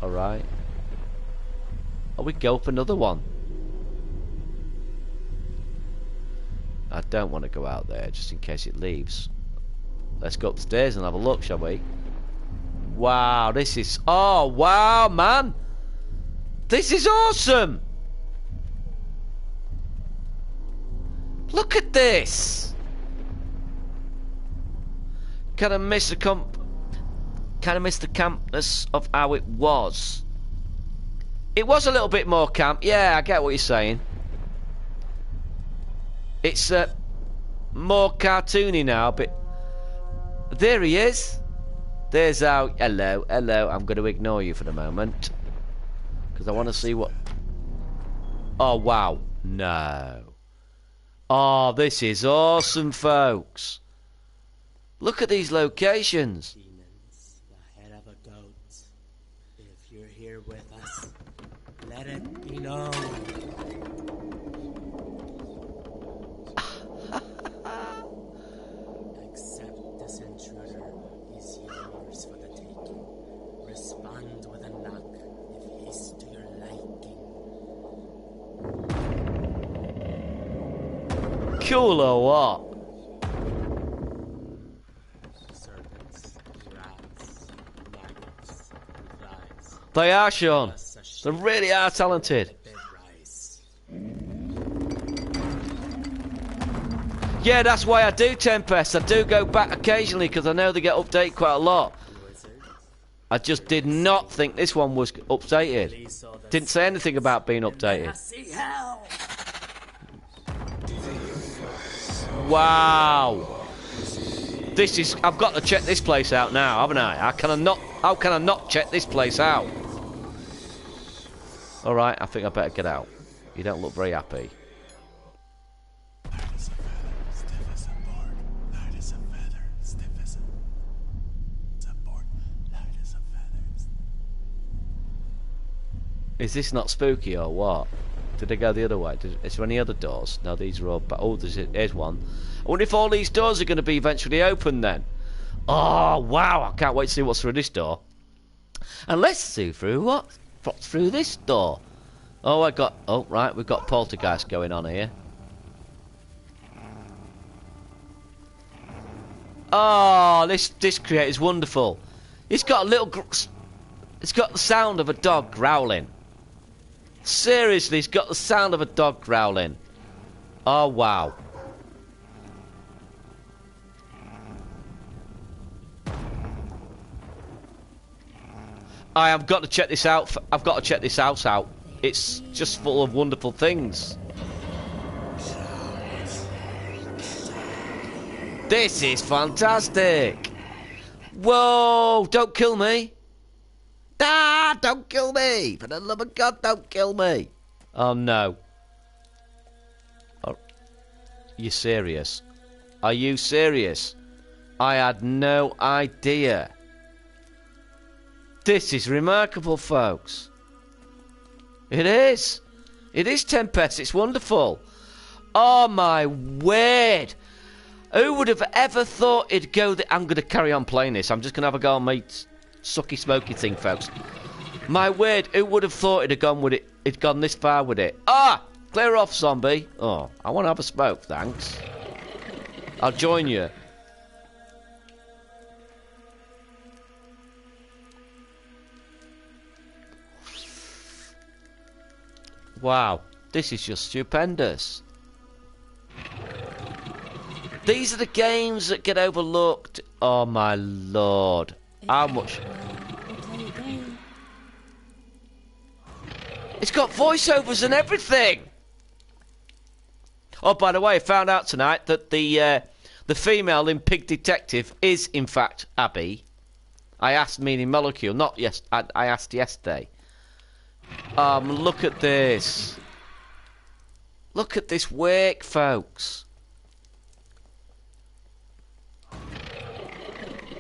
[SPEAKER 1] Alright. Oh, we go up another one. I don't want to go out there, just in case it leaves. Let's go upstairs and have a look, shall we? Wow, this is... Oh, wow, man! This is awesome! Look at this! Kind of miss the campness of how it was. It was a little bit more camp. Yeah, I get what you're saying. It's more cartoony now, but there he is. There's our hello. I'm going to ignore you for the moment because I want to see what. Oh wow, no. Oh, this is awesome, folks. Look at these locations.
[SPEAKER 3] Demons, the head of a goat. If you're here with us, let it be known. Accept this intruder. He's yours for the taking. Respond with a knock if he's to your liking.
[SPEAKER 1] Cool or what? They are, Sean. They really are talented. Yeah, that's why I do Tempest. I do go back occasionally because I know they get updated quite a lot. I just did not think this one was updated. Didn't say anything about being updated. Wow. This is... I've got to check this place out now, haven't I? How can I not check this place out? Alright, I think I better get out. You don't look very happy. Is this not spooky or what? Did they go the other way? Is there any other doors? No, these are all... Oh, there's one. I wonder if all these doors are going to be eventually open then. Oh, wow. I can't wait to see what's through this door. And let's see through what's through this door. Oh, oh, right. We've got poltergeist going on here. Oh, this creator's wonderful. It's got a little... It's got the sound of a dog growling. Seriously, it's got the sound of a dog growling. Oh, wow. I have got to check this out. I've got to check this house out. It's just full of wonderful things. This is fantastic. Whoa, don't kill me. Ah, don't kill me. For the love of God, don't kill me. Oh, no. Oh, you serious? Are you serious? I had no idea. This is remarkable, folks. It is. It is Tempest. It's wonderful. Oh, my word. Who would have ever thought it'd go... I'm going to carry on playing this. I'm just going to have a go on my sucky smoky thing, folks. My word, who would have thought it'd have gone with it? It'd gone this far with it. Ah! Clear off, zombie. Oh, I want to have a smoke, thanks. I'll join you. Wow, this is just stupendous. These are the games that get overlooked. Oh my lord. How much? It's got voiceovers and everything. Oh, by the way, I found out tonight that the female in Pig Detective is in fact Abby. I asked Meaning Molecule, not yes. I asked yesterday. Look at this. Look at this work, folks.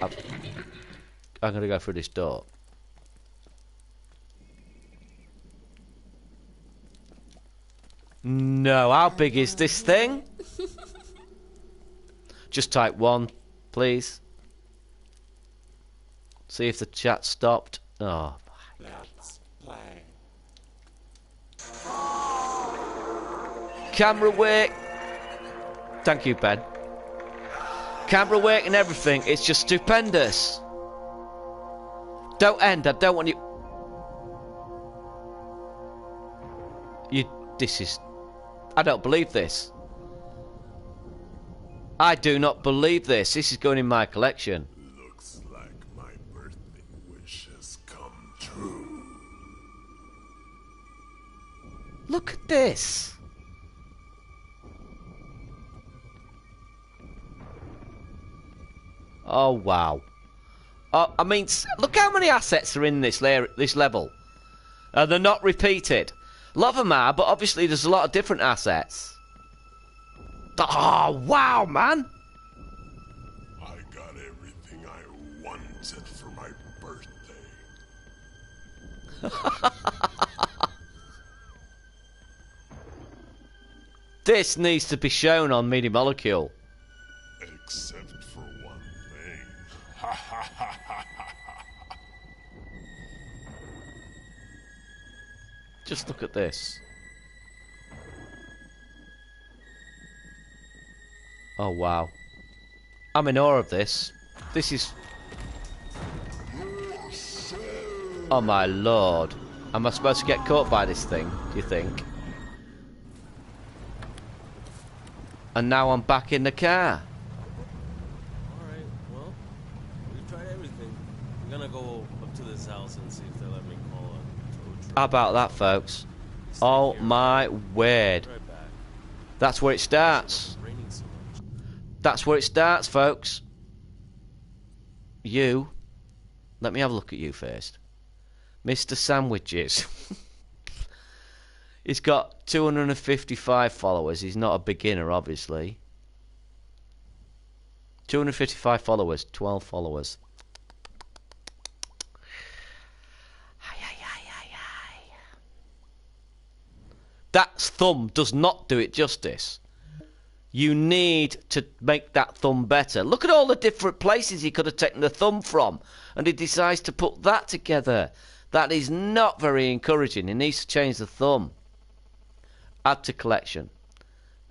[SPEAKER 1] I'm going to go through this door. No, how big is this thing? Just type 1, please. See if the chat stopped. Oh my god. Camera work. Thank you, Ben. Camera work and everything. It's just stupendous. Don't end. I don't want you. This is. I don't believe this. I do not believe this. This is going in my collection.
[SPEAKER 2] Looks like my birthday wish has come true.
[SPEAKER 1] Look at this. Oh wow. Oh, I mean, look how many assets are in this level. They're not repeated. A lot of them are, but obviously there's a lot of different assets. Oh, wow, man!
[SPEAKER 2] I got everything I wanted for my birthday.
[SPEAKER 1] This needs to be shown on Media Molecule.
[SPEAKER 2] Except for one thing.
[SPEAKER 1] Just look at this. Oh, wow. I'm in awe of this. This is... Oh, my lord. Am I supposed to get caught by this thing, do you think? And now I'm back in the car.
[SPEAKER 4] Alright, well, we've tried everything. I'm gonna go up to this house and see if they let me call a tow truck.
[SPEAKER 1] How about that, folks? Oh, my word.
[SPEAKER 4] Right back.
[SPEAKER 1] That's where it starts.
[SPEAKER 4] It's raining so much.
[SPEAKER 1] That's where it starts, folks. You. Let me have a look at you first. Mr. Sandwiches. He's got 255 followers. He's not a beginner, obviously. 255 followers. 12 followers. That thumb does not do it justice. You need to make that thumb better. Look at all the different places he could have taken the thumb from. And he decides to put that together. That is not very encouraging. He needs to change the thumb. Add to collection.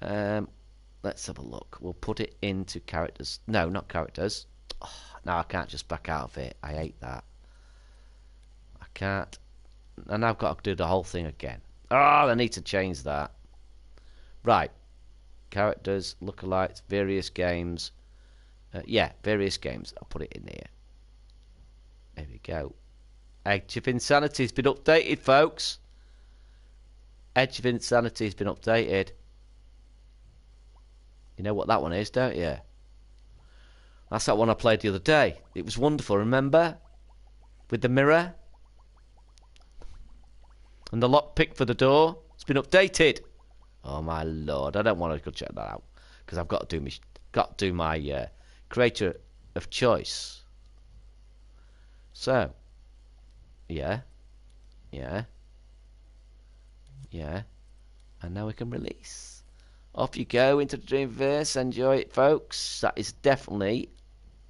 [SPEAKER 1] Let's have a look. We'll put it into characters. No, not characters. Oh, no, I can't just back out of it. I hate that. I can't. And I've got to do the whole thing again. Oh, I need to change that. Right. Characters, lookalikes, various games. Yeah, various games. I'll put it in here. There we go. Edge of Insanity has been updated, folks. Edge of Insanity has been updated. You know what that one is, don't you? That's that one I played the other day. It was wonderful, remember? With the mirror. And the lockpick for the door. It's been updated. Oh my lord, I don't want to go check that out. Because I've got to do my creator of choice. So. Yeah. Yeah. Yeah. And now we can release. Off you go into the Dreamverse. Enjoy it, folks. That is definitely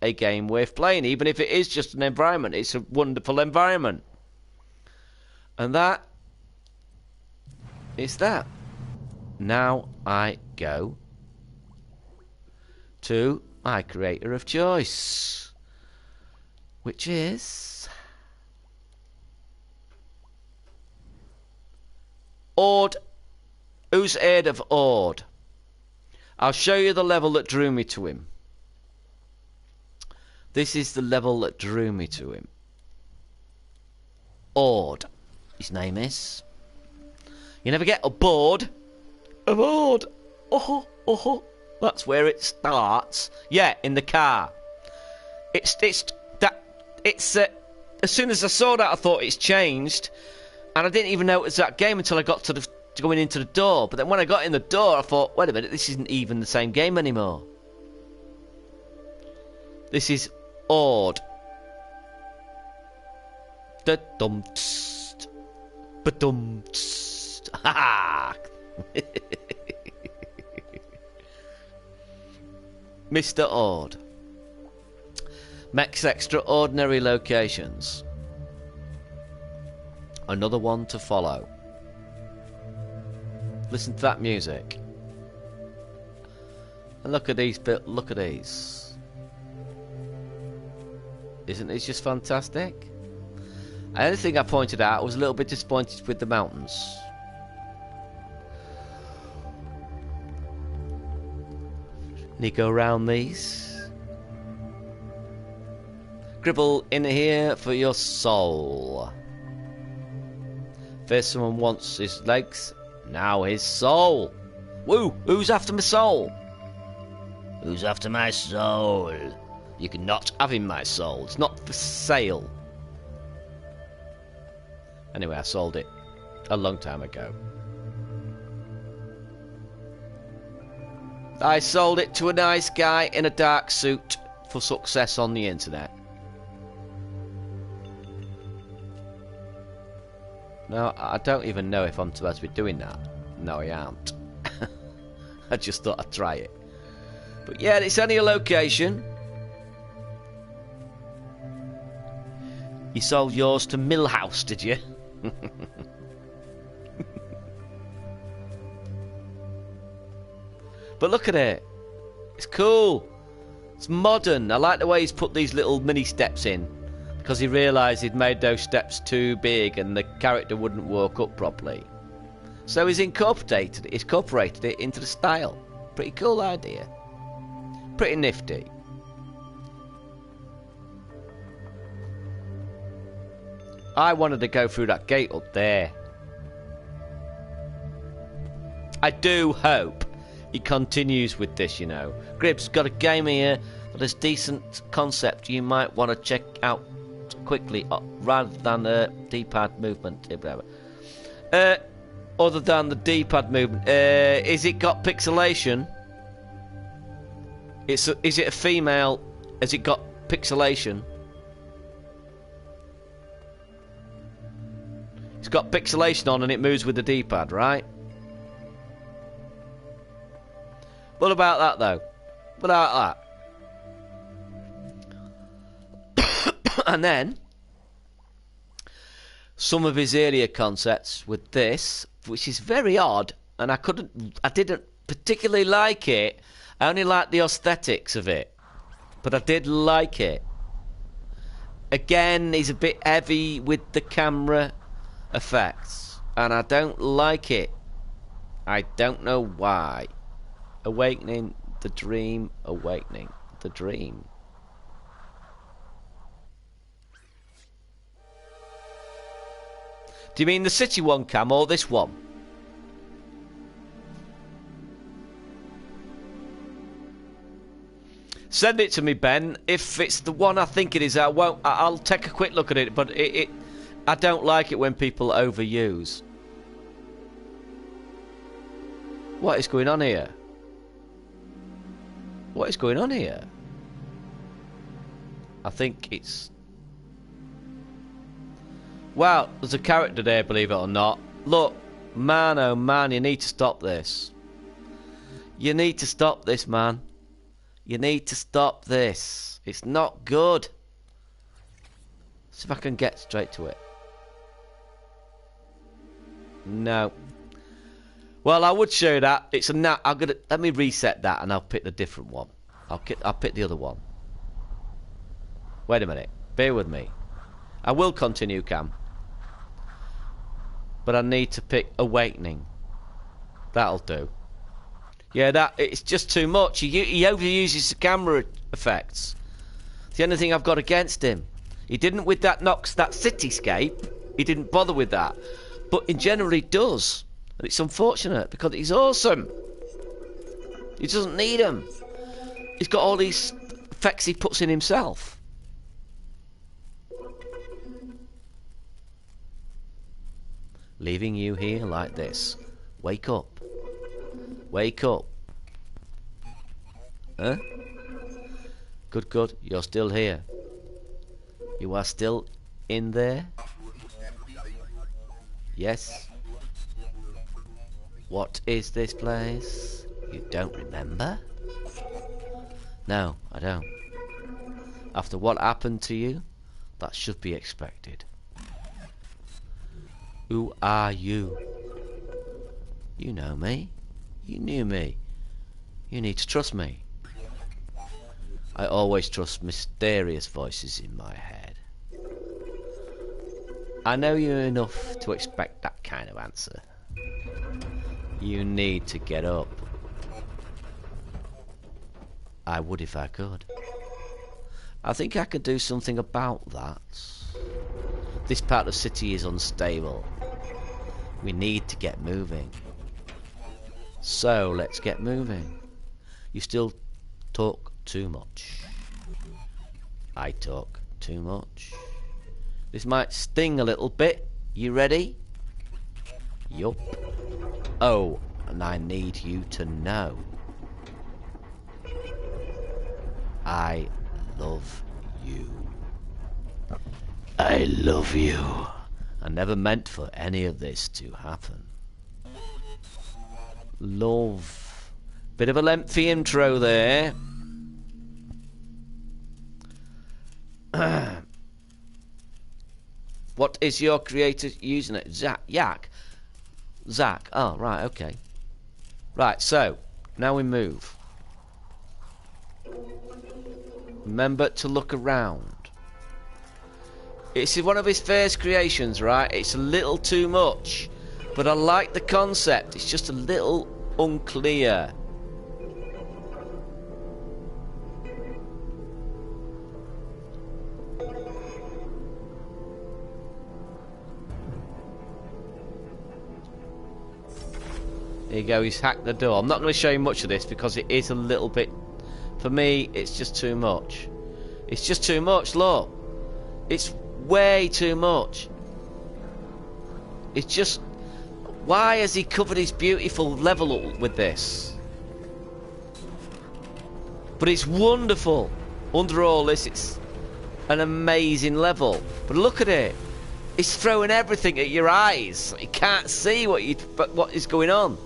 [SPEAKER 1] a game worth playing. Even if it is just an environment. It's a wonderful environment. And that is that. Now I go to my creator of choice, which is Ord. Who's heard of Ord? I'll show you the level that drew me to him. This is the level that drew me to him. Ord, his name is. You never get bored of Ord. Oh, oh, that's where it starts. Yeah, in the car. It's as soon as I saw that, I thought it's changed, and I didn't even know it was that game until I got to going into the door. But then when I got in the door, I thought, wait a minute, this isn't even the same game anymore. This is Ord. Da dum tst, ba dum tst. Ha ha. Mr. Ord makes extraordinary locations. Another one to follow. Listen to that music. And look at these. Look at these. Isn't this just fantastic? The only thing I pointed out, I was a little bit disappointed with the mountains. And you go around these. Gribble in here for your soul. First someone wants his legs, now his soul. Woo! Who's after my soul? Who's after my soul? You cannot have in my soul. It's not for sale. Anyway, I sold it a long time ago. I sold it to a nice guy in a dark suit for success on the internet. No, I don't even know if I'm supposed to be doing that. No, I aren't. I just thought I'd try it. But yeah, it's only a location. You sold yours to Millhouse, did you? But look at it. It's cool. It's modern. I like the way he's put these little mini steps in, because he realised he'd made those steps too big and the character wouldn't walk up properly. So he's incorporated it into the style. Pretty cool idea. Pretty nifty. I wanted to go through that gate up there. I do hope he continues with this, you know. Gribb's got a game here that has decent concept you might want to check out quickly, rather than D-pad movement. Other than the D-pad movement, is it got pixelation? Is it a female? Has it got pixelation? It's got pixelation on and it moves with the D-pad, right? What about that though? What about that? And then some of his earlier concepts with this, which is very odd, and I didn't particularly like it. I only liked the aesthetics of it, but I did like it. Again, he's a bit heavy with the camera effects, and I don't like it. I don't know why. Awakening the dream. Awakening the dream. Do you mean the city one, Cam, or this one? Send it to me, Ben. If it's the one I think it is, I'll take a quick look at it. But I don't like it when people overuse. What is going on here? What is going on here? I think it's... Wow, there's a character there, believe it or not. Look, man, oh man, you need to stop this. You need to stop this, man. You need to stop this. It's not good. See if I can get straight to it. No. Well, I would show that. It's a let me reset that and I'll pick the different one. I'll pick the other one. Wait a minute. Bear with me. I will continue, Cam. But I need to pick Awakening. That'll do. Yeah, it's just too much. He overuses the camera effects. It's the only thing I've got against him. He didn't with that cityscape. He didn't bother with that. But in general he does. And it's unfortunate because he's awesome. He doesn't need them. He's got all these effects he puts in himself. Leaving you here like this. Wake up. Wake up. Huh? Good, good. You're still here. You are still in there? Yes. What is this place? You don't remember? No, I don't. After what happened to you, that should be expected. Who are you? You know me. You knew me. You need to trust me. I always trust mysterious voices in my head. I know you enough to expect that kind of answer. You need to get up. I would if I could. I think I could do something about that. This part of the city is unstable. We need to get moving. So let's get moving. You still talk too much. I talk too much. This might sting a little bit. You ready? Yup. Oh, and I need you to know. I love you. I love you. I never meant for any of this to happen. Love. Bit of a lengthy intro there. What is your creator using it? Zach. Oh, right, okay. Right, so, now we move. Remember to look around. It's one of his first creations, right? It's a little too much. But I like the concept. It's just a little unclear. There you go, he's hacked the door. I'm not going to show you much of this because it is a little bit... For me, it's just too much. It's just too much, look. It's way too much. It's just... Why has he covered his beautiful level up with this? But it's wonderful. Under all this, it's an amazing level. But look at it. It's throwing everything at your eyes. You can't see what is going on.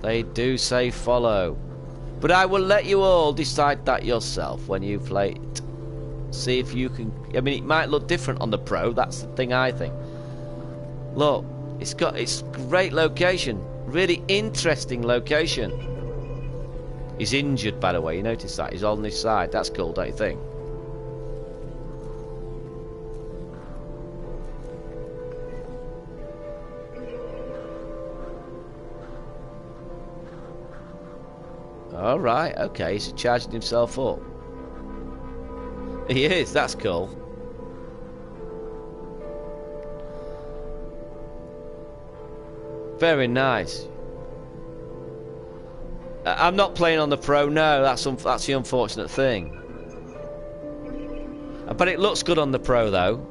[SPEAKER 1] They do say follow. But I will let you all decide that yourself when you play it. See if you can... I mean, it might look different on the Pro. That's the thing I think. Look, it's great location. Really interesting location. He's injured, by the way. You notice that? He's on his side. That's cool, don't you think? Alright, okay, he's charging himself up. He is, that's cool. Very nice. I'm not playing on the Pro, no, that's the unfortunate thing. But it looks good on the Pro, though.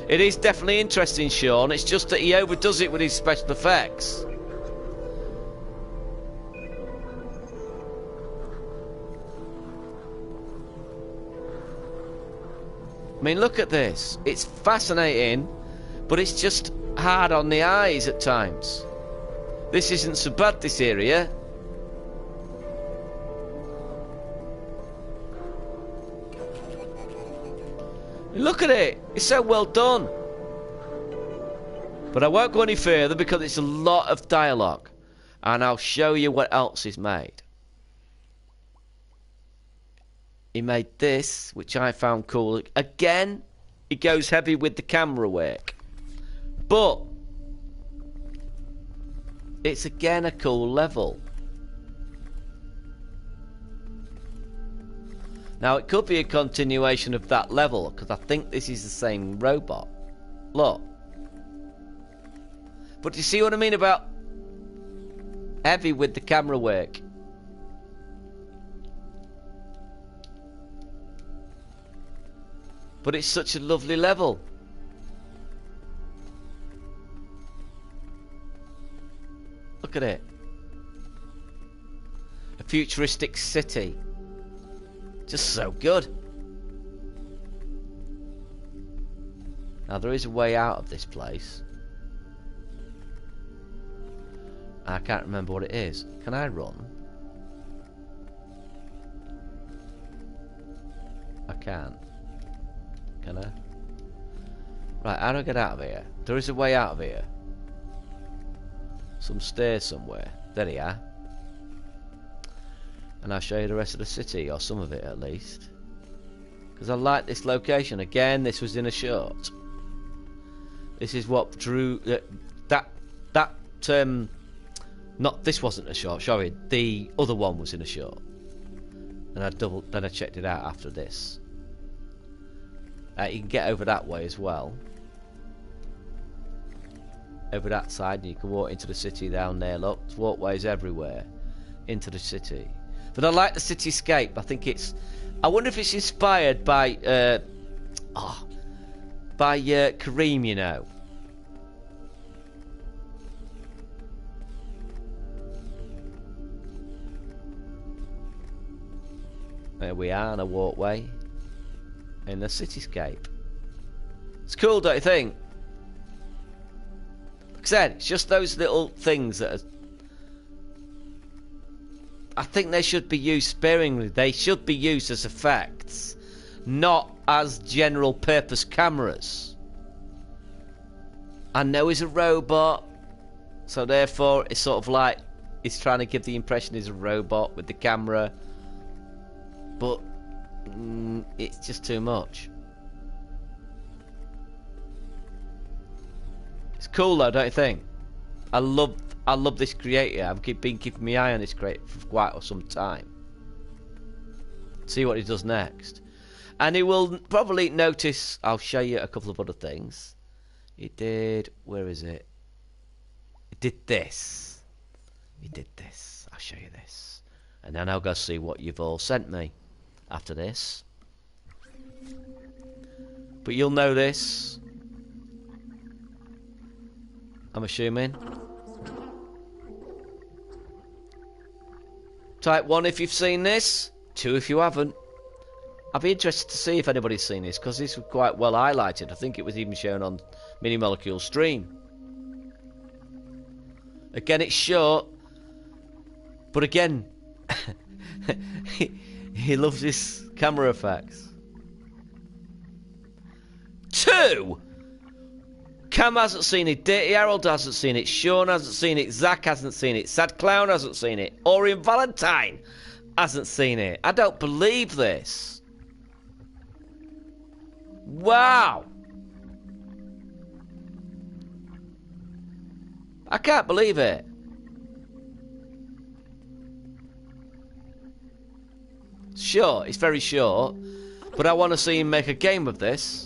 [SPEAKER 1] It is definitely interesting, Sean, it's just that he overdoes it with his special effects. I mean, look at this. It's fascinating, but it's just hard on the eyes at times. This isn't so bad, this area. Look at it. It's so well done. But I won't go any further because it's a lot of dialogue. And I'll show you what else he's made. He made this, which I found cool. Again, he goes heavy with the camera work. But it's again a cool level. Now, it could be a continuation of that level, because I think this is the same robot. Look. But do you see what I mean about heavy with the camera work? But it's such a lovely level. Look at it. A futuristic city. Just so good. Now there is a way out of this place. I can't remember what it is. Can I run? I can. Can I? Right, how do I get out of here? There is a way out of here. Some stairs somewhere. There they are. And I'll show you the rest of the city, or some of it at least. Because I like this location. Again, this was in a short. This is what drew... Not, this wasn't a short, sorry. The other one was in a short. And then I checked it out after this. You can get over that way as well. Over that side, and you can walk into the city down there. Look, there's walkways everywhere into the city. But I like the cityscape. I think it's... I wonder if it's inspired by... Kareem, you know. There we are on a walkway in the cityscape. It's cool, don't you think? Like I said, it's just those little things that are... I think they should be used sparingly. They should be used as effects, not as general purpose cameras. I know he's a robot, so therefore it's sort of like he's trying to give the impression he's a robot with the camera. But it's just too much. It's cool though, don't you think? I love this creator. I've been keeping my eye on this creator for quite some time. See what he does next. And he will probably notice... I'll show you a couple of other things. He did... Where is it? He did this. He did this. I'll show you this. And then I'll go see what you've all sent me after this. But you'll know this, I'm assuming. Type 1 if you've seen this, 2 if you haven't. I'd be interested to see if anybody's seen this, because this was quite well highlighted. I think it was even shown on Mini Molecule's stream. Again, it's short, but again, he loves his camera effects. 2! Cam hasn't seen it, Dirty Harold hasn't seen it, Sean hasn't seen it, Zach hasn't seen it, Sad Clown hasn't seen it, Orion Valentine hasn't seen it. I don't believe this. Wow! I can't believe it. Sure, it's very short, but I want to see him make a game of this.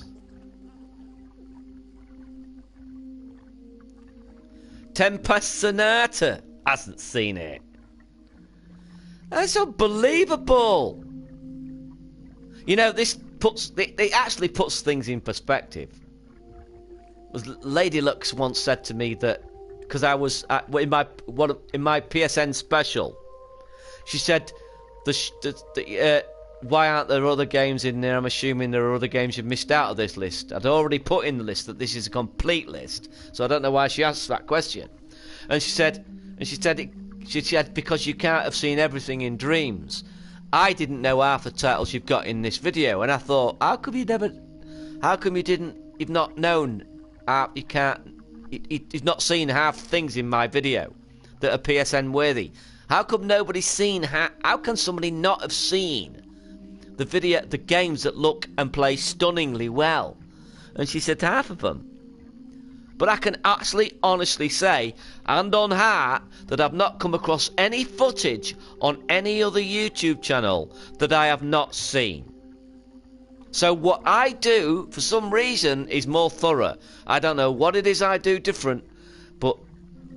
[SPEAKER 1] Tempest Sonata hasn't seen it. That's unbelievable. You know, this puts... It actually puts things in perspective. Lady Lux once said to me that... Because I was... in my PSN special, she said... why aren't there other games in there? I'm assuming there are other games you've missed out of this list. I'd already put in the list that this is a complete list, so I don't know why she asked that question. And she said because you can't have seen everything in Dreams. I didn't know half the titles you've got in this video, and I thought, you've not known? You he's not seen half things in my video that are PSN worthy. How come nobody's seen? How can somebody not have seen the games that look and play stunningly well? And she said half of them. But I can actually honestly say, hand on heart, that I've not come across any footage on any other YouTube channel that I have not seen. So what I do, for some reason, is more thorough. I don't know what it is I do different, but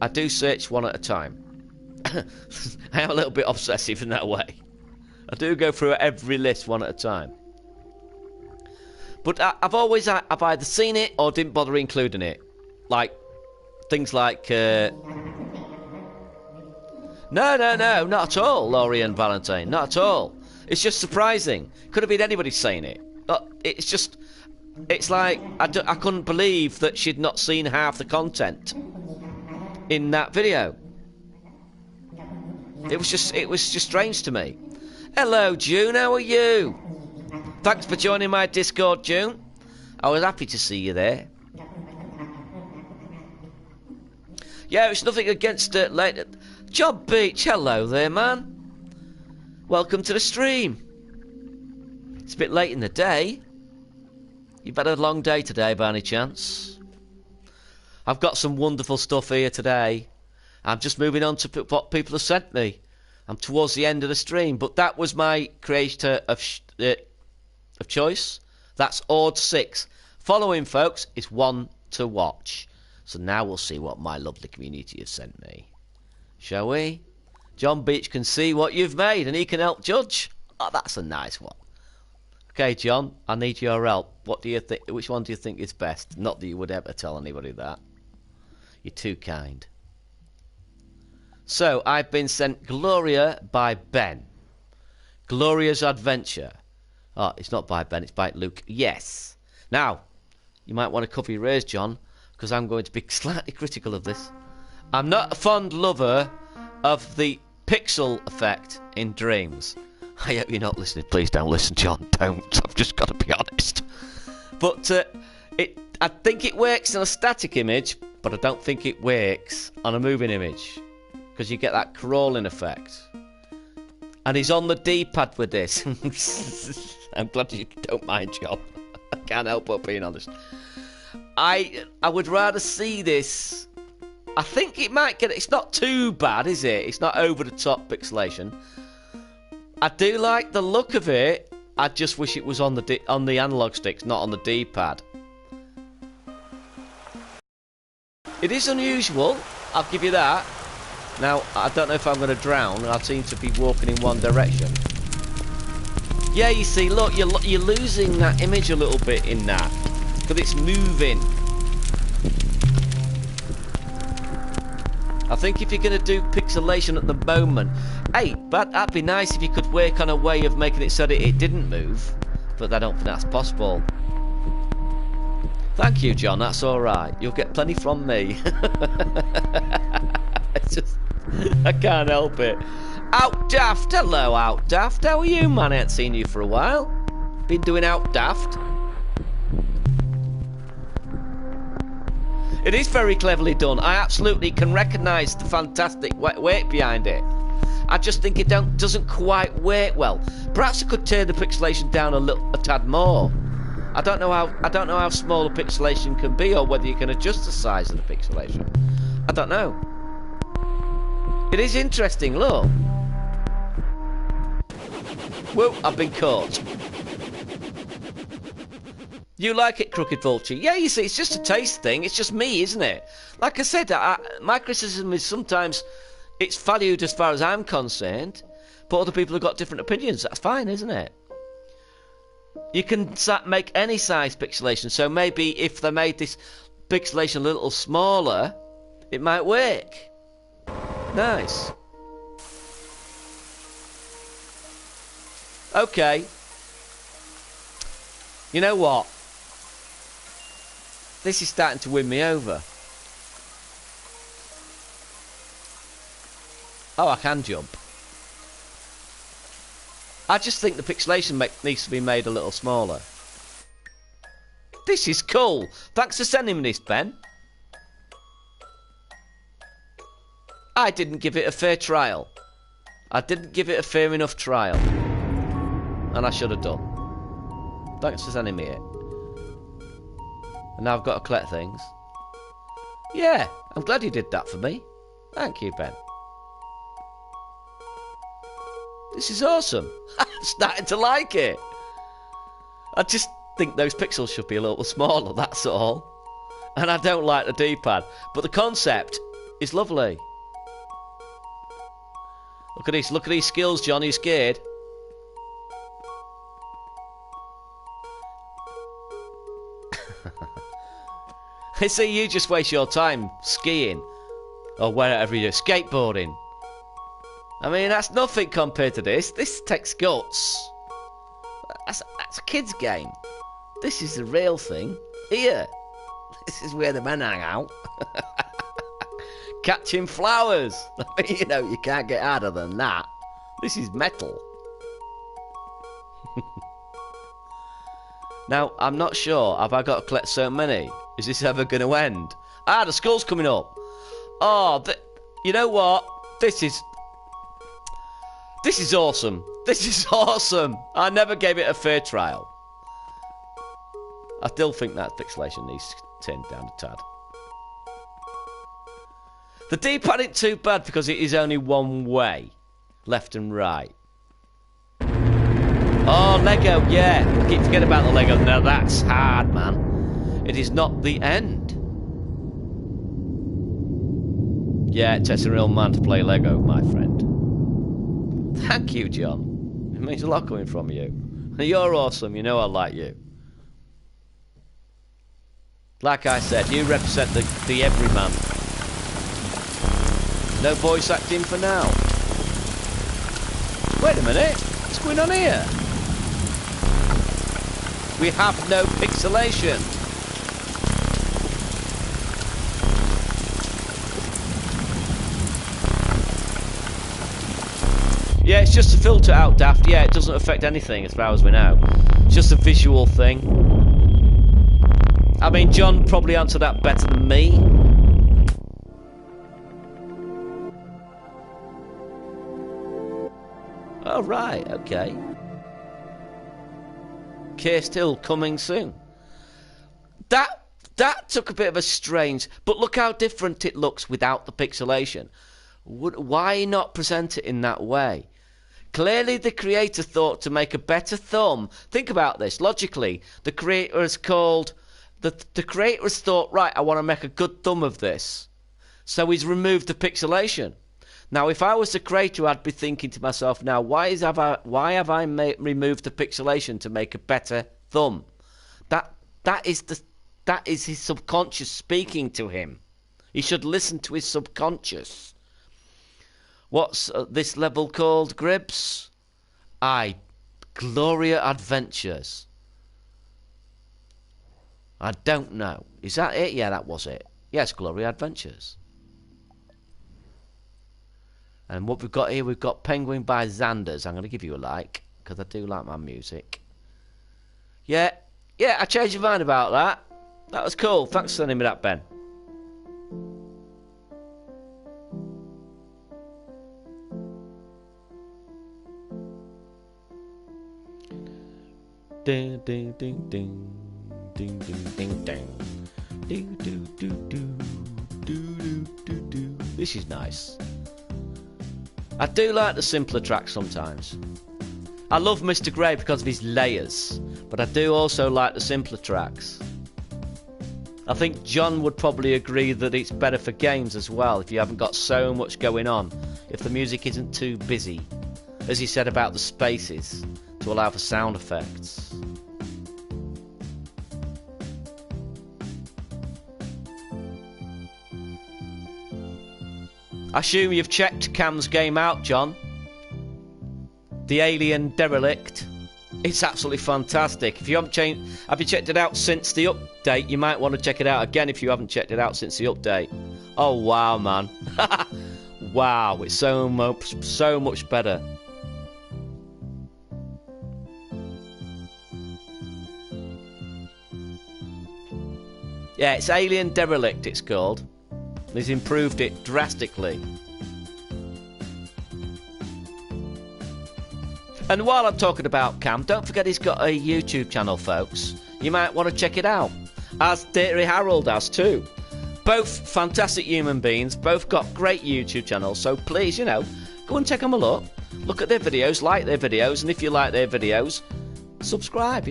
[SPEAKER 1] I do search one at a time. I am a little bit obsessive in that way. I do go through every list one at a time. But I've either seen it or didn't bother including it. Like, things like... No, not at all, Laurie and Valentine. Not at all. It's just surprising. Could have been anybody saying it. It's just... It's like, I couldn't believe that she'd not seen half the content in that video. It was just strange to me. Hello, June, how are you? Thanks for joining my Discord, June. I was happy to see you there. Yeah, it's nothing against it. John Beach, hello there, man. Welcome to the stream. It's a bit late in the day. You've had a long day today, by any chance? I've got some wonderful stuff here today. I'm just moving on to what people have sent me. I'm towards the end of the stream, but that was my creator of choice. That's Ord 6. Following, folks, is one to watch. So now we'll see what my lovely community has sent me. Shall we? John Beach can see what you've made and he can help judge. Oh, that's a nice one. Okay, John, I need your help. What do you think? Which one do you think is best? Not that you would ever tell anybody that. You're too kind. So, I've been sent Gloria by Ben. Gloria's Adventure. Oh, it's not by Ben, it's by Luke. Yes. Now, you might want to cover your ears, John, because I'm going to be slightly critical of this. I'm not a fond lover of the pixel effect in Dreams. I hope you're not listening. Please don't listen, John. Don't. I've just got to be honest. But I think it works in a static image, but I don't think it works on a moving image. Because you get that crawling effect. And he's on the D-pad with this. I'm glad you don't mind, John. I can't help but being honest. I would rather see this. I think it might get... It's not too bad, is it? It's not over-the-top pixelation. I do like the look of it. I just wish it was on the analog sticks, not on the D-pad. It is unusual. I'll give you that. Now, I don't know if I'm going to drown. I seem to be walking in one direction. Yeah, you see, look, you're losing that image a little bit in that. Because it's moving. I think if you're going to do pixelation at the moment... Hey, but that'd be nice if you could work on a way of making it so that it didn't move. But I don't think that's possible. Thank you, John, that's alright. You'll get plenty from me. It's just... I can't help it. Outdaft, hello Outdaft. How are you, man? I haven't seen you for a while. Been doing Outdaft. It is very cleverly done. I absolutely can recognise the fantastic work behind it. I just think it doesn't quite work well. Perhaps I could turn the pixelation down a tad more. I don't know how small the pixelation can be, or whether you can adjust the size of the pixelation. I don't know. It is interesting, look. Whoa, I've been caught. You like it, Crooked Vulture? Yeah, you see, it's just a taste thing. It's just me, isn't it? Like I said, my criticism is sometimes it's valued as far as I'm concerned, but other people have got different opinions. That's fine, isn't it? You can make any size pixelation, so maybe if they made this pixelation a little smaller, it might work. Nice. Okay. You know what? This is starting to win me over. Oh, I can jump. I just think the pixelation needs to be made a little smaller. This is cool. Thanks for sending me this, Ben. I didn't give it a fair trial. I didn't give it a fair enough trial. And I should have done. Thanks for sending me it. And now I've got to collect things. Yeah, I'm glad you did that for me. Thank you, Ben. This is awesome. I'm starting to like it. I just think those pixels should be a little smaller, that's all. And I don't like the D-pad. But the concept is lovely. Look at these skills, John. Are you scared? I see you just waste your time skiing. Or wherever you do, skateboarding. I mean, that's nothing compared to this. This takes guts. That's a kid's game. This is the real thing. Here. This is where the men hang out. Catching flowers. I mean, you know, you can't get harder than that. This is metal. Now, I'm not sure. Have I got to collect so many? Is this ever going to end? Ah, the skull's coming up. Oh, you know what? This is awesome. This is awesome. I never gave it a fair trial. I still think that pixelation needs turned down a tad. The D-pad ain't too bad because it is only one way, left and right. Oh, Lego, yeah. I keep forgetting about the Lego. Now that's hard, man. It is not the end. Yeah, it takes a real man to play Lego, my friend. Thank you, John. It means a lot coming from you. You're awesome. You know I like you. Like I said, you represent the everyman. No voice acting for now. Wait a minute. What's going on here? We have no pixelation. Yeah, it's just a filter out, Daft. Yeah, it doesn't affect anything as far as we know. It's just a visual thing. I mean, John probably answered that better than me. Oh, right, okay. Case Hill coming soon. That took a bit of a strange... But look how different it looks without the pixelation. Why not present it in that way? Clearly the creator thought to make a better thumb. Think about this. Logically, the creator has called... The creator has thought, right, I want to make a good thumb of this. So he's removed the pixelation. Now, if I was the creator, I'd be thinking to myself, now, why have I removed the pixelation to make a better thumb? That is his subconscious speaking to him. He should listen to his subconscious. What's this level called, Gribbs? Gloria Adventures. I don't know. Is that it? Yeah, that was it. Yes, Gloria Adventures. And what we've got here, we've got Penguin by Xanders. I'm going to give you a like, because I do like my music. Yeah, I changed your mind about that. That was cool. Thanks for sending me that, Ben. Ding, ding, ding, ding. Ding, ding, ding, ding. Do, do, do, do. Do, do, do, do. This is nice. I do like the simpler tracks sometimes. I love Mr. Grey because of his layers, but I do also like the simpler tracks. I think John would probably agree that it's better for games as well if you haven't got so much going on, if the music isn't too busy, as he said about the spaces, to allow for sound effects. I assume you've checked Cam's game out, John. The Alien Derelict. It's absolutely fantastic. If you haven't have you checked it out since the update? You might want to check it out again if you haven't checked it out since the update. Oh wow, man! Wow, it's so much better. Yeah, it's Alien Derelict. It's called. He's improved it drastically. And while I'm talking about Cam, don't forget he's got a YouTube channel, folks. You might want to check it out. As Dirty Harold has too. Both fantastic human beings, both got great YouTube channels, so please, go and take them a look. Look at their videos, like their videos, and if you like their videos, subscribe,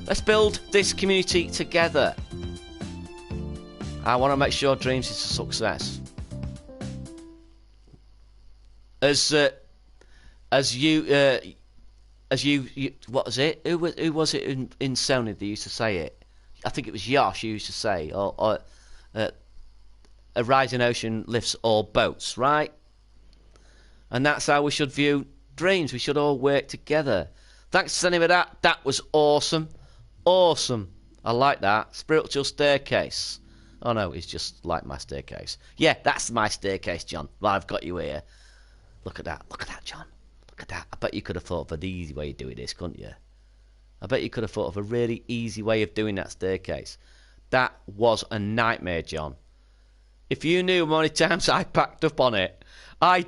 [SPEAKER 1] Let's build this community together. I want to make sure Dreams is a success. As you what was it? Who was it in Sony that used to say it? I think it was Yosh who used to say, or a rising ocean lifts all boats, right? And that's how we should view Dreams. We should all work together. Thanks for sending me that. That was awesome. Awesome. I like that. Spiritual staircase. Oh no, it's just like my staircase. Yeah, that's my staircase, John. Well, I've got you here. Look at that. Look at that, John. Look at that. I bet you could have thought of an easy way of doing this, couldn't you? I bet you could have thought of a really easy way of doing that staircase. That was a nightmare, John. If you knew how many times I packed up on it, I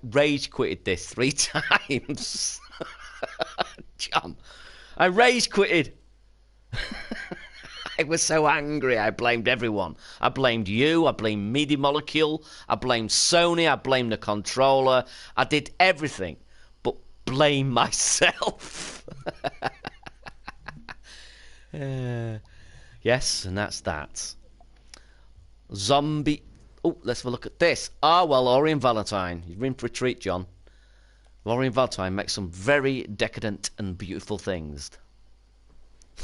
[SPEAKER 1] rage quitted this 3 times. John, I rage quitted. I was so angry, I blamed everyone. I blamed you, I blamed Media Molecule, I blamed Sony, I blamed the controller. I did everything but blame myself. Yes, and that's that. Zombie... Oh, let's have a look at this. Ah, well, Orion Valentine. You're in for a treat, John. Orion Valentine makes some very decadent and beautiful things.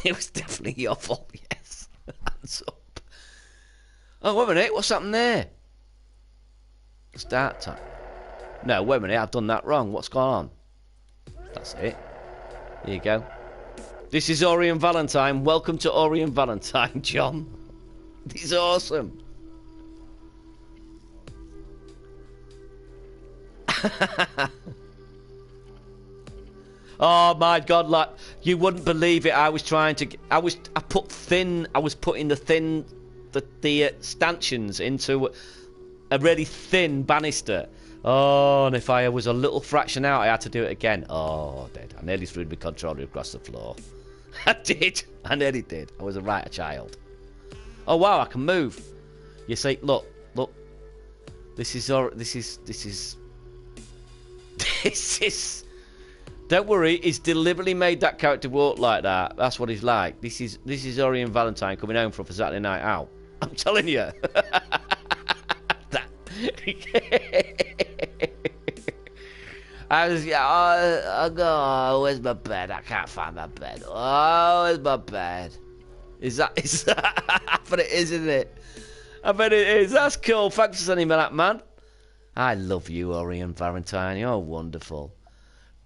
[SPEAKER 1] It was definitely your fault, yes. Hands up. Oh, wait a minute. What's happened there? Start time. No, wait a minute. I've done that wrong. What's going on? That's it. There you go. This is Orion Valentine. Welcome to Orion Valentine, John. This is awesome. Oh my God! Like you wouldn't believe it. I was putting the stanchions into a really thin banister. Oh, and if I was a little fraction out, I had to do it again. Oh, I did. I nearly threw the controller across the floor. I did. I nearly did. I was a right child. Oh wow! I can move. You see? Look. This is. Don't worry, he's deliberately made that character walk like that. That's what he's like. This is Orion Valentine coming home from a Saturday night out. I'm telling you. Oh, where's my bed? I can't find my bed. Oh, where's my bed? Is that? I bet it is, isn't it? I bet it is. That's cool. Thanks for sending me that, man. I love you, Orion Valentine. You're wonderful.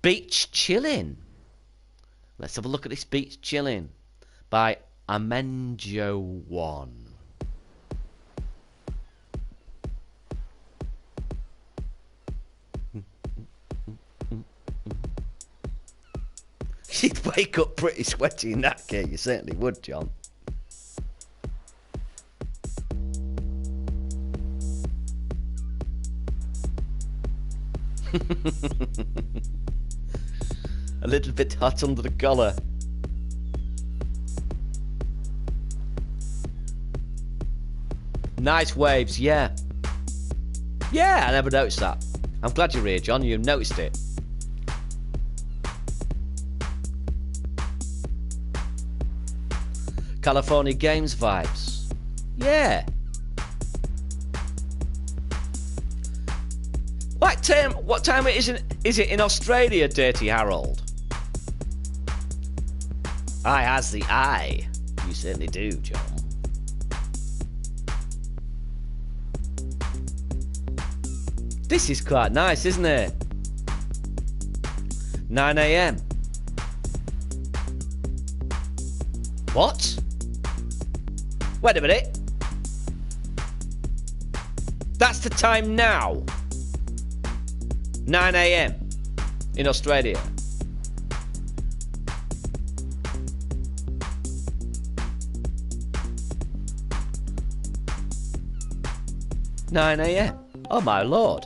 [SPEAKER 1] Beach Chillin'. Let's have a look at this Beach Chillin' by Amenjo1. You'd wake up pretty sweaty in that case. You certainly would, John. A little bit hot under the collar. Nice waves, yeah. Yeah, I never noticed that. I'm glad you're here, John. You noticed it. California Games vibes. Yeah. What time is it in Australia, Dirty Harold? I has the eye. You certainly do, John. This is quite nice, isn't it? 9 AM. What? Wait a minute. That's the time now. 9 AM in Australia. "9 AM. Oh my lord.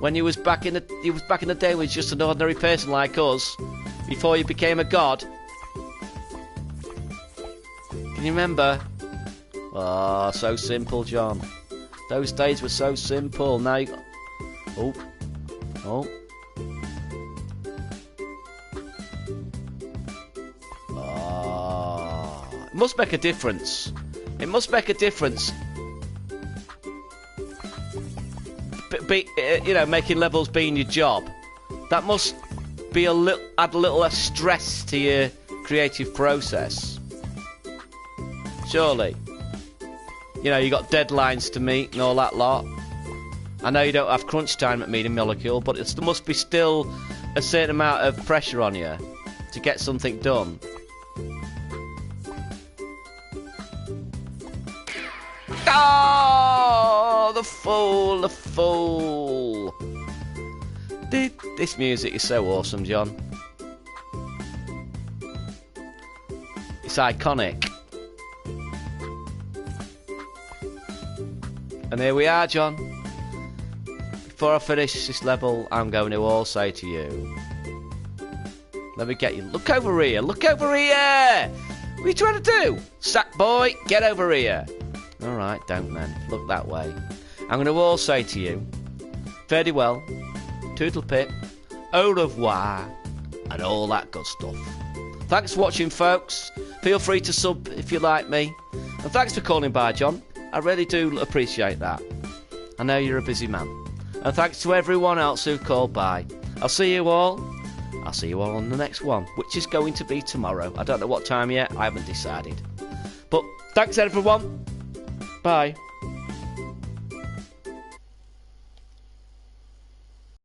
[SPEAKER 1] When you was back in the day when you was just an ordinary person like us, before you became a god. Can you remember? Oh, so simple, John. Those days were so simple. Now you got... Oh. It must make a difference. It must make a difference. Making levels being your job. That must be add a little less stress to your creative process. Surely. You got deadlines to meet and all that lot. I know you don't have crunch time at Media Molecule, but there must be still a certain amount of pressure on you to get something done. Oh, the fool. This music is so awesome, John. It's iconic. And here we are, John. Before I finish this level, I'm going to all say to you... Let me get you... Look over here! Look over here! What are you trying to do? Sack boy, get over here! Alright, don't then. Look that way. I'm going to all say to you... Very well. Toodle pip. Au revoir. And all that good stuff. Thanks for watching, folks. Feel free to sub if you like me. And thanks for calling by, John. I really do appreciate that. I know you're a busy man. And thanks to everyone else who called by. I'll see you all on the next one, which is going to be tomorrow. I don't know what time yet. I haven't decided. But thanks, everyone. Bye.